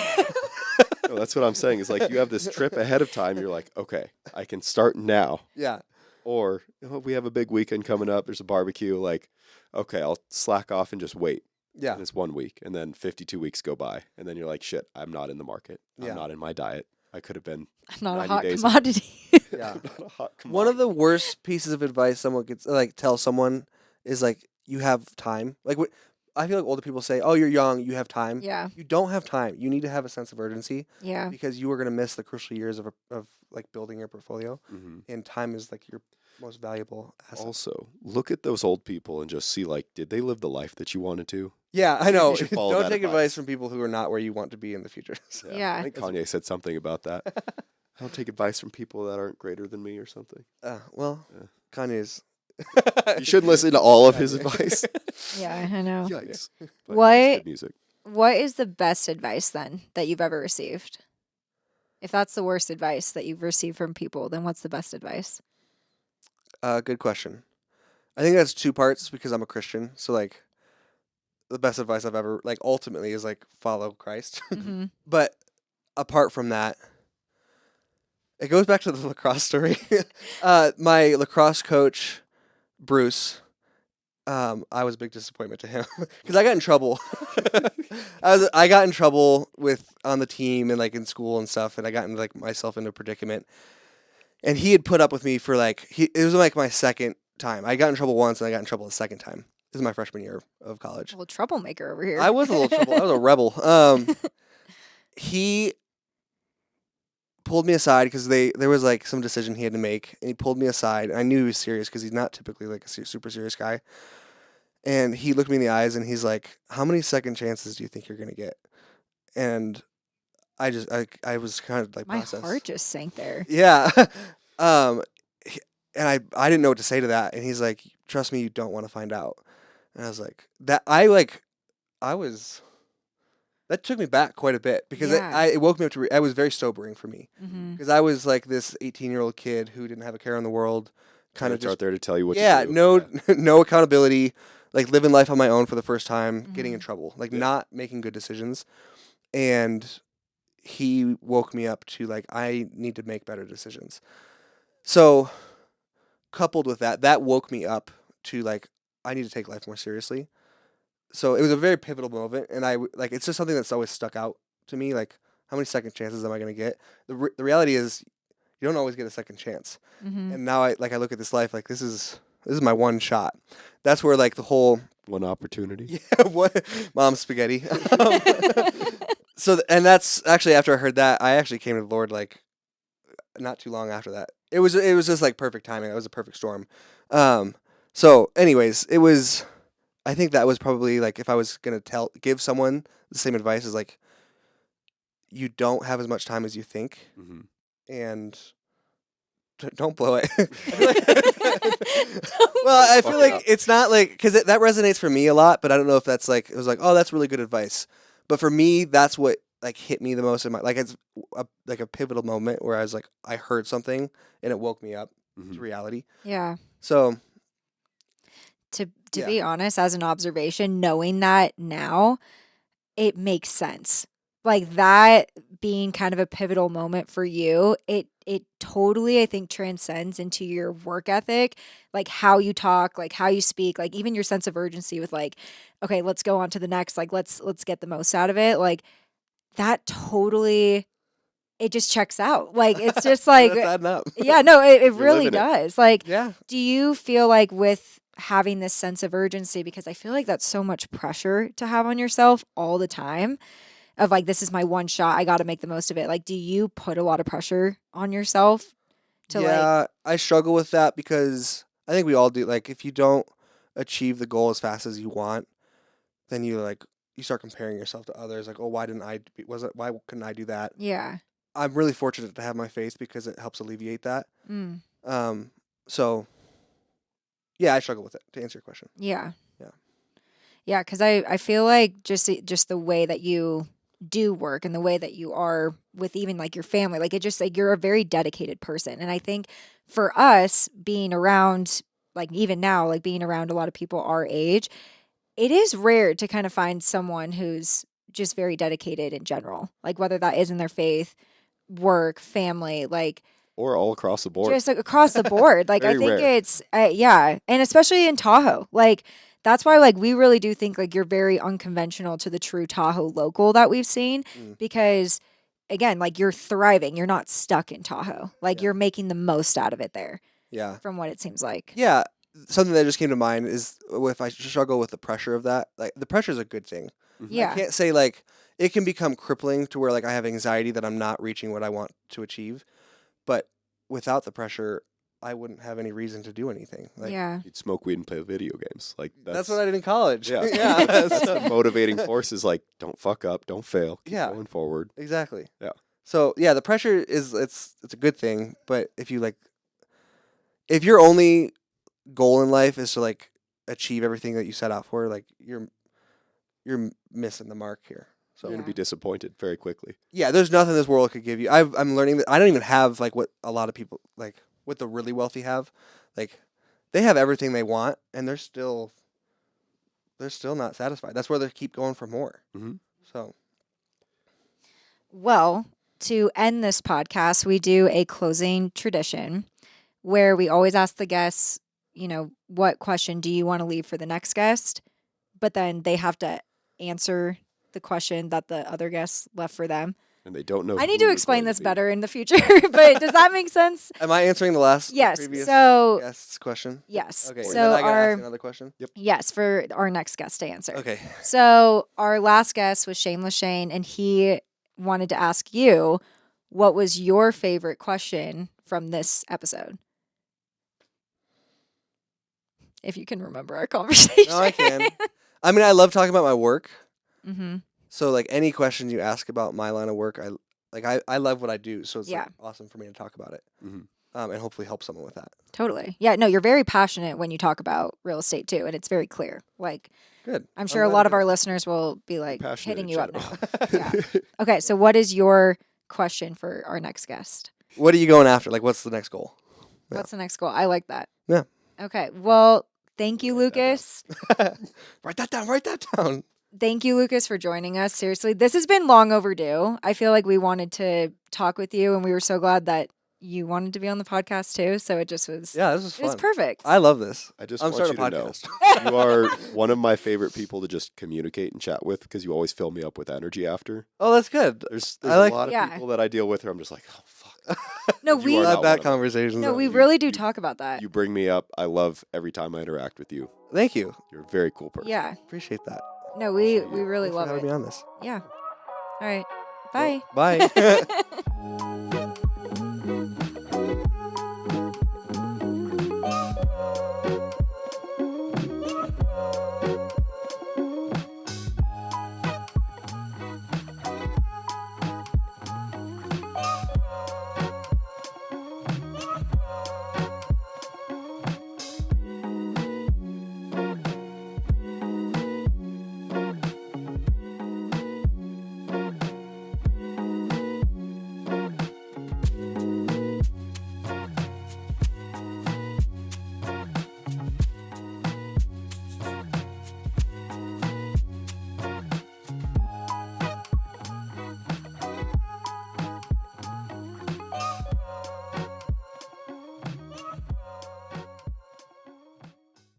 Speaker 3: No, that's what I'm saying. Is like you have this trip ahead of time. You're like, okay, I can start now.
Speaker 2: yeah,
Speaker 3: Or we have a big weekend coming up. There's a barbecue. Like, okay, I'll slack off and just wait.
Speaker 2: yeah,
Speaker 3: And it's 1 week, and then 52 weeks go by, and then you're like, shit, I'm not in the market.
Speaker 2: Yeah.
Speaker 3: I'm not in my diet. I could have been.
Speaker 1: Not a
Speaker 3: 90
Speaker 1: hot
Speaker 3: days of-
Speaker 1: commodity.
Speaker 2: yeah.
Speaker 3: Not a hot
Speaker 2: One of
Speaker 3: commodity.
Speaker 2: the worst pieces of advice someone could like tell someone is like, you have time. Like, I feel like older people say, oh, you're young, you have time.
Speaker 1: Yeah.
Speaker 2: You don't have time. You need to have a sense of urgency
Speaker 1: Yeah.
Speaker 2: because you are going to miss the crucial years of like building your portfolio,
Speaker 3: Mhm.
Speaker 2: and time is like your most valuable asset.
Speaker 3: Also, look at those old people and just see, like, did they live the life that you wanted to?
Speaker 2: Yeah, I
Speaker 3: See if
Speaker 2: know.
Speaker 3: you should follow
Speaker 2: Don't
Speaker 3: that
Speaker 2: take
Speaker 3: advice.
Speaker 2: advice from people who are not where you want to be in the future. So,
Speaker 1: Yeah.
Speaker 3: I think Kanye said something about that. I don't take advice from people that aren't greater than me or something.
Speaker 2: well,
Speaker 3: Yeah.
Speaker 2: Kanye's.
Speaker 3: You shouldn't listen to all of his advice.
Speaker 1: Yeah, I know.
Speaker 3: Yikes. But he makes
Speaker 1: What-
Speaker 3: good music.
Speaker 1: What is the best advice then that you've ever received? If that's the worst advice that you've received from people, then what's the best advice?
Speaker 2: Good question. I think that's two parts because I'm a Christian. So like, the best advice I've ever like ultimately is like follow Christ.
Speaker 1: Mm-hmm.
Speaker 2: But apart from that, it goes back to the lacrosse story. My lacrosse coach, Bruce, I was a big disappointment to him because I got in trouble. I got in trouble on the team and like in school and stuff, and I got like myself into a predicament. And he had put up with me for like it was like my second time. I got in trouble once, and I got in trouble the second time. This is my freshman year of college.
Speaker 1: A little troublemaker over here.
Speaker 2: I was a little trouble. I was a rebel. He pulled me aside because there was like some decision he had to make, and he pulled me aside. And I knew he was serious because he's not typically like a super serious guy. And he looked me in the eyes and he's like, "How many second chances do you think you're gonna get?" And I was kind of like
Speaker 1: My
Speaker 2: process.
Speaker 1: heart just sank there.
Speaker 2: Yeah. And I didn't know what to say to that. And he's like, "Trust me, you don't want to find out." And I was like, that took me back quite a bit because
Speaker 1: Yeah.
Speaker 2: it woke me up to, it was very sobering for me
Speaker 1: Mm-hmm.
Speaker 2: because I was like this 18-year-old kid who didn't have a care in the world, kind of
Speaker 3: Parents
Speaker 2: just
Speaker 3: aren't there to tell you what
Speaker 2: yeah,
Speaker 3: to do.
Speaker 2: no no accountability, like living life on my own for the first time, getting in
Speaker 1: Mhm.
Speaker 2: trouble, like
Speaker 3: Yeah.
Speaker 2: not making good decisions. And he woke me up to like I need to make better decisions. So coupled with that, that woke me up to like I need to take life more seriously. So it was a very pivotal moment, and like it's just something that's always stuck out to me. Like, how many second chances am I gonna get? The reality is, you don't always get a second chance.
Speaker 1: Mhm.
Speaker 2: And now I look at this life like this is my one shot. That's where like the whole
Speaker 3: One opportunity.
Speaker 2: yeah what mom spaghetti. And that's actually after I heard that I actually came to the Lord like not too long after that. It was just like perfect timing. It was a perfect storm. So anyways, it was I think that was probably like if I was gonna give someone the same advice is like you don't have as much time as you think,
Speaker 3: Hmm.
Speaker 2: and don't blow it. Well, I feel
Speaker 3: Fuck
Speaker 2: like
Speaker 3: it up.
Speaker 2: it's not like because that resonates for me a lot, but I don't know if that's like it was like oh that's really good advice, but for me that's what like hit me the most in my like it's like a pivotal moment where I was like I heard something and it woke me up to
Speaker 3: Hmm.
Speaker 2: reality.
Speaker 1: Yeah.
Speaker 2: So
Speaker 1: To
Speaker 2: Yeah.
Speaker 1: be honest, as an observation, knowing that now, it makes sense. Like that being kind of a pivotal moment for you, it totally I think transcends into your work ethic, like how you talk, like how you speak, like even your sense of urgency with like, okay, let's go on to the next, like let's get the most out of it. Like that totally it just checks out. Like it's just like
Speaker 2: that's adding up.
Speaker 1: yeah, no, it
Speaker 3: You're
Speaker 1: really
Speaker 3: living it.
Speaker 1: does. Like
Speaker 2: Yeah.
Speaker 1: do you feel like with having this sense of urgency, because I feel like that's so much pressure to have on yourself all the time, of like, this is my one shot, I got to make the most of it. Like, do you put a lot of pressure on yourself to like,
Speaker 2: Yeah, I struggle with that because I think we all do. Like, if you don't achieve the goal as fast as you want, then you start comparing yourself to others. Like, oh, why didn't I? Why couldn't I do that?
Speaker 1: yeah,
Speaker 2: I'm really fortunate to have my faith because it helps alleviate that.
Speaker 1: mm,
Speaker 2: So yeah, I struggle with it. To answer your question,
Speaker 1: yeah,
Speaker 2: Yeah.
Speaker 1: yeah, because I feel like just the way that you do work and the way that you are with even like your family, like it just like you're a very dedicated person, and I think for us being around like even now like being around a lot of people our age, it is rare to kind of find someone who's just very dedicated in general, like whether that is in their faith, work, family, like
Speaker 3: Or all across the board.
Speaker 1: just like across the board. Like I
Speaker 3: Very
Speaker 1: think
Speaker 3: rare.
Speaker 1: it's yeah, and especially in Tahoe, like that's why like we really do think like you're very unconventional to the true Tahoe local that we've seen,
Speaker 2: Mm.
Speaker 1: because again, like you're thriving, you're not stuck in Tahoe, like
Speaker 2: Yeah.
Speaker 1: you're making the most out of it there,
Speaker 2: yeah,
Speaker 1: from what it seems like.
Speaker 2: yeah. Something that just came to mind is if I struggle with the pressure of that. Like, the pressure is a good thing.
Speaker 3: Mhm.
Speaker 2: I
Speaker 1: Yeah,
Speaker 2: can't say like it can become crippling to where like I have anxiety that I'm not reaching what I want to achieve. But without the pressure, I wouldn't have any reason to do anything. Like
Speaker 1: yeah,
Speaker 3: You'd smoke weed and play video games. Like
Speaker 2: that's what I did in college.
Speaker 3: Yeah.
Speaker 2: yeah.
Speaker 3: That's the motivating force is like, don't fuck up, don't fail, keep
Speaker 2: Yeah.
Speaker 3: going forward.
Speaker 2: Exactly.
Speaker 3: Yeah.
Speaker 2: So yeah, the pressure is it's a good thing, but if your only goal in life is to like achieve everything that you set out for, like you're missing the mark here. So
Speaker 3: You're gonna be disappointed very quickly.
Speaker 2: yeah, there's nothing this world could give you. I'm learning that I don't even have like what a lot of people like what the really wealthy have. Like they have everything they want and they're still not satisfied. That's where they keep going for more.
Speaker 3: Mhm.
Speaker 2: So
Speaker 1: Well, to end this podcast, we do a closing tradition where we always ask the guests, you know, what question do you want to leave for the next guest? But then they have to answer the question that the other guests left for them.
Speaker 3: And they don't know.
Speaker 1: I need
Speaker 3: who
Speaker 1: to
Speaker 3: you're
Speaker 1: explain
Speaker 3: going
Speaker 1: this
Speaker 3: be.
Speaker 1: better in the future, but does that make sense?
Speaker 2: am I answering the
Speaker 1: Yes.
Speaker 2: previous
Speaker 1: So
Speaker 2: guest's question?
Speaker 1: yes.
Speaker 2: Okay. and
Speaker 1: So
Speaker 2: then I gotta ask
Speaker 1: our
Speaker 2: another question.
Speaker 1: yes, for our next guest to answer.
Speaker 2: Okay.
Speaker 1: So our last guest was Shameless Shane, and he wanted to ask you, what was your favorite question from this episode? If you can remember our conversation.
Speaker 2: No, I can. I mean, I love talking about my work.
Speaker 1: Mm-hmm.
Speaker 2: So like any question you ask about my line of work, I love what I do. So it's
Speaker 1: Yeah.
Speaker 2: like awesome for me to talk about it.
Speaker 3: Mhm.
Speaker 2: And hopefully help someone with that.
Speaker 1: Totally. Yeah, no, you're very passionate when you talk about real estate too, and it's very clear. Like,
Speaker 2: Good.
Speaker 1: I'm sure a
Speaker 2: glad
Speaker 1: lot
Speaker 2: to
Speaker 1: of our
Speaker 2: hear
Speaker 1: listeners will be like
Speaker 3: Passionate
Speaker 1: hitting
Speaker 3: in
Speaker 1: you up
Speaker 3: general.
Speaker 1: now. Yeah. Okay, so what is your question for our next guest?
Speaker 2: What are you going after? Like, what's the next goal?
Speaker 1: That's the next goal. I like that.
Speaker 2: Yeah.
Speaker 1: Okay. Well, thank you,
Speaker 3: Write that down.
Speaker 1: Lucas.
Speaker 2: Write that down. Write that down.
Speaker 1: Thank you, Lucas, for joining us. Seriously, this has been long overdue. I feel like we wanted to talk with you, and we were so glad that you wanted to be on the podcast too. So it just was,
Speaker 2: Yeah, this was
Speaker 1: it
Speaker 2: fun.
Speaker 1: was perfect.
Speaker 2: I love this.
Speaker 3: I just
Speaker 2: I'm
Speaker 3: want you
Speaker 2: starting
Speaker 3: to
Speaker 2: a
Speaker 3: know
Speaker 2: podcast.
Speaker 3: you are one of my favorite people to just communicate and chat with because you always fill me up with energy after.
Speaker 2: Oh, that's good.
Speaker 3: There's
Speaker 2: I like-
Speaker 3: a lot of
Speaker 1: Yeah.
Speaker 3: people that I deal with where I'm just like, oh fuck.
Speaker 1: No,
Speaker 3: You
Speaker 1: we
Speaker 3: are
Speaker 2: Love
Speaker 3: not
Speaker 2: that
Speaker 3: one of them.
Speaker 2: conversation.
Speaker 1: no, we
Speaker 3: you-
Speaker 1: really do
Speaker 3: you-
Speaker 1: talk about that.
Speaker 3: You bring me up. I love every time I interact with you.
Speaker 2: Thank you.
Speaker 3: You're a very cool person.
Speaker 1: Yeah.
Speaker 2: Appreciate that.
Speaker 1: No, we
Speaker 3: Appreciate you.
Speaker 1: really
Speaker 2: Thanks for
Speaker 1: love
Speaker 2: having
Speaker 1: it.
Speaker 2: me on this.
Speaker 1: Yeah. All right. Bye.
Speaker 2: Bye.